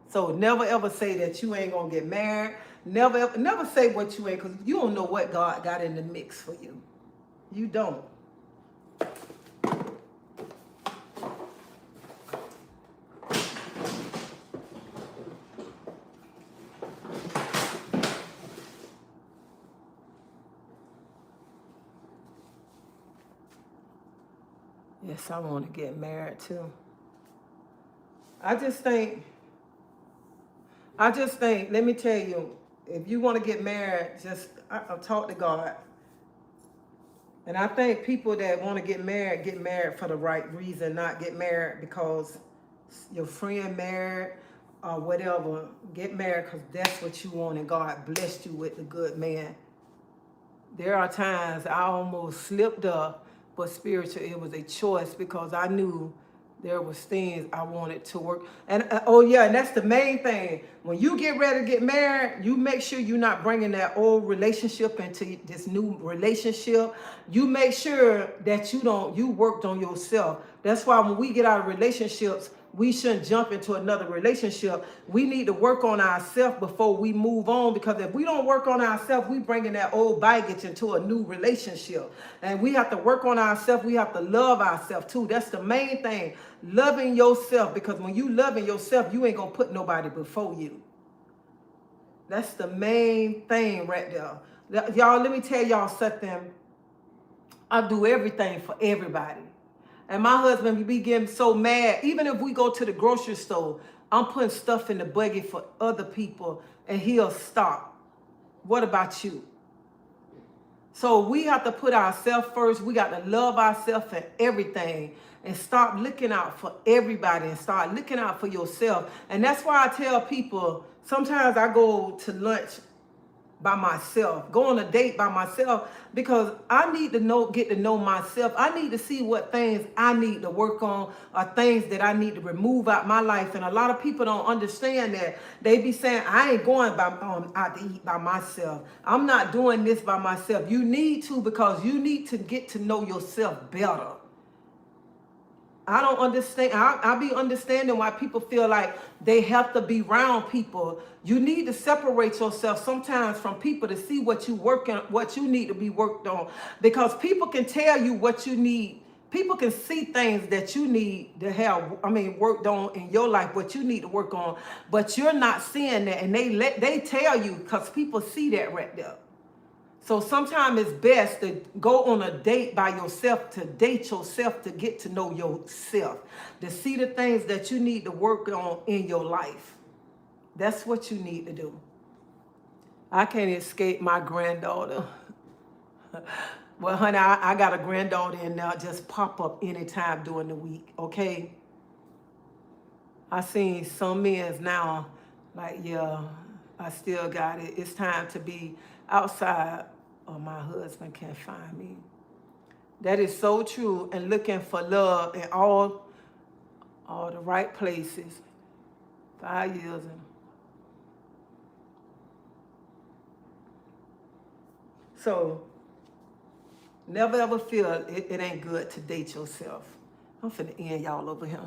So never ever say that you ain't gonna get married. Never say what you ain't, cause you don't know what God got in the mix for you. You don't. Yes, I want to get married too. I just think, let me tell you, if you want to get married, just talk to God. And I think people that want to get married for the right reason, not get married because your friend married or whatever. Get married because that's what you want and God blessed you with a good man. There are times I almost slipped up, but spiritual, it was a choice because I knew there was things I wanted to work. And and that's the main thing. When you get ready to get married, you make sure you're not bringing that old relationship into this new relationship. You make sure that you worked on yourself. That's why when we get out of relationships, we shouldn't jump into another relationship. We need to work on ourselves before we move on, because if we don't work on ourselves, we bringing that old baggage into a new relationship. And we have to work on ourselves. We have to love ourselves too. That's the main thing. Loving yourself, because when you loving yourself, you ain't gonna put nobody before you. That's the main thing right there. Y'all, let me tell y'all something. I do everything for everybody. And my husband be getting so mad. Even if we go to the grocery store, I'm putting stuff in the buggy for other people and he'll stop. What about you? So we have to put ourselves first. We got to love ourselves and everything and stop looking out for everybody and start looking out for yourself. And that's why I tell people, sometimes I go to lunch by myself, go on a date by myself, because I need to get to know myself. I need to see what things I need to work on or things that I need to remove out my life. And a lot of people don't understand that. They be saying, I ain't going out to eat by myself. I'm not doing this by myself. You need to, because you need to get to know yourself better. I don't understand. I be understanding why people feel like they have to be around people. You need to separate yourself sometimes from people to see what you need to be worked on. Because people can tell you what you need. People can see things that you need to have, worked on in your life, what you need to work on. But you're not seeing that. And they tell you, because people see that right there. So sometimes it's best to go on a date by yourself, to date yourself, to get to know yourself, to see the things that you need to work on in your life. That's what you need to do. I can't escape my granddaughter. Well, honey, I got a granddaughter and now just pop up anytime during the week, okay? I seen some men now, like, yeah, I still got it. It's time to be outside or my husband can't find me. That is so true. And looking for love in all the right places. 5 years. So never ever feel it ain't good to date yourself. I'm finna end y'all over here.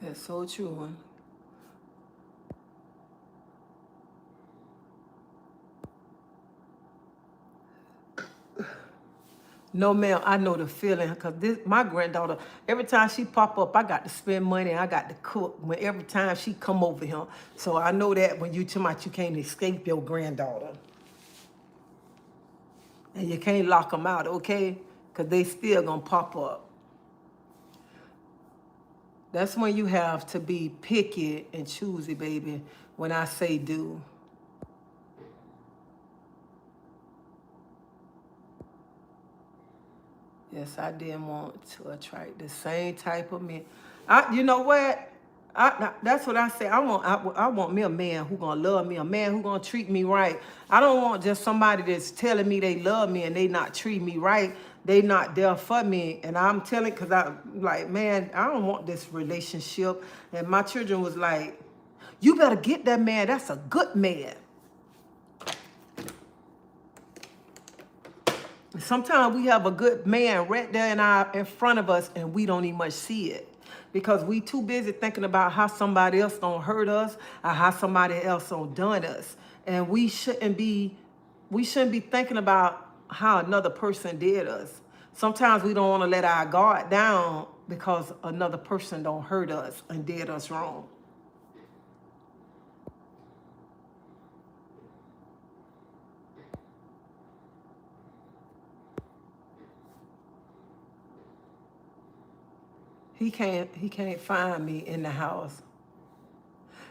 That's so true. No, ma'am, I know the feeling, because my granddaughter, every time she pop up, I got to spend money, I got to cook every time she come over here. So I know that when you talk about you can't escape your granddaughter. And you can't lock them out, okay? Because they still gonna pop up. That's when you have to be picky and choosy, baby, when I say do. Yes, I didn't want to attract the same type of men. You know what? That's what I say. I want me a man who gonna love me, a man who gonna treat me right. I don't want just somebody that's telling me they love me and they not treat me right. They not there for me. And I'm telling, because I'm like, man, I don't want this relationship. And my children was like, you better get that man. That's a good man. Sometimes we have a good man right there in front of us and we don't even much see it. Because we too busy thinking about how somebody else don't hurt us or how somebody else don't done us. And we shouldn't be thinking about how another person did us. Sometimes we don't want to let our guard down because another person don't hurt us and did us wrong. He can't find me in the house.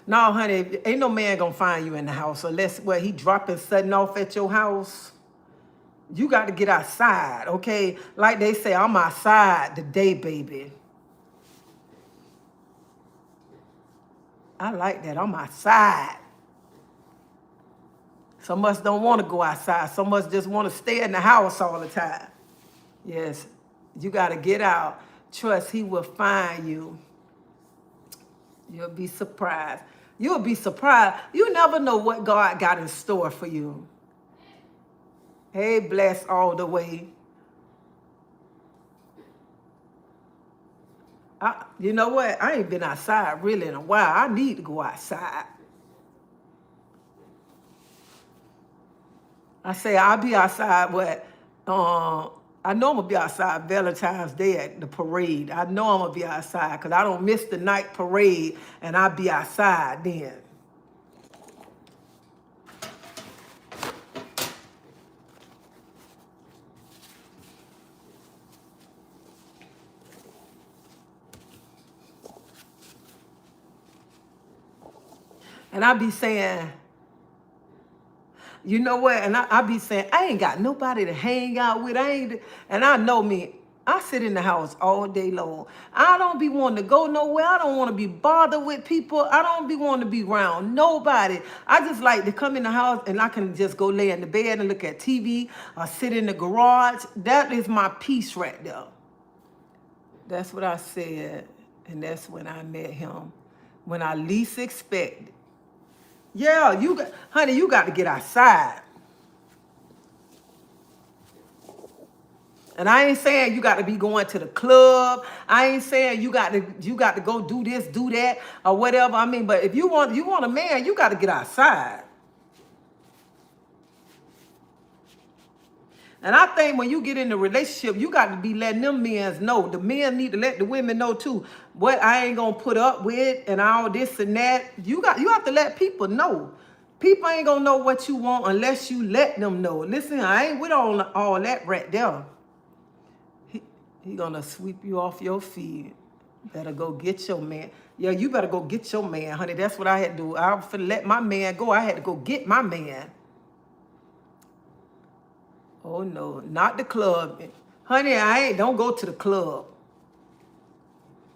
No, honey, ain't no man gonna find you in the house unless he dropping sudden off at your house. You got to get outside, okay? Like they say, I'm outside today, baby. I like that. I'm outside. Some of us don't want to go outside. Some of us just want to stay in the house all the time. Yes, you got to get out. Trust he will find you. You'll be surprised. You'll be surprised. You never know what God got in store for you. Hey, bless all the way. You know what? I ain't been outside really in a while. I need to go outside. I say I'll be outside I know I'm going to be outside Valentine's Day at the parade. I know I'm going to be outside because I don't miss the night parade and I'll be outside then. And I be saying, you know what? And I be saying, I ain't got nobody to hang out with. And I know me. I sit in the house all day long. I don't be wanting to go nowhere. I don't want to be bothered with people. I don't be wanting to be around nobody. I just like to come in the house and I can just go lay in the bed and look at TV or sit in the garage. That is my peace right there. That's what I said. And that's when I met him. When I least expected. Yeah, honey, you got to get outside. And I ain't saying you got to be going to the club. I ain't saying you got to go do this, do that, or whatever. I mean, but if you want a man, you got to get outside. And I think when you get in a relationship, you got to be letting them men know. The men need to let the women know too. What I ain't gonna put up with and all this and that. You have to let people know. People ain't gonna know what you want unless you let them know. Listen, I ain't with all that right there. He gonna sweep you off your feet. Better go get your man. Yeah, you better go get your man, honey. That's what I had to do. I was finna let my man go. I had to go get my man. Oh no, not the club. Honey, don't go to the club.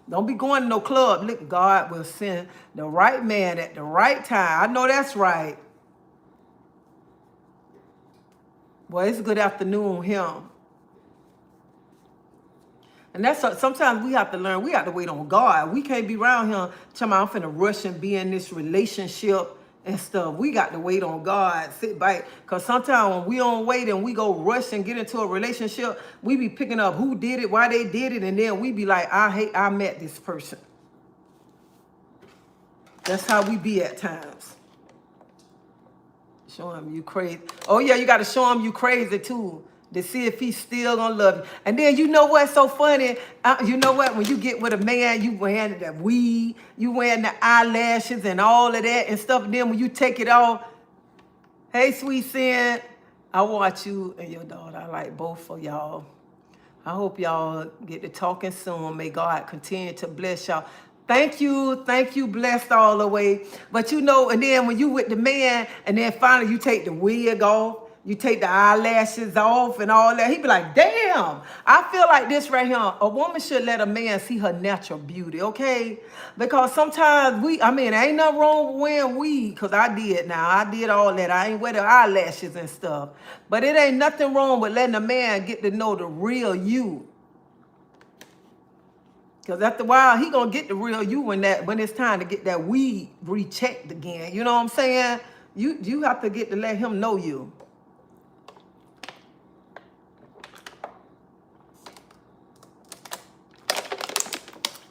Don't be going to no club. Look, God will send the right man at the right time. I know that's right. Boy, it's a good afternoon him. And that's sometimes we have to learn. We have to wait on God. We can't be around him talking about I'm finna rush and be in this relationship and stuff. We got to wait on God, sit back. Because sometimes when we don't wait and we go rush and get into a relationship, we be picking up who did it, why they did it, and then we be like, I met this person. That's how we be at times. Show him you crazy. Oh yeah, you got to show him you crazy too. To see if he's still gonna love you. And then you know what's so funny? You know what? When you get with a man, you wearing the weave, you wearing the eyelashes and all of that and stuff. And then when you take it off, hey, sweet sin, I watch you and your daughter. I like both of y'all. I hope y'all get to talking soon. May God continue to bless y'all. Thank you, blessed all the way. But you know, and then when you with the man, and then finally you take the wig off, you take the eyelashes off and all that, he be like, damn. I feel like this right here, a woman should let a man see her natural beauty, okay? Because sometimes ain't nothing wrong with wearing weed, because I did all that. I ain't wear the eyelashes and stuff. But it ain't nothing wrong with letting a man get to know the real you. Because after a while, he gonna get the real you when it's time to get that weed rechecked again. You know what I'm saying? You have to get to let him know you.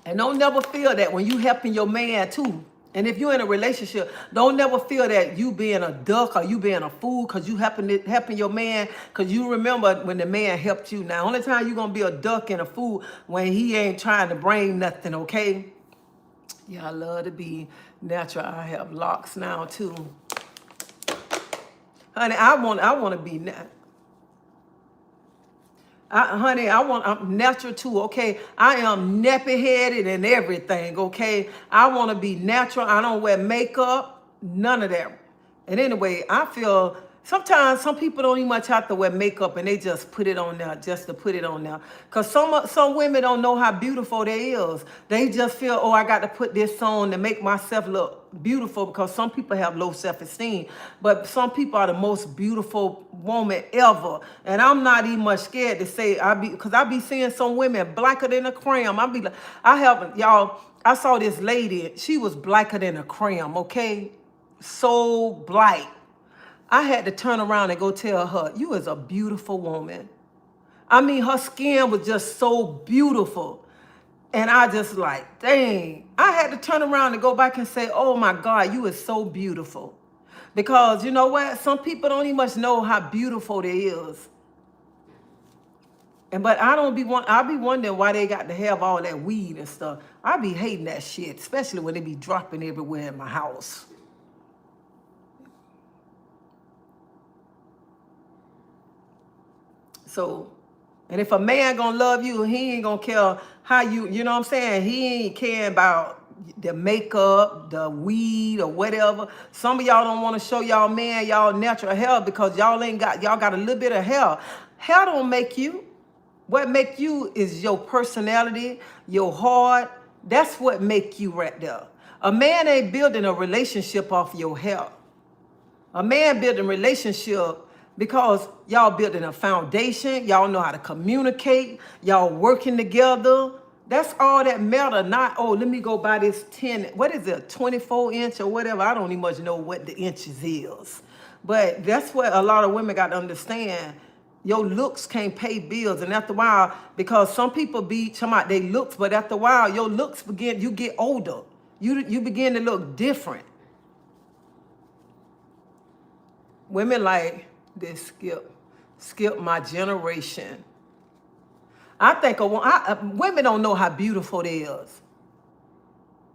And don't never feel that when you helping your man too. And if you're in a relationship, don't never feel that you being a duck or you being a fool because you helping your man, because you remember when the man helped you. Now, only time you're going to be a duck and a fool when he ain't trying to bring nothing, okay? Yeah, I love to be natural. I have locks now too. Honey, I want to be natural. I'm natural too, okay? I am nappy-headed and everything, okay? I want to be natural. I don't wear makeup, none of that. And anyway, I feel sometimes some people don't even much have to wear makeup and they just put it on there just to put it on there. Because some women don't know how beautiful they is. They just feel, oh, I got to put this on to make myself look beautiful, because some people have low self-esteem. But some people are the most beautiful woman ever. And I'm not even much scared to say, because I be seeing some women blacker than a crayon. I saw this lady, she was blacker than a crayon, okay? So bright. I had to turn around and go tell her, you is a beautiful woman. I mean, her skin was just so beautiful. And I just like, dang. I had to turn around and go back and say, oh my God, you is so beautiful. Because you know what? Some people don't even much know how beautiful they is. But I be wondering why they got to have all that weed and stuff. I be hating that shit, especially when they be dropping everywhere in my house. So, and if a man gonna love you, he ain't gonna care how you know what I'm saying? He ain't caring about the makeup, the weed, or whatever. Some of y'all don't want to show y'all man y'all natural hair because y'all got a little bit of hair. Hair don't make you. What make you is your personality, your heart. That's what make you right there. A man ain't building a relationship off your hair. A man building a relationship because y'all building a foundation, y'all know how to communicate, y'all working together. That's all that matter. Not, oh, let me go buy this 24 inch or whatever. I don't even much know what the inches is. But that's what a lot of women got to understand. Your looks can't pay bills. And after a while, because some people be talking about their looks, but after a while, your looks you get older. You begin to look different. Women like, they skip my generation. I think women don't know how beautiful they is.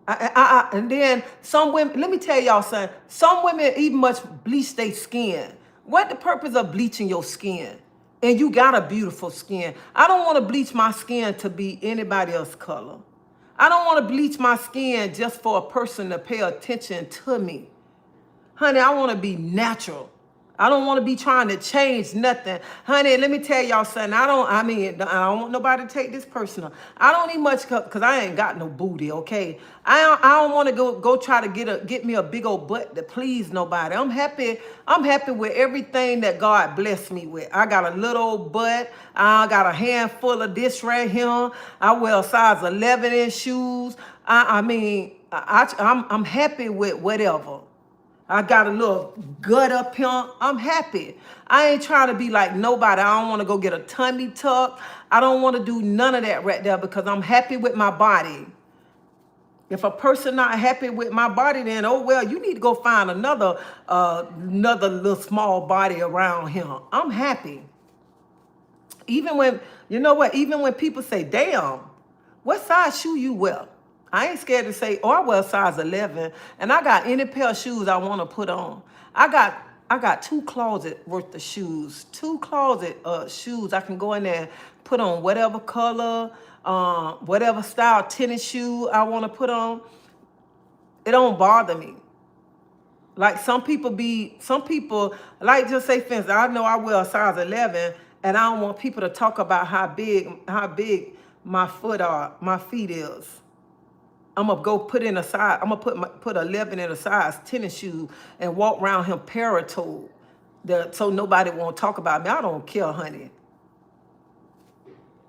And then some women, let me tell y'all something. Some women even much bleach their skin. What the purpose of bleaching your skin? And you got a beautiful skin. I don't want to bleach my skin to be anybody else's color. I don't want to bleach my skin just for a person to pay attention to me. Honey, I want to be natural. I don't want to be trying to change nothing. Honey, let me tell y'all something. I don't want nobody to take this personal. I don't need much because I ain't got no booty, okay? I don't want to go try to get me a big old butt to please nobody. I'm happy with everything that God blessed me with. I got a little old butt. I got a handful of this right here. I wear a size 11 in shoes. I'm happy with whatever. I got a little gut up here. I'm happy. I ain't trying to be like nobody. I don't want to go get a tummy tuck. I don't want to do none of that right there because I'm happy with my body. If a person not happy with my body, then, oh, well, you need to go find another little small body around here. I'm happy. Even when, you know what, even when people say, damn, what size shoe you wear? I ain't scared to say, oh, I wear a size 11, and I got any pair of shoes I want to put on. I got I got 2 closet worth of shoes. 2 closet shoes. I can go in there, put on whatever color, whatever style tennis shoe I want to put on. It don't bother me. Like some people, like just say, for instance, I know I wear a size 11, and I don't want people to talk about how big my feet is. I'm gonna go put in a size. I'm gonna put 11 in a size tennis shoe and walk around him paratoed, so nobody won't talk about me. I don't care, honey.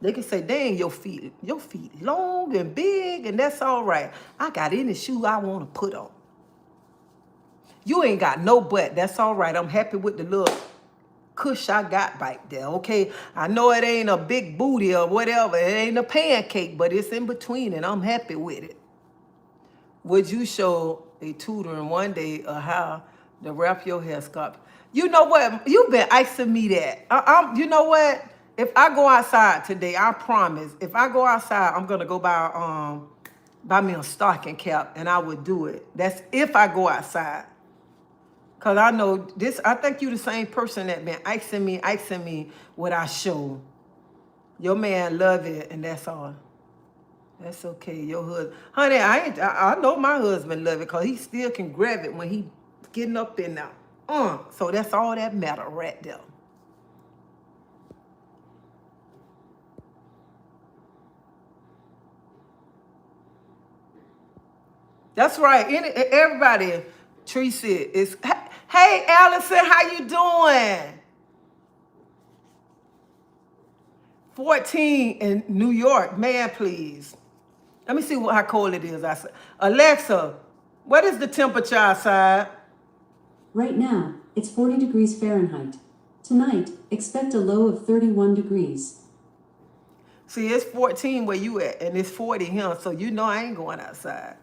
They can say, "Dang, your feet long and big," and that's all right. I got any shoe I want to put on. You ain't got no butt. That's all right. I'm happy with the little cush I got back there, okay? I know it ain't a big booty or whatever. It ain't a pancake, but it's in between, and I'm happy with it. Would you show a tutoring one day of how to wrap your hair scalp? You know what? You've been asking me that. You know what? If I go outside today, I promise, if I go outside, I'm going to go buy me a stocking cap, and I would do it. That's if I go outside. Because I know this, I think you the same person that been asking me what I show. Your man love it, and that's all. That's okay. Your husband, honey, I know my husband love it because he still can grab it when he getting up in there. So that's all that matter right there. That's right. Everybody, treasie is. Hey, Allison, how you doing? 14 in New York, man, please. Let me see how cold it is. I said, Alexa, what is the temperature outside? Right now, it's 40 degrees Fahrenheit. Tonight, expect a low of 31 degrees. See, it's 14 where you at, and it's 40 here, so you know I ain't going outside.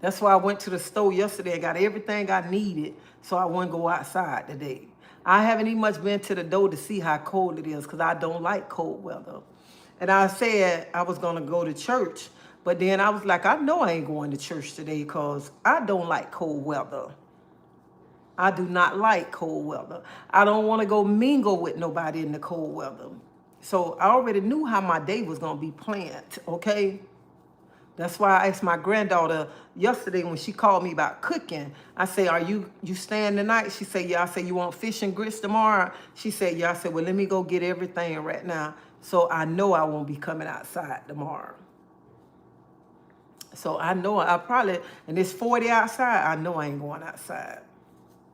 That's why I went to the store yesterday and got everything I needed, so I wouldn't go outside today. I haven't even much been to the door to see how cold it is because I don't like cold weather. And I said I was going to go to church, but then I was like, I know I ain't going to church today because I don't like cold weather. I do not like cold weather. I don't want to go mingle with nobody in the cold weather. So I already knew how my day was going to be planned, okay? That's why I asked my granddaughter yesterday when she called me about cooking. I say, are you staying tonight? She said, yeah. I said, you want fish and grits tomorrow? She said, yeah. I said, well, let me go get everything right now so I know I won't be coming outside tomorrow. So I know I probably, and it's 40 outside, I know I ain't going outside.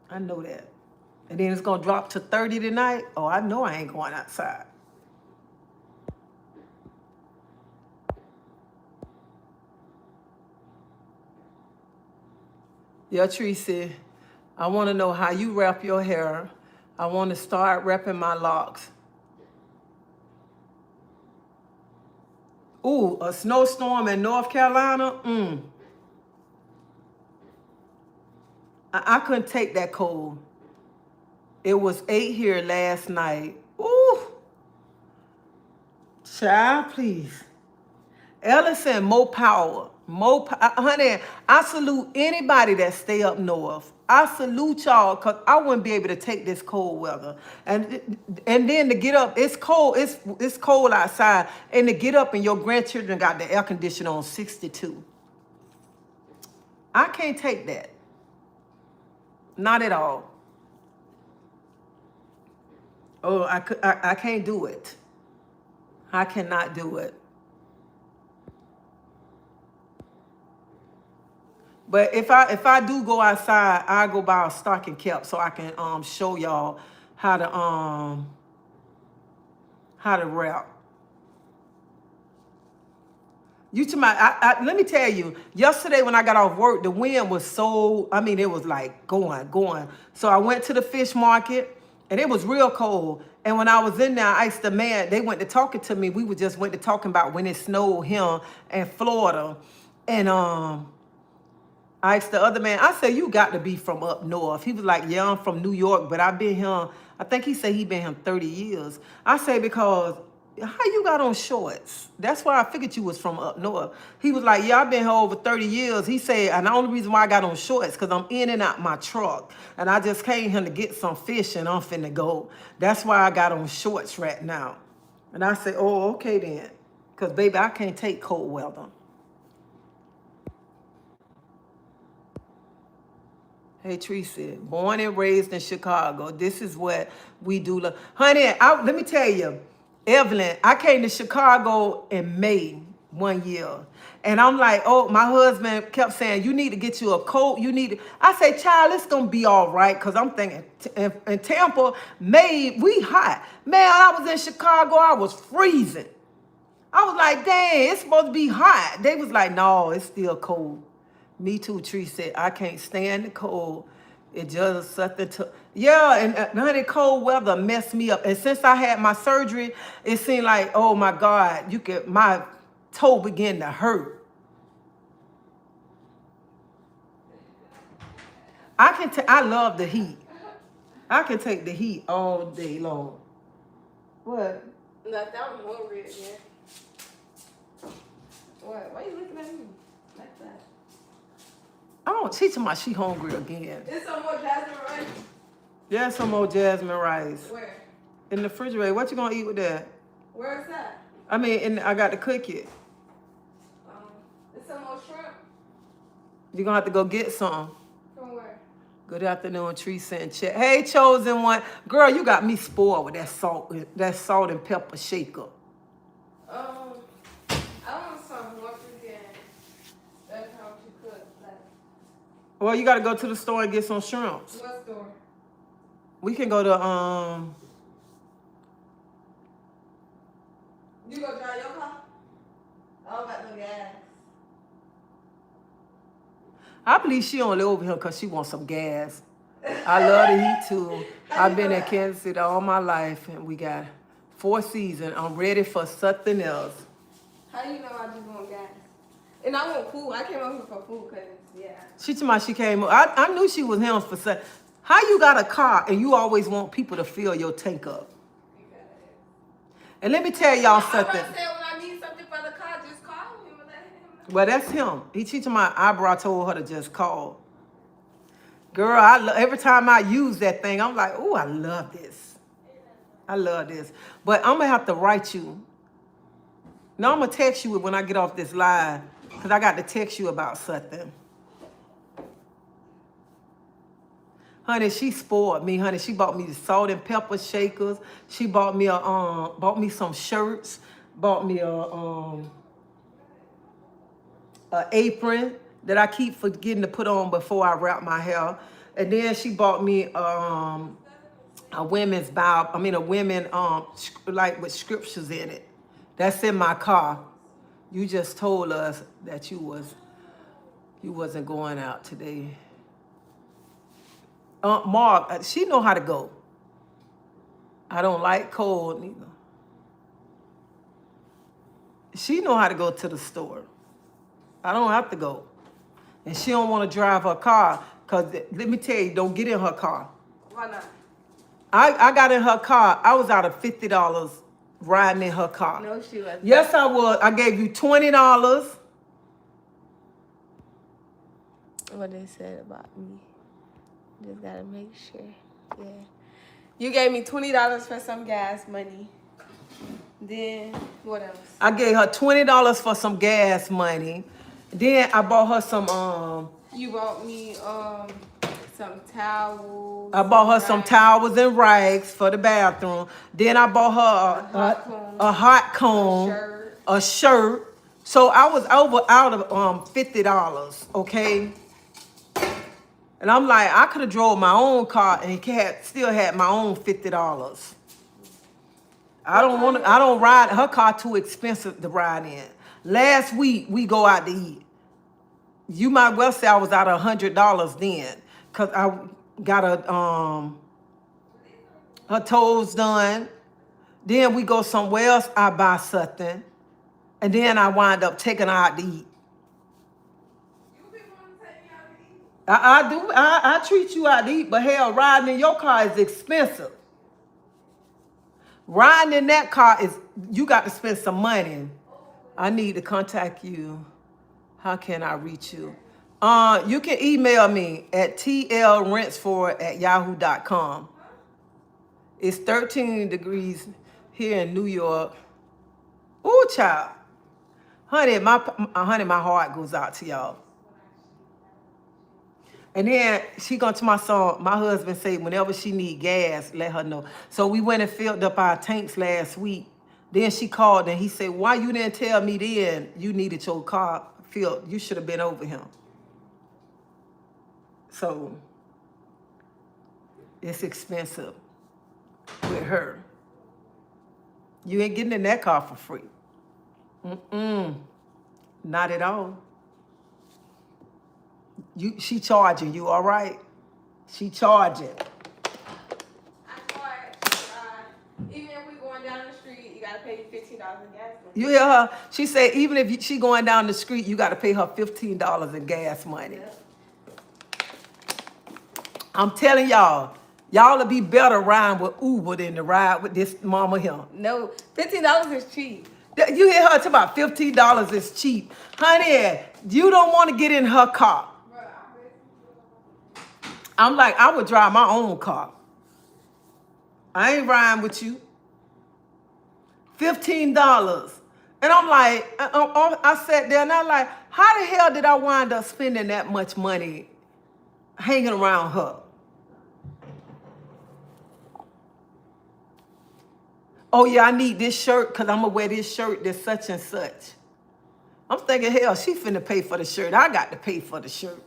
I know that. And then it's going to drop to 30 tonight. Oh, I know I ain't going outside. Yeah, treasie, I want to know how you wrap your hair. I want to start wrapping my locks. Ooh, a snowstorm in North Carolina? I couldn't take that cold. It was 8 here last night. Ooh. Child, please. Ellison, more power. Honey, I salute anybody that stay up north. I salute y'all because I wouldn't be able to take this cold weather. And then to get up, it's cold. It's cold outside. And to get up and your grandchildren got the air conditioner on 62. I can't take that. Not at all. Oh, I can't do it. I cannot do it. But if I do go outside, I go buy a stocking cap so I can show y'all how to wrap. Let me tell you, yesterday when I got off work, the wind was so, it was like going. So I went to the fish market and it was real cold. And when I was in there, I asked the man, they went to talking to me. We went to talking about when it snowed here in Florida. And I asked the other man, I said, you got to be from up north. He was like, yeah, I'm from New York, but I've been here, I think he said he been here 30 years. I say, because how you got on shorts? That's why I figured you was from up north. He was like, yeah, I've been here over 30 years. He said, and the only reason why I got on shorts because I'm in and out my truck. And I just came here to get some fish and I'm finna go. That's why I got on shorts right now. And I said, oh, okay then. Because, baby, I can't take cold weather. Hey, Tracy, born and raised in Chicago. This is what we do. Honey, let me tell you, Evelyn, I came to Chicago in May one year. And I'm like, oh, my husband kept saying, you need to get you a coat. You need to. I say, child, it's going to be all right. Because I'm thinking, in Tampa, May, we hot. Man, I was in Chicago, I was freezing. I was like, dang, it's supposed to be hot. They was like, no, it's still cold. Me too, Tree said, I can't stand the cold. It just something to, yeah, and honey, cold weather messed me up. And since I had my surgery, it seemed like, oh my God, my toe began to hurt. I love the heat. I can take the heat all day long. What? Nothing, I'm hungry again. What? Why are you looking at me like that? Oh, she's talking about she hungry again. There's some more jasmine rice. Yeah, some more jasmine rice. Where? In the refrigerator. What you gonna eat with that? Where is that? I mean, I got to cook it. There's some more shrimp. You're gonna have to go get some. From where? Good afternoon, Teresa and Chet. Hey, chosen one. Girl, you got me spoiled with that salt and pepper shaker. I want some more freaking. That's how you cook. Like, Well, you gotta go to the store and get some shrimps. what store? We can go to You go drive your car? I don't got no gas. I believe she only over here because she wants some gas. I love the heat too. I've been in Kansas City all my life and we got 4 seasons. I'm ready for something else. How you know I just want gas? And I want food. I came over here for food because, yeah. She told me she came up. I knew she was him for something. How you got a car and you always want people to fill your tank up? And let me tell y'all something. I say when I need something for the car, just call him and let him know. Well, that's him. He teaching my eyebrow. I told her to just call. Girl, every time I use that thing, I'm like, oh, I love this. I love this. But I'm going to have to write you. No, I'm going to text you when I get off this live because I got to text you about something. Honey, she spoiled me, honey. She bought me the salt and pepper shakers. She bought me some shirts. Bought me a apron that I keep forgetting to put on before I wrap my hair. And then she bought me a women's Bible. I mean a women like with scriptures in it. That's in my car. You just told us that you wasn't going out today. Mark, she know how to go. I don't like cold neither. She know how to go to the store. I don't have to go. And she don't want to drive her car because let me tell you, don't get in her car. Why not? I got in her car. I was out of $50 riding in her car. No, she wasn't. Yes, I was. I gave you $20. What they said about me. Just gotta make sure. Yeah. You gave me $20 for some gas money. Then what else? I gave her $20 for some gas money. Then I bought her some You bought me some towels. I bought her some towels and rags for the bathroom. Then I bought her a hot comb, a shirt. So I was out of $50, okay? And I'm like, I could have drove my own car and still had my own $50. I don't ride, her car too expensive to ride in. Last week, we go out to eat. You might well say I was out of $100 then. Because I got her toes done. Then we go somewhere else, I buy something. And then I wind up taking her out to eat. I do. I treat you out to eat, but hell, riding in your car is expensive. Riding in that car is, you got to spend some money. I need to contact you. How can I reach you? You can email me at tlrentsford@yahoo.com. It's 13 degrees here in New York. Ooh, child. Honey, my heart goes out to y'all. And then she gonna to my son, my husband say whenever she need gas, let her know. So we went and filled up our tanks last week. Then she called and he said, why you didn't tell me then you needed your car filled? You should have been over him. So it's expensive with her. You ain't getting in that car for free. Not at all. She charging you, all right? She charging. I charge. Even if we going down the street, you gotta pay me $15 in gas money. You hear her? She said even if she going down the street, you got to pay her $15 in gas money. Yep. I'm telling y'all, y'all will be better riding with Uber than to ride with this mama here. No, $15 is cheap. You hear her talk about $15 is cheap. Honey, you don't want to get in her car. I'm like, I would drive my own car. I ain't riding with you. $15. And I'm like, I sat there and I'm like, how the hell did I wind up spending that much money hanging around her? Oh yeah, I need this shirt because I'm going to wear this shirt that's such and such. I'm thinking, hell, she finna pay for the shirt. I got to pay for the shirt.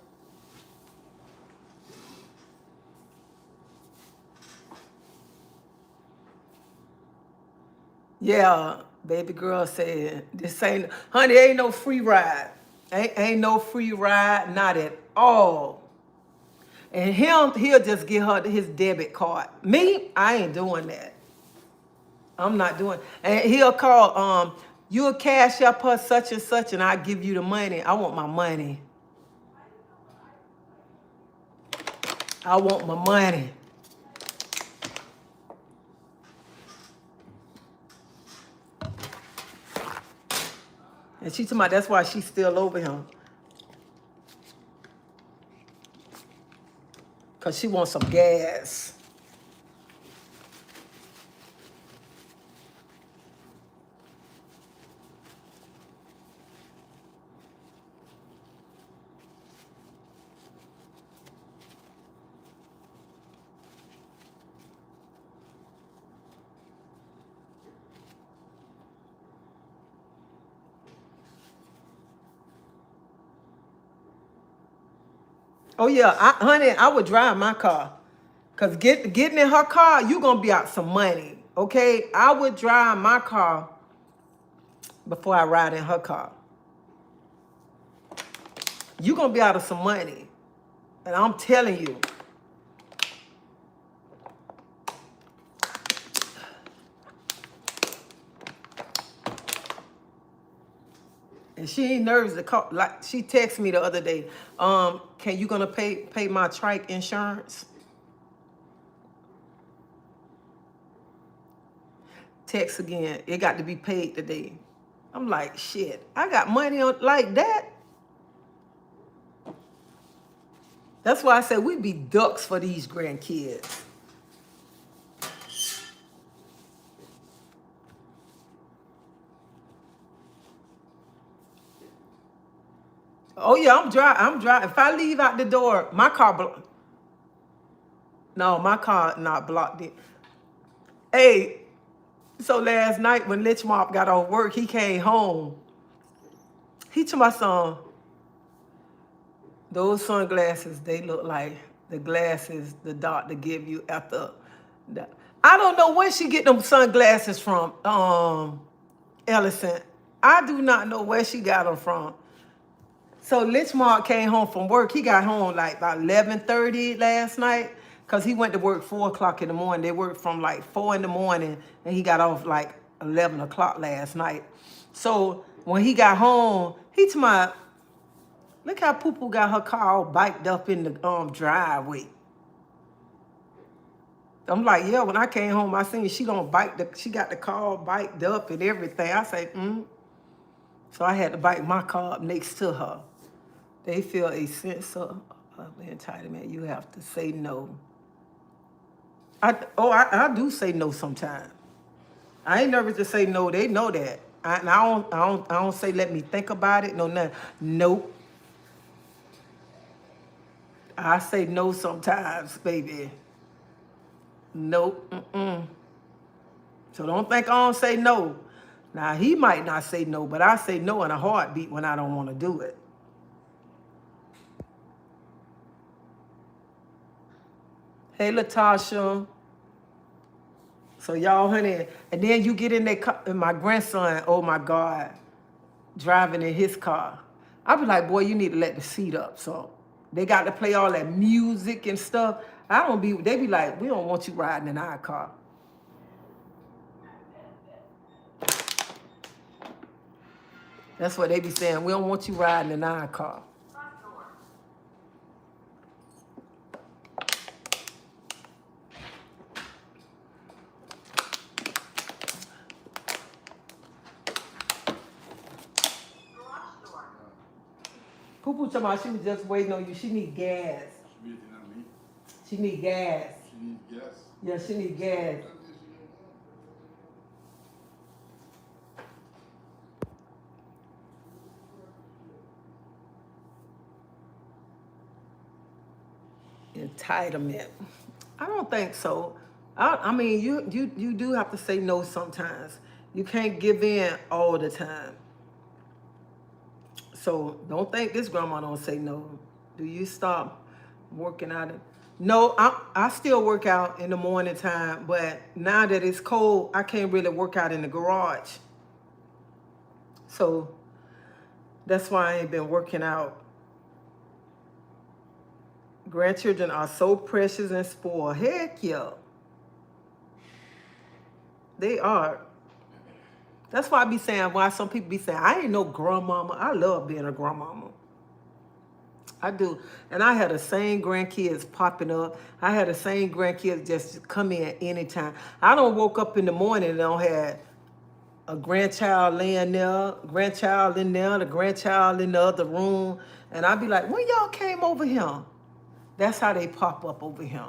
Yeah, baby girl said, this ain't, honey, ain't no free ride. Ain't no free ride, not at all. And he'll just give her his debit card. Me, I ain't doing that. I'm not doing it. And he'll call, you'll cash up her such and such and I give you the money. I want my money. I want my money. And she told me that's why she's still over him. Because she wants some gas. Oh yeah, honey, I would drive my car. Cause getting in her car, you gonna be out some money. Okay? I would drive my car before I ride in her car. You gonna be out of some money. And I'm telling you. And she ain't nervous to call. Like she texted me the other day. Can you gonna pay my trike insurance? Text again. It got to be paid today. I'm like, shit. I got money on like that. That's why I said we be ducks for these grandkids. Oh yeah, I'm driving. If I leave out the door, my car no, my car not blocked in. Hey, so last night when Litch Mop got off work, he came home. He told my son, those sunglasses, they look like the glasses the doctor give you after. I don't know where she get them sunglasses from, Ellison. I do not know where she got them from. So Litchmark came home from work. He got home like about 11:30 last night because he went to work 4 o'clock in the morning. They worked from like 4 in the morning and he got off like 11 o'clock last night. So when he got home, he told me, look how Poo-Poo got her car all biked up in the driveway. I'm like, yeah, when I came home, I seen she she got the car biked up and everything. I say, So I had to bike my car up next to her. They feel a sense of entitlement. You have to say no. I do say no sometimes. I ain't nervous to say no. They know that. I don't say let me think about it. No, nothing. Nope. I say no sometimes, baby. Nope. So don't think I don't say no. Now he might not say no, but I say no in a heartbeat when I don't want to do it. Hey, Latasha. So y'all, honey, and then you get in that car, and my grandson, oh my God, driving in his car. I be like, boy, you need to let the seat up. So they got to play all that music and stuff. They be like, we don't want you riding in our car. That's what they be saying. We don't want you riding in our car. Poo-Poo talking about she was just waiting on you. She need gas. She need gas. She needs gas. Yeah, she need gas. Entitlement. I don't think so. I mean, you do have to say no sometimes. You can't give in all the time. So don't think this grandma don't say no. Do you stop working out? No, I still work out in the morning time, but now that it's cold, I can't really work out in the garage. So that's why I ain't been working out. Grandchildren are so precious and spoiled. Heck yeah. They are. That's why I be saying, why some people be saying, I ain't no grandmama. I love being a grandmama. I do. And I had the same grandkids popping up. I had the same grandkids just come in anytime. I don't woke up in the morning and don't have a grandchild laying there, grandchild in there, the grandchild in the other room. And I be like, when y'all came over here? That's how they pop up over here.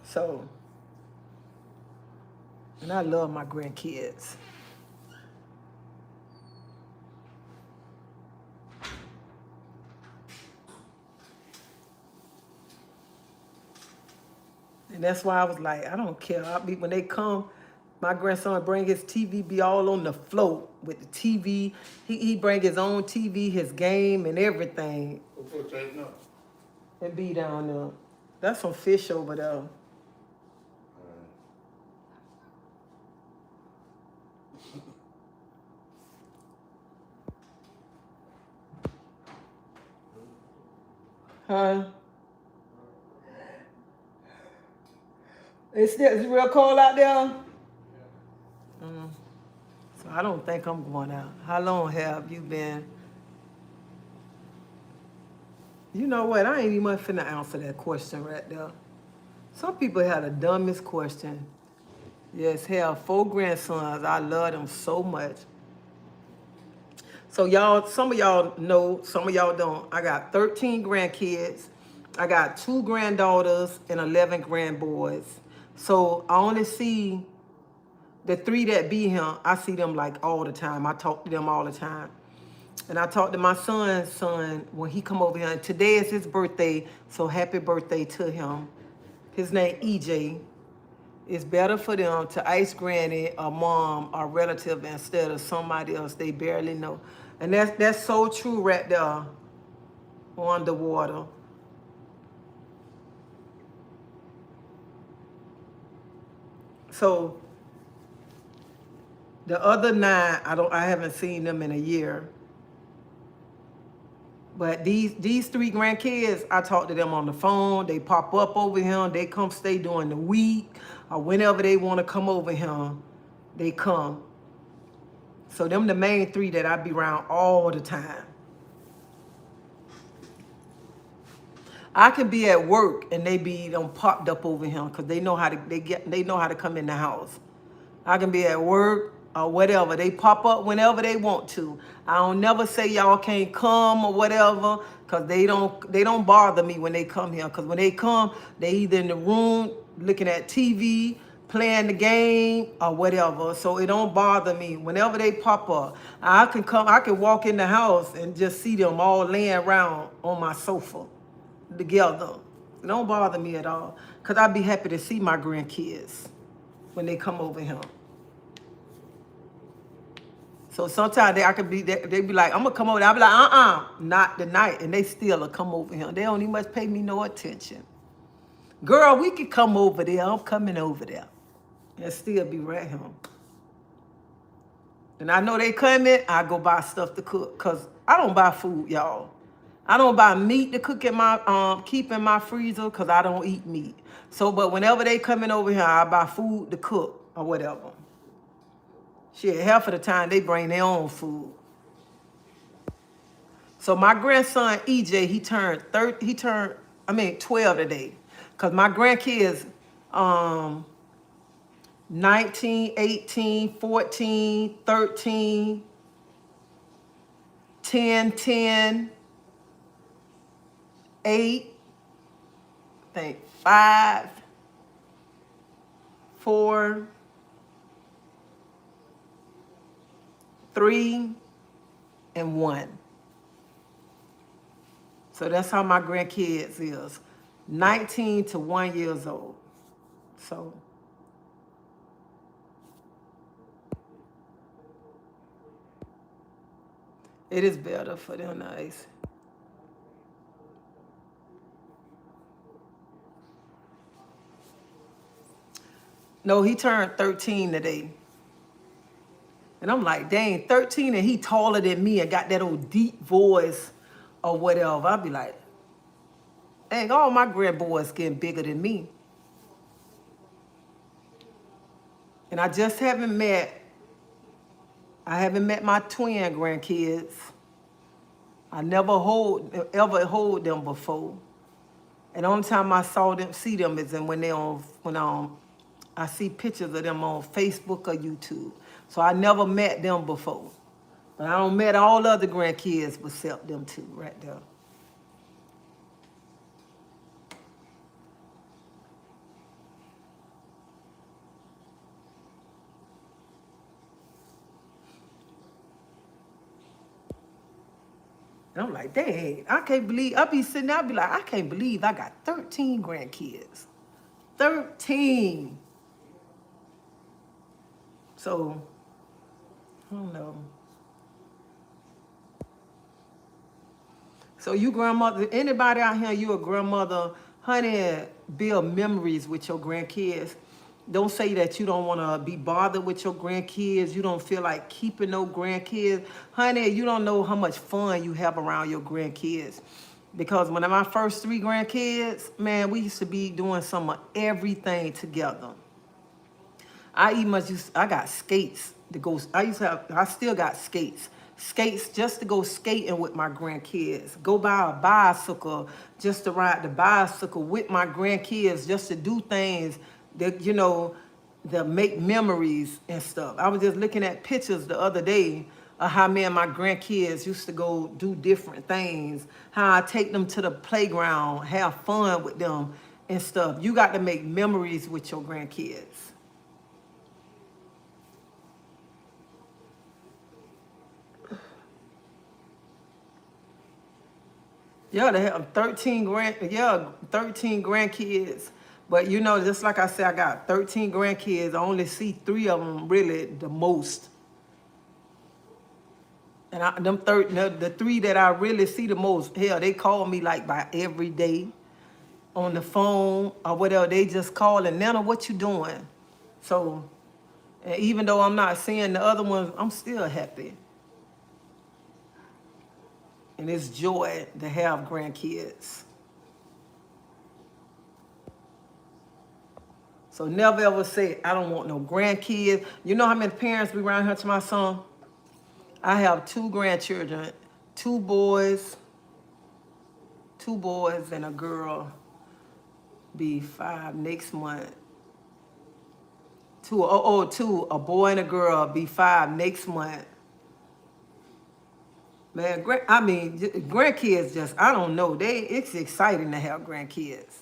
So, and I love my grandkids. And that's why I was like, I don't care. When they come, my grandson bring his TV, be all on the float with the TV. He bring his own TV, his game, and everything. And be down there. That's some fish over there. Huh? It's real cold out there? So I don't think I'm going out. How long have you been? You know what? I ain't even finna answer that question right there. Some people have the dumbest question. Yes, have 4 grandsons. I love them so much. So y'all, some of y'all know, some of y'all don't. I got 13 grandkids. I got 2 granddaughters and 11 grandboys. So I only see the 3 that be here. I see them like all the time. I talk to them all the time. And I talked to my son's son when he come over here. And today is his birthday, so happy birthday to him. His name EJ. It's better for them to ice granny, a mom, or relative instead of somebody else they barely know. And that's so true right there on the water. So the other 9, I haven't seen them in a year. But these 3 grandkids, I talk to them on the phone. They pop up over here. They come stay during the week or whenever they want to come over here, they come. So them the main 3 that I be around all the time. I can be at work and they be done popped up over here because they know how to they know how to come in the house. I can be at work or whatever. They pop up whenever they want to. I don't never say y'all can't come or whatever, because they don't bother me when they come here. Because when they come, they either in the room looking at TV, playing the game or whatever. So it don't bother me. Whenever they pop up, I can walk in the house and just see them all laying around on my sofa together. It don't bother me at all. Because I'd be happy to see my grandkids when they come over here. So sometimes they be like, I'm gonna come over there. I be like, not tonight. And they still will come over here. They don't even much pay me no attention. Girl, we could come over there. I'm coming over there. And still be right here. And I know they coming, I go buy stuff to cook. Cause I don't buy food, y'all. I don't buy meat to cook in my keep in my freezer because I don't eat meat. So, but whenever they coming over here, I buy food to cook or whatever. Shit, half of the time they bring their own food. So my grandson EJ, he turned 12 today. Cause my grandkids 19, 18, 14, 13, 10, 8, I think 5, 4, 3, and 1. So that's how my grandkids is. 19 to 1 years old. So it is better for them nice. No, he turned 13 today. And I'm like, dang, 13 and he taller than me and got that old deep voice or whatever. I'll be like, dang, all my grandboys getting bigger than me. And I haven't met my twin grandkids. I never ever hold them before. And the only time I see them is when I see pictures of them on Facebook or YouTube. So I never met them before. But I don't met all other grandkids except them two right there. And I'm like, dang, I can't believe, I be sitting there, I be like, I can't believe I got 13 grandkids. 13. So, I don't know. So you grandmother, anybody out here, you a grandmother, honey, build memories with your grandkids. Don't say that you don't want to be bothered with your grandkids. You don't feel like keeping no grandkids. Honey, you don't know how much fun you have around your grandkids. Because when my first 3 grandkids, man, we used to be doing some of everything together. I got skates to go. I still got skates. Skates just to go skating with my grandkids. Go buy a bicycle just to ride the bicycle with my grandkids, just to do things that, that make memories and stuff. I was just looking at pictures the other day of how me and my grandkids used to go do different things, how I take them to the playground, have fun with them and stuff. You got to make memories with your grandkids. Yeah, they have 13 grandkids. But just like I said, I got 13 grandkids. I only see 3 of them really the most. And the 3 that I really see the most, hell, they call me like by every day on the phone or whatever. They just call and, Nana, what you doing? So, and even though I'm not seeing the other ones, I'm still happy. And it's joy to have grandkids. So never ever say, I don't want no grandkids. You know how many parents be around here to my son? I have 2 grandchildren, 2 boys 2 boys and a girl be 5 next month. Two, a boy and a girl be 5 next month. Man, grandkids just, I don't know. It's exciting to have grandkids.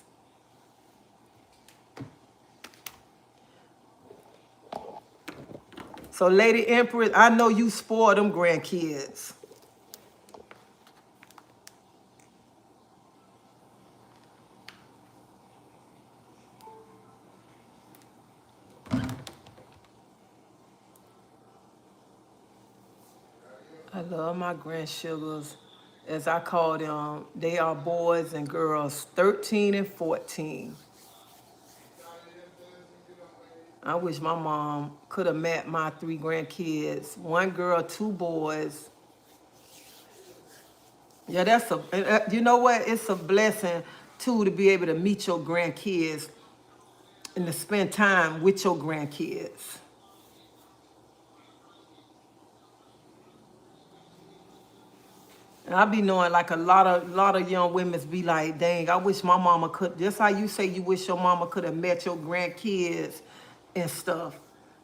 So, Lady Empress, I know you spoil them grandkids. I love my grandsugars, as I call them. They are boys and girls, 13 and 14. I wish my mom could have met my 3 grandkids. 1 girl, 2 boys. Yeah, you know what? It's a blessing, too, to be able to meet your grandkids and to spend time with your grandkids. And I be knowing like a lot of young women be like, dang, I wish my mama could, just how you say you wish your mama could have met your grandkids and stuff.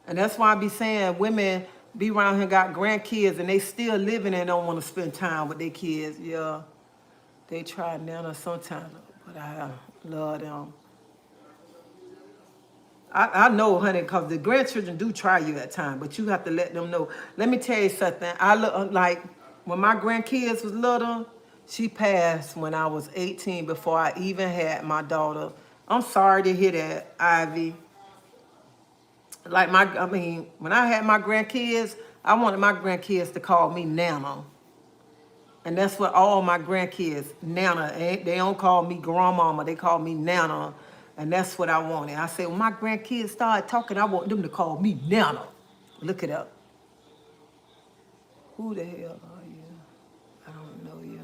And that's why I be saying women be around here got grandkids and they still living and don't want to spend time with their kids. Yeah, they try now sometimes, but I love them. I know, honey, because the grandchildren do try you at times, but you have to let them know. Let me tell you something. I look like when my grandkids was little, she passed when I was 18 before I even had my daughter. I'm sorry to hear that, Ivy. Like when I had my grandkids, I wanted my grandkids to call me Nana. And that's what all my grandkids, Nana. They don't call me grandmama, they call me Nana. And that's what I wanted. I said, when my grandkids started talking, I want them to call me Nana. Look it up. Who the hell are you? I don't know you.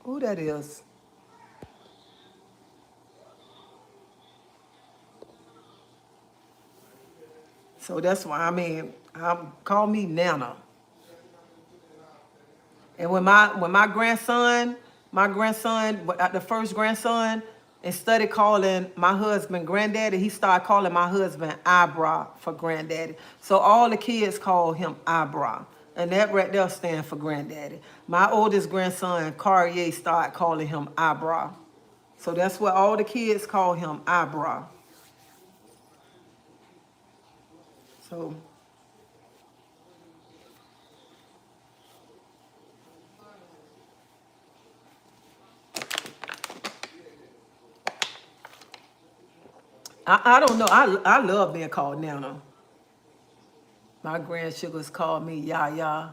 Who that is? So that's why, call me Nana. And when my grandson, the first grandson, instead of calling my husband granddaddy, he started calling my husband Eyebrow for granddaddy. So all the kids call him Eyebrow. And that right there stands for granddaddy. My oldest grandson, Carrier, started calling him Eyebrow. So that's what all the kids call him, Eyebrow. So I don't know. I love being called Nana. My grandsugars call me Yaya.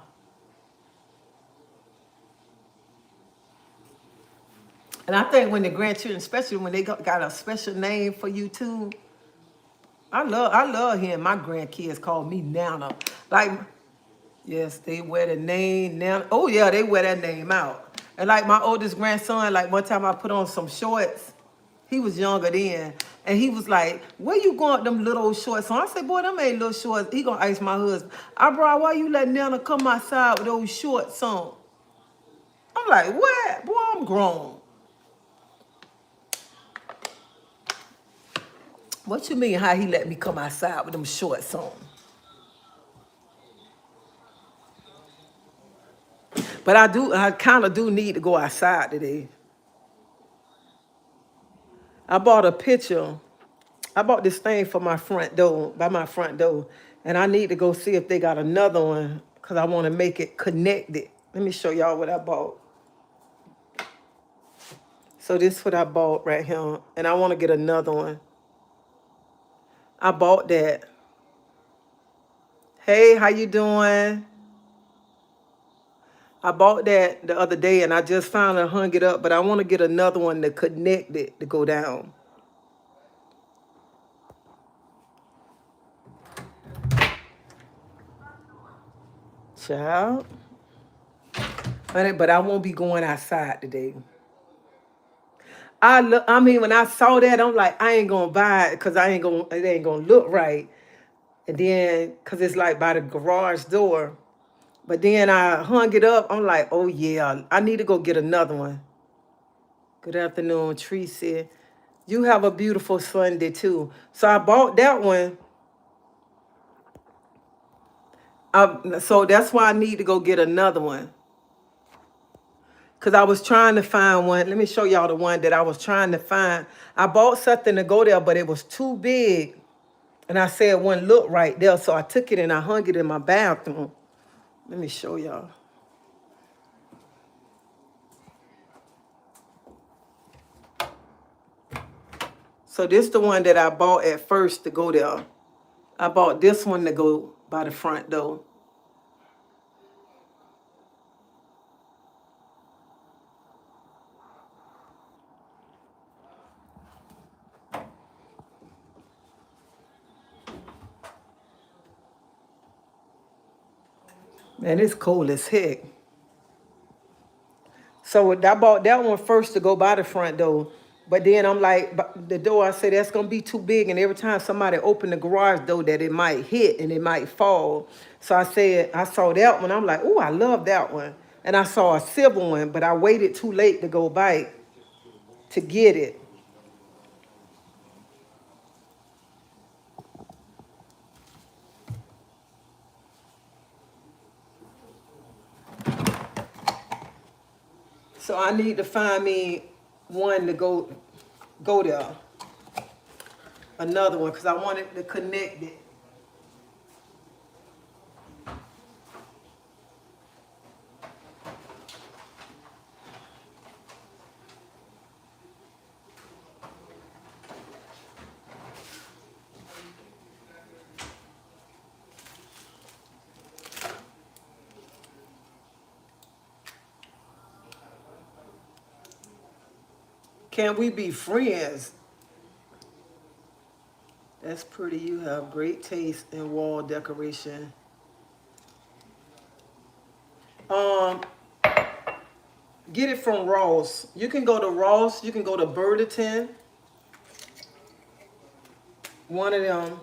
And I think when the grandchildren, especially when they got a special name for you too, I love hearing my grandkids call me Nana. Like, yes, they wear the name Nana. Oh yeah, they wear that name out. And like my oldest grandson, like one time I put on some shorts. He was younger then. And he was like, where you going with them little old shorts on? I said, boy, them ain't little shorts. He gonna ask my husband, bro, why you let Nana come outside with those shorts on? I'm like, what? Boy, I'm grown. What you mean how he let me come outside with them shorts on? But I kind of do need to go outside today. I bought a picture. I bought this thing for my front door, by my front door. And I need to go see if they got another one because I want to make it connected. Let me show y'all what I bought. So this is what I bought right here. And I want to get another one. I bought that. Hey, how you doing? I bought that the other day and I just finally hung it up, but I want to get another one to connect it to go down. Child. But I won't be going outside today. When I saw that, I'm like, I ain't gonna buy it because it ain't gonna look right. And then, cause it's like by the garage door. But then I hung it up. I'm like, oh yeah, I need to go get another one. Good afternoon, Treasie. You have a beautiful Sunday too. So I bought that one. So that's why I need to go get another one. Because I was trying to find one. Let me show y'all the one that I was trying to find. I bought something to go there, but it was too big. And I said it wouldn't look right there. So I took it and I hung it in my bathroom. Let me show y'all. So this is the one that I bought at first to go there. I bought this one to go by the front door. Man, it's cold as heck. So I bought that one first to go by the front door. But then I'm like, the door, I said, that's going to be too big. And every time somebody opened the garage door that it might hit and it might fall. So I said, I saw that one. I'm like, oh, I love that one. And I saw a silver one, but I waited too late to go by to get it. So I need to find me one to go there. Another one, because I wanted to connect it. Can we be friends? That's pretty. You have great taste in wall decoration. Get it from Ross. You can go to Ross. You can go to Burlington. One of them.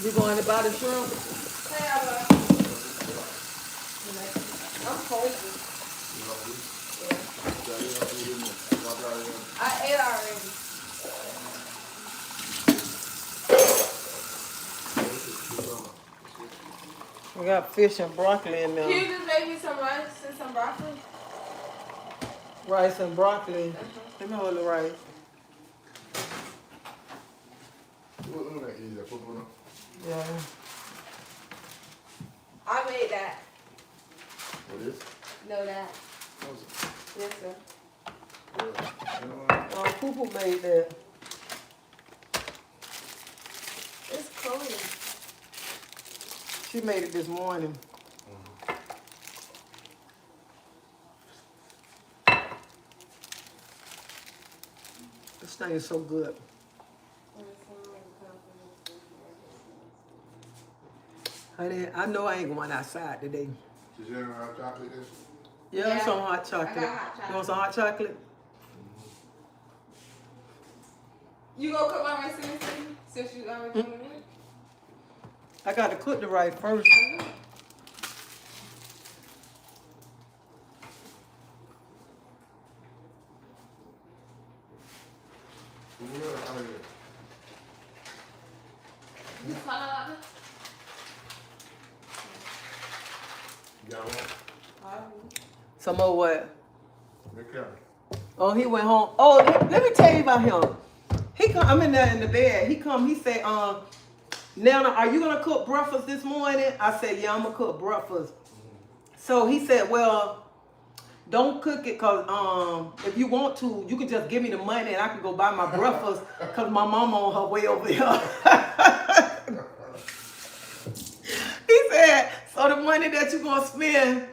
You going to buy the shrimp? I'm hungry. I ate already. We got fish and broccoli in there. Can you just make me some rice and some broccoli? Rice and broccoli. Let me hold the rice. Yeah. I made that. What is? No, that. Yes, sir. Poo-Poo made that. It's cold. She made it this morning. This thing is so good. Honey, I know I ain't going outside today. Is there any hot chocolate there? Yeah, some hot chocolate. I got hot chocolate. You want some hot chocolate? You gonna cook my rice in this thing? Since you already doing it? I got to cook the rice first. You follow up? You got one? Some more what? Make care. Oh, he went home. Oh, let me tell you about him. He come. I'm in there in the bed. He come. He say, Nana, are you gonna cook breakfast this morning? I said, yeah, I'm gonna cook breakfast. So he said, well, don't cook it, cause if you want to, you can just give me the money and I can go buy my breakfast, cause my mama on her way over here. He said, so the money that you gonna spend,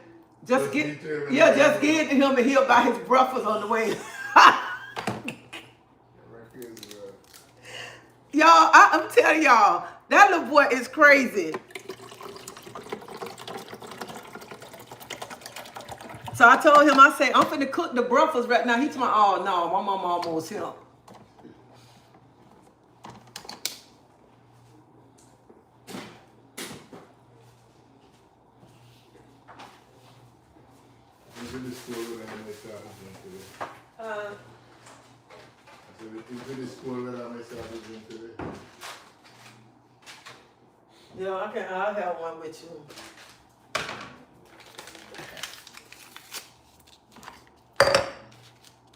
just give it to him and he'll buy his breakfast on the way. Y'all, I'm telling y'all, that little boy is crazy. So I told him, I said, I'm finna cook the breakfast right now. He told me, oh no, my mama almost here. You really spoiled when I messed up again today. I said, you really spoiled when I messed up again today. Yeah, I'll have one with you.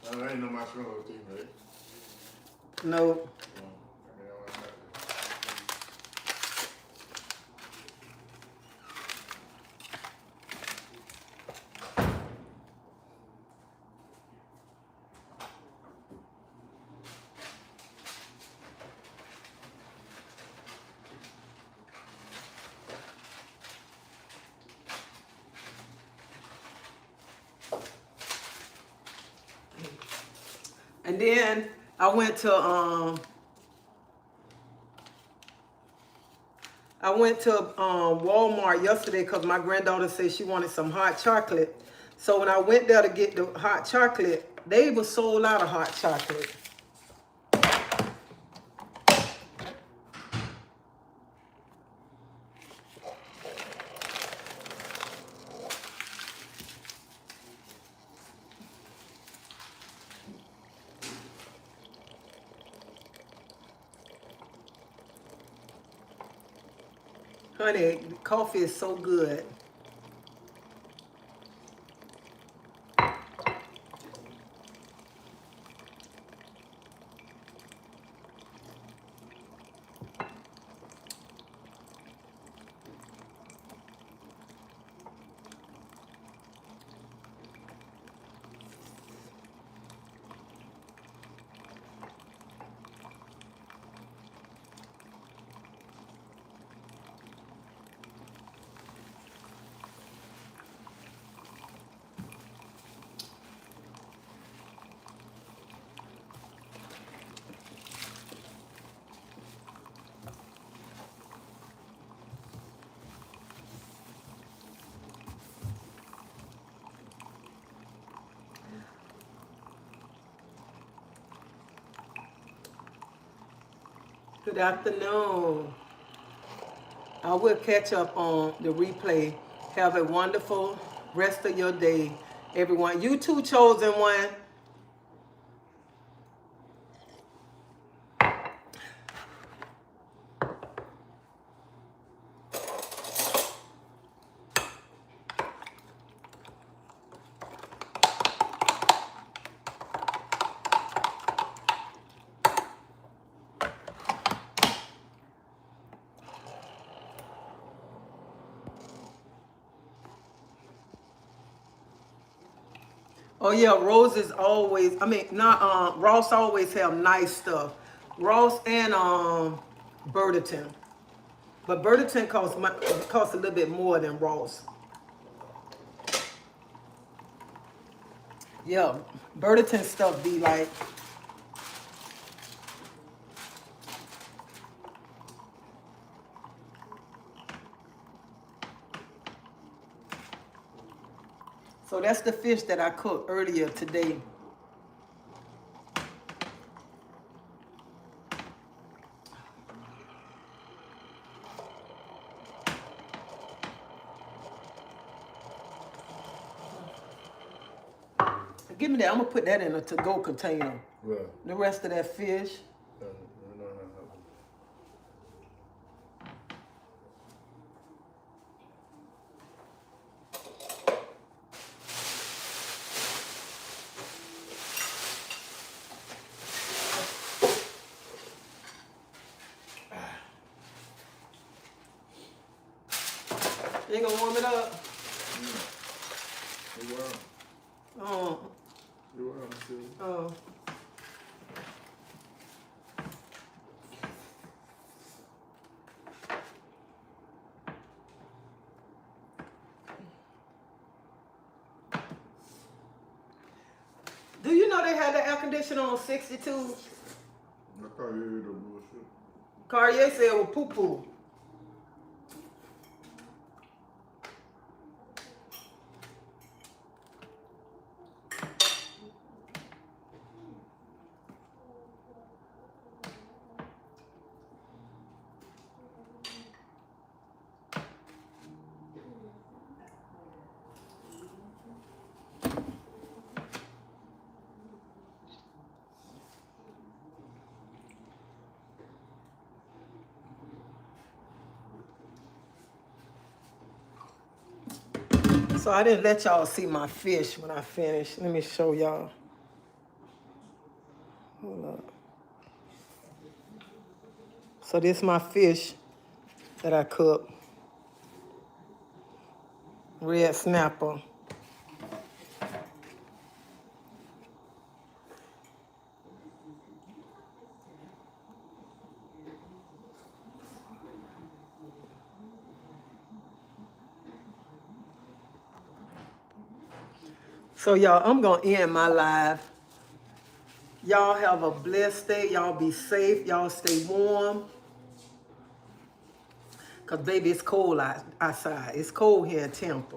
I ain't no marshmallow thing, right? No. I mean, I want that. And then I went to Walmart yesterday because my granddaughter said she wanted some hot chocolate. So when I went there to get the hot chocolate, they were sold out of hot chocolate. Honey, coffee is so good. Good afternoon. I will catch up on the replay. Have a wonderful rest of your day, everyone. You too, chosen one. Oh yeah, Ross always have nice stuff. Ross and Burlington. But Burlington costs a little bit more than Ross. Yeah, Burlington stuff be like, so that's the fish that I cooked earlier today. Give me that. I'm gonna put that in a to-go container. Well, The rest of that fish. no. Ain't gonna warm it up. You will. Oh. You will, too. Oh. Do you know they had the air conditioner on 62? I thought you heard the bullshit. Cartier said it was poo-poo. So I didn't let y'all see my fish when I finished. Let me show y'all. Hold up. So this is my fish that I cooked. Red snapper. So y'all, I'm gonna end my live. Y'all have a blessed day. Y'all be safe. Y'all stay warm. Cause baby, it's cold outside. It's cold here in Tampa.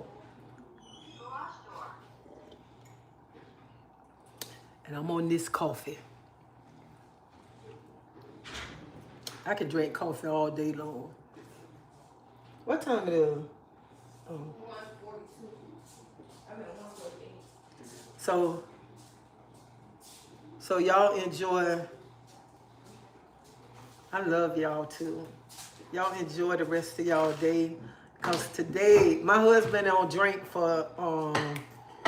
And I'm on this coffee. I can drink coffee all day long. What time it is? Oh. 1:42. I mean 1:48. So y'all enjoy. I love y'all too. Y'all enjoy the rest of y'all day. Cause today, my husband don't drink for,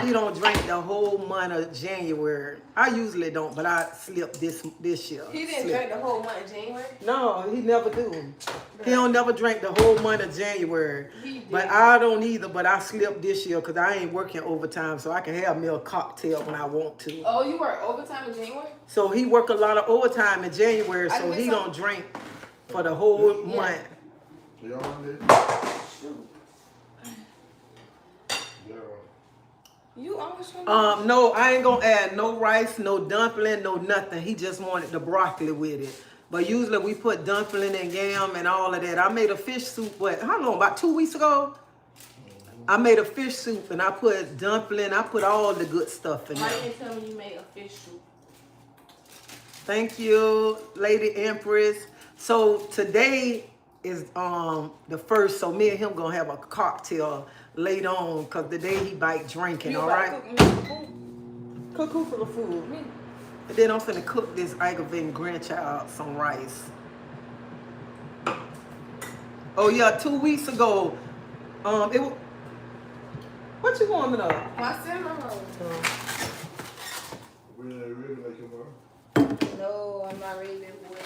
he don't drink the whole month of January. I usually don't, but I slipped this year. He didn't drink the whole month of January? No, he never do. He don't never drink the whole month of January. He did. But I don't either, but I slipped this year because I ain't working overtime, so I can have me a cocktail when I want to. Oh, you work overtime in January? So he work a lot of overtime in January, so he don't drink for the whole month. Y'all on there? Yeah. You always trying No, I ain't gonna add no rice, no dumpling, no nothing. He just wanted the broccoli with it. But usually we put dumpling and yam and all of that. I made a fish soup, how long, about 2 weeks ago? I made a fish soup and I put dumpling, I put all the good stuff in Why there. didn't you tell me you made a fish soup? Thank you, Lady Empress. So today is the first, so me and him gonna have a cocktail later on, cause the day he bite drinking, all right? Cook who for the food? Me. And then I'm finna cook this aggravating grandchild some rice. Oh yeah, 2 weeks ago, it was, what you warming up? My cinnamon roll. Really like your mom? No, I'm not ready that boy.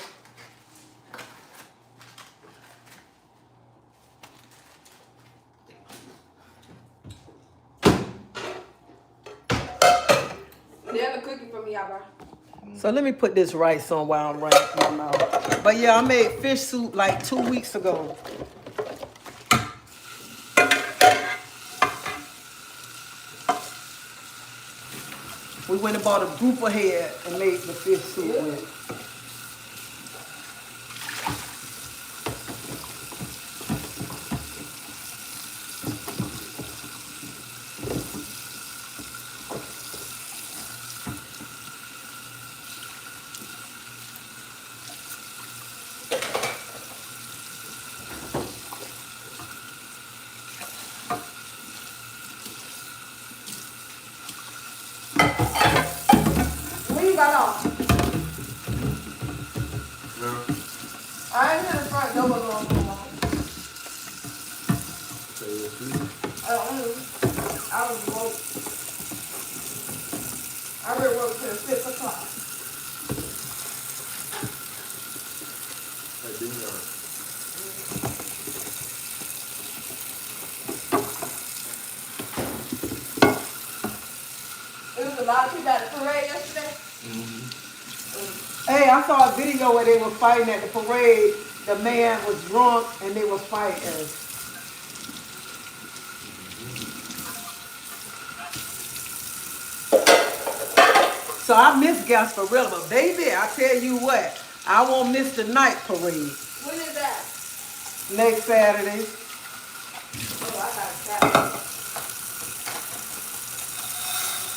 They're cooking for me, Abba. So let me put this rice on while I'm running my mouth. But yeah, I made fish soup like 2 weeks ago. We went and bought a grouper head and made the fish soup with. When you got off? No. I ain't in the front door long. Say your food. I was woke. I really woke till 6 o'clock. Hey, Dion. lot of people at the parade yesterday. Hey, I saw a video where they were fighting at the parade. The man was drunk and they was fighting. So I miss Gasparilla, but baby, I tell you what, I won't miss the night parade. When is that? Next Saturday. Oh, I got Saturday.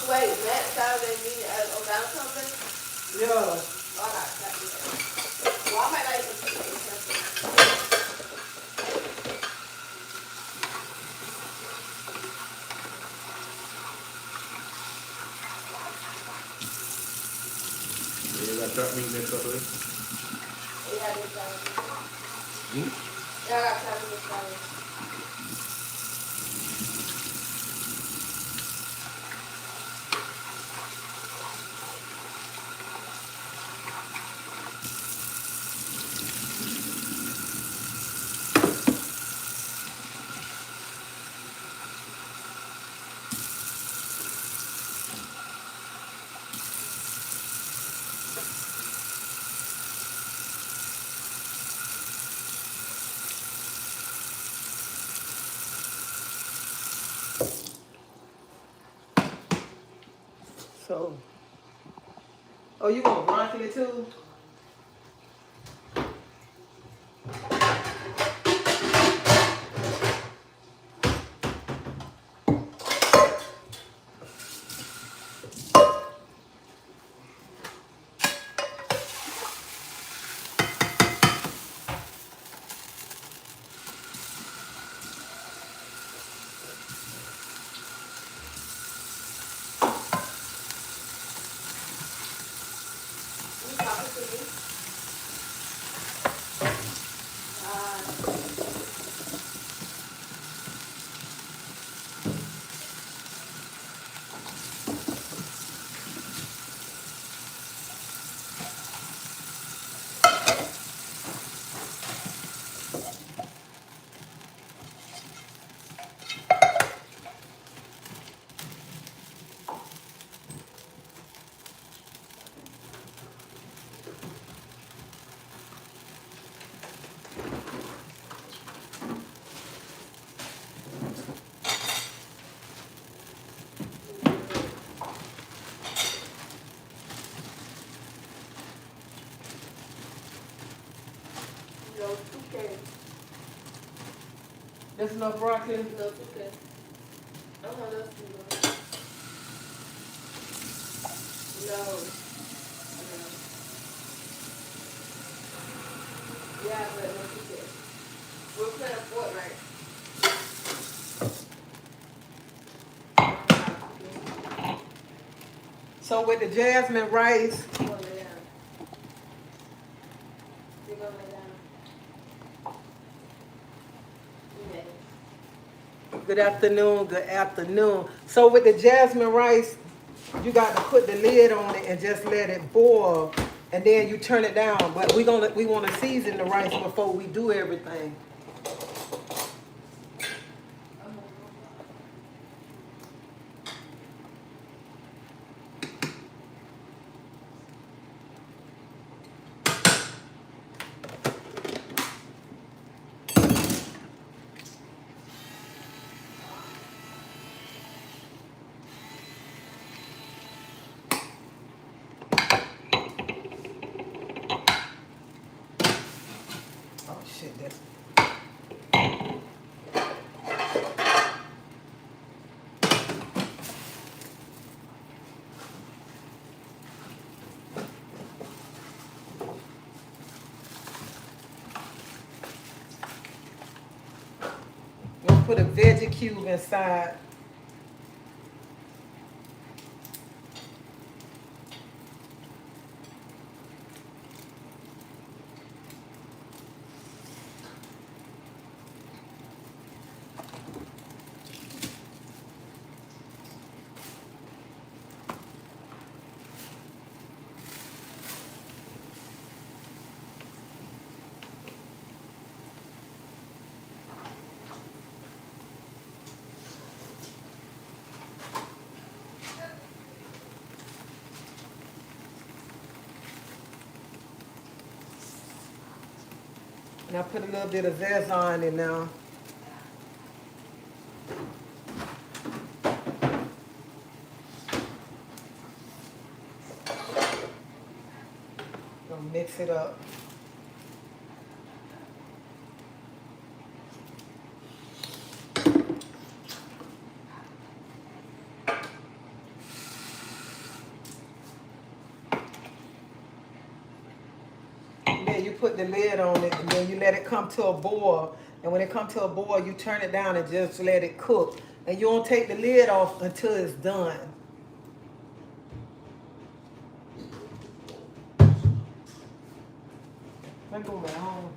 Wait, next Saturday meeting at downtown place? Yeah. Oh, I got Saturday. Well, I might not even see it. You got that meeting next Saturday? Yeah, this Saturday. Hmm? Yeah, I got Saturday this Saturday. So, oh, you want broccoli too? You talking to me? No, 2K. There's enough broccoli. No, 2K. I don't know those people. No. Yeah, but no 2K. We're playing Fortnite. So with the jasmine rice, We're gonna lay down. We're gonna lay down. Yeah. good afternoon, good afternoon. So with the jasmine rice, you got to put the lid on it and just let it boil, and then you turn it down. But we want to season the rice before we do everything. Oh shit, that's we'll put a veggie cube inside. Now put a little bit of Zazon in now. Gonna mix it up. Then you put the lid on it, and then you let it come to a boil. And when it comes to a boil, you turn it down and just let it cook. And you don't take the lid off until it's done. I go back home.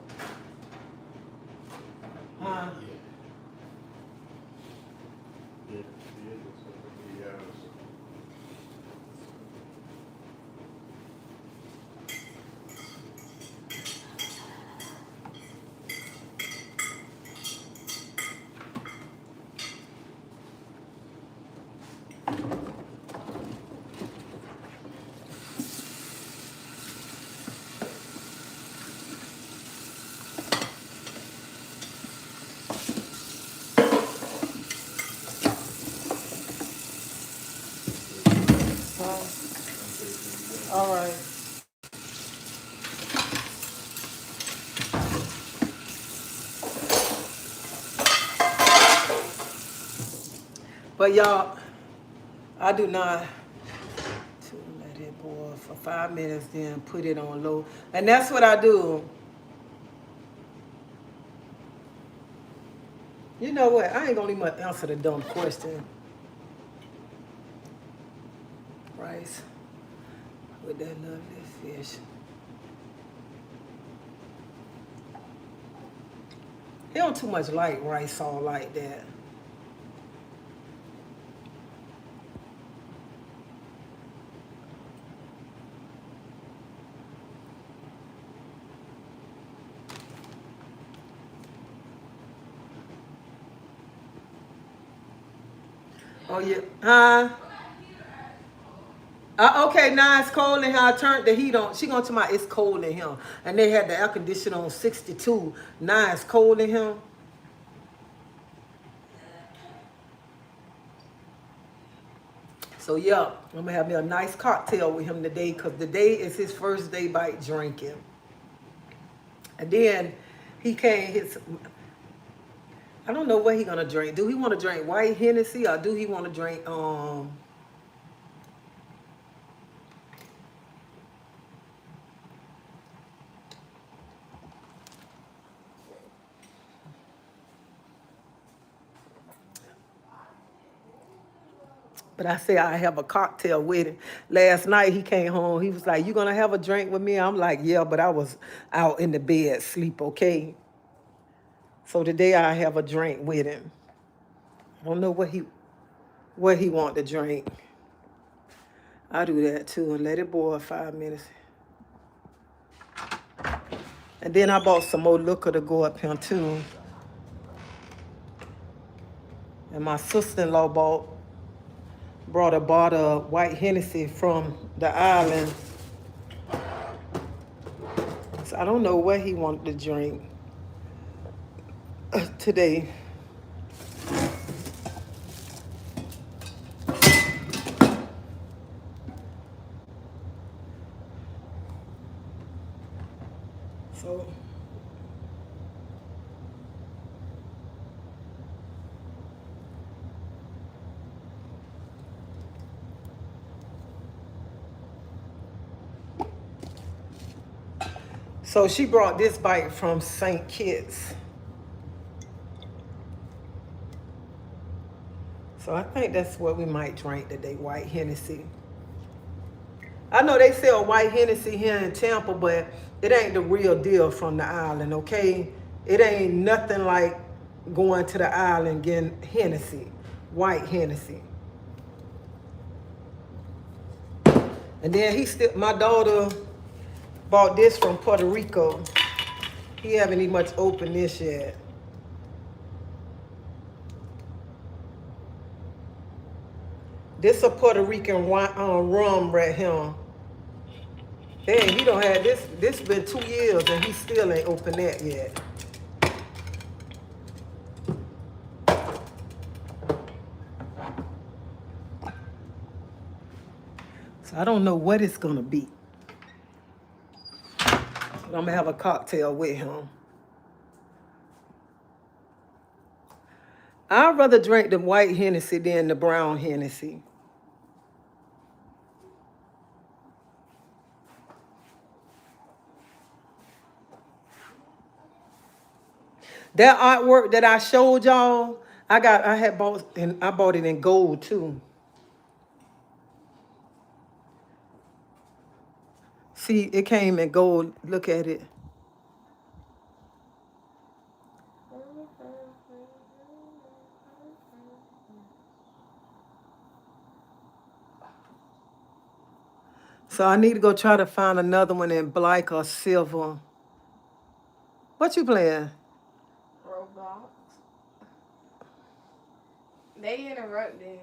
Huh? All right. But y'all, I do not to let it boil for 5 minutes, then put it on low. And that's what I do. You know what? I ain't gonna even answer the dumb question. Rice with that lovely fish. He don't too much like rice all like that. Oh yeah, huh? Okay, now it's cold in here. I turned the heat on. She going to my, it's cold in here. And they had the air conditioner on 62. Now it's cold in here. So yeah, I'm gonna have me a nice cocktail with him today, because today is his first day bite drinking. And then he came, I don't know what he gonna drink. Do he want to drink white Hennessy, or do he want to drink but I said I have a cocktail with him. Last night he came home. He was like, "You gonna have a drink with me?" I'm like, "Yeah," but I was out in the bed sleep, okay? So today I have a drink with him. I don't know what he want to drink. I do that too, and let it boil 5 minutes. And then I bought some more liquor to go up here too. And my sister-in-law brought a bottle of white Hennessy from the island. So I don't know what he wanted to drink today. So she brought this bite from St. Kitts. So I think that's what we might drink today, white Hennessy. I know they sell white Hennessy here in Tampa, but it ain't the real deal from the island, okay? It ain't nothing like going to the island getting Hennessy, white Hennessy. And then my daughter bought this from Puerto Rico. He haven't even much opened this yet. This a Puerto Rican rum right here. Dang, he don't have this. This been 2 years and he still ain't opened that yet. So I don't know what it's gonna be. But I'm gonna have a cocktail with him. I'd rather drink the white Hennessy than the brown Hennessy. That artwork that I showed y'all, I bought it in gold too. See, it came in gold. Look at it. So I need to go try to find another one in black or silver. What you playing? Roblox. They interrupted.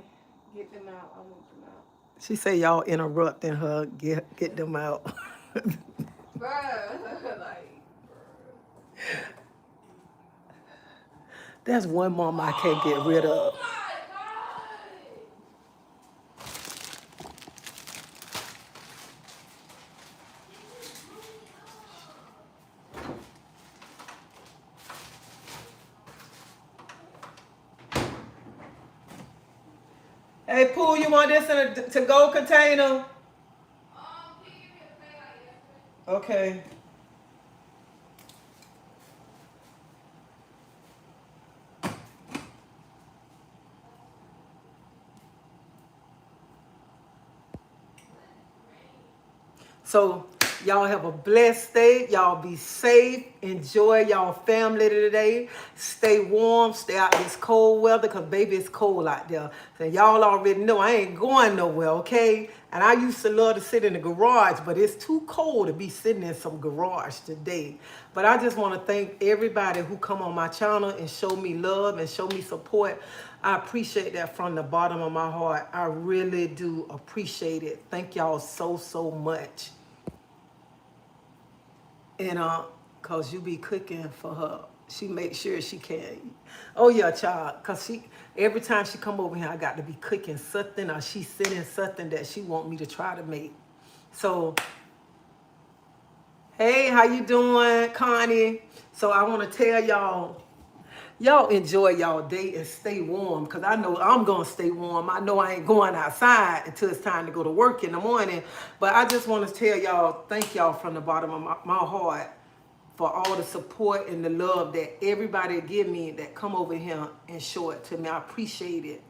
Get them out. I'll move them out. She say y'all interrupting her. Get them out. Bruh, like. That's one mom I can't get rid of. Hey, Pooh, you want this in a to-go container? Okay. So y'all have a blessed day. Y'all be safe. Enjoy y'all family today. Stay warm. Stay out this cold weather because, baby, it's cold out there. So y'all already know I ain't going nowhere, okay? And I used to love to sit in the garage, but it's too cold to be sitting in some garage today. But I just want to thank everybody who come on my channel and show me love and show me support. I appreciate that from the bottom of my heart. I really do appreciate it. Thank y'all so, so much. And cause you be cooking for her. She makes sure she can eat. Oh yeah, child. Cause every time she come over here, I got to be cooking something or she sending something that she want me to try to make. So, hey, how you doing, Connie? So I want to tell y'all enjoy y'all day and stay warm. Cause I know I'm gonna stay warm. I know I ain't going outside until it's time to go to work in the morning. But I just want to tell y'all, thank y'all from the bottom of my heart for all the support and the love that everybody give me that come over here and show it to me. I appreciate it.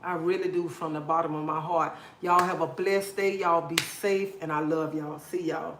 I really do from the bottom of my heart. Y'all have a blessed day. Y'all be safe. And I love y'all. See y'all.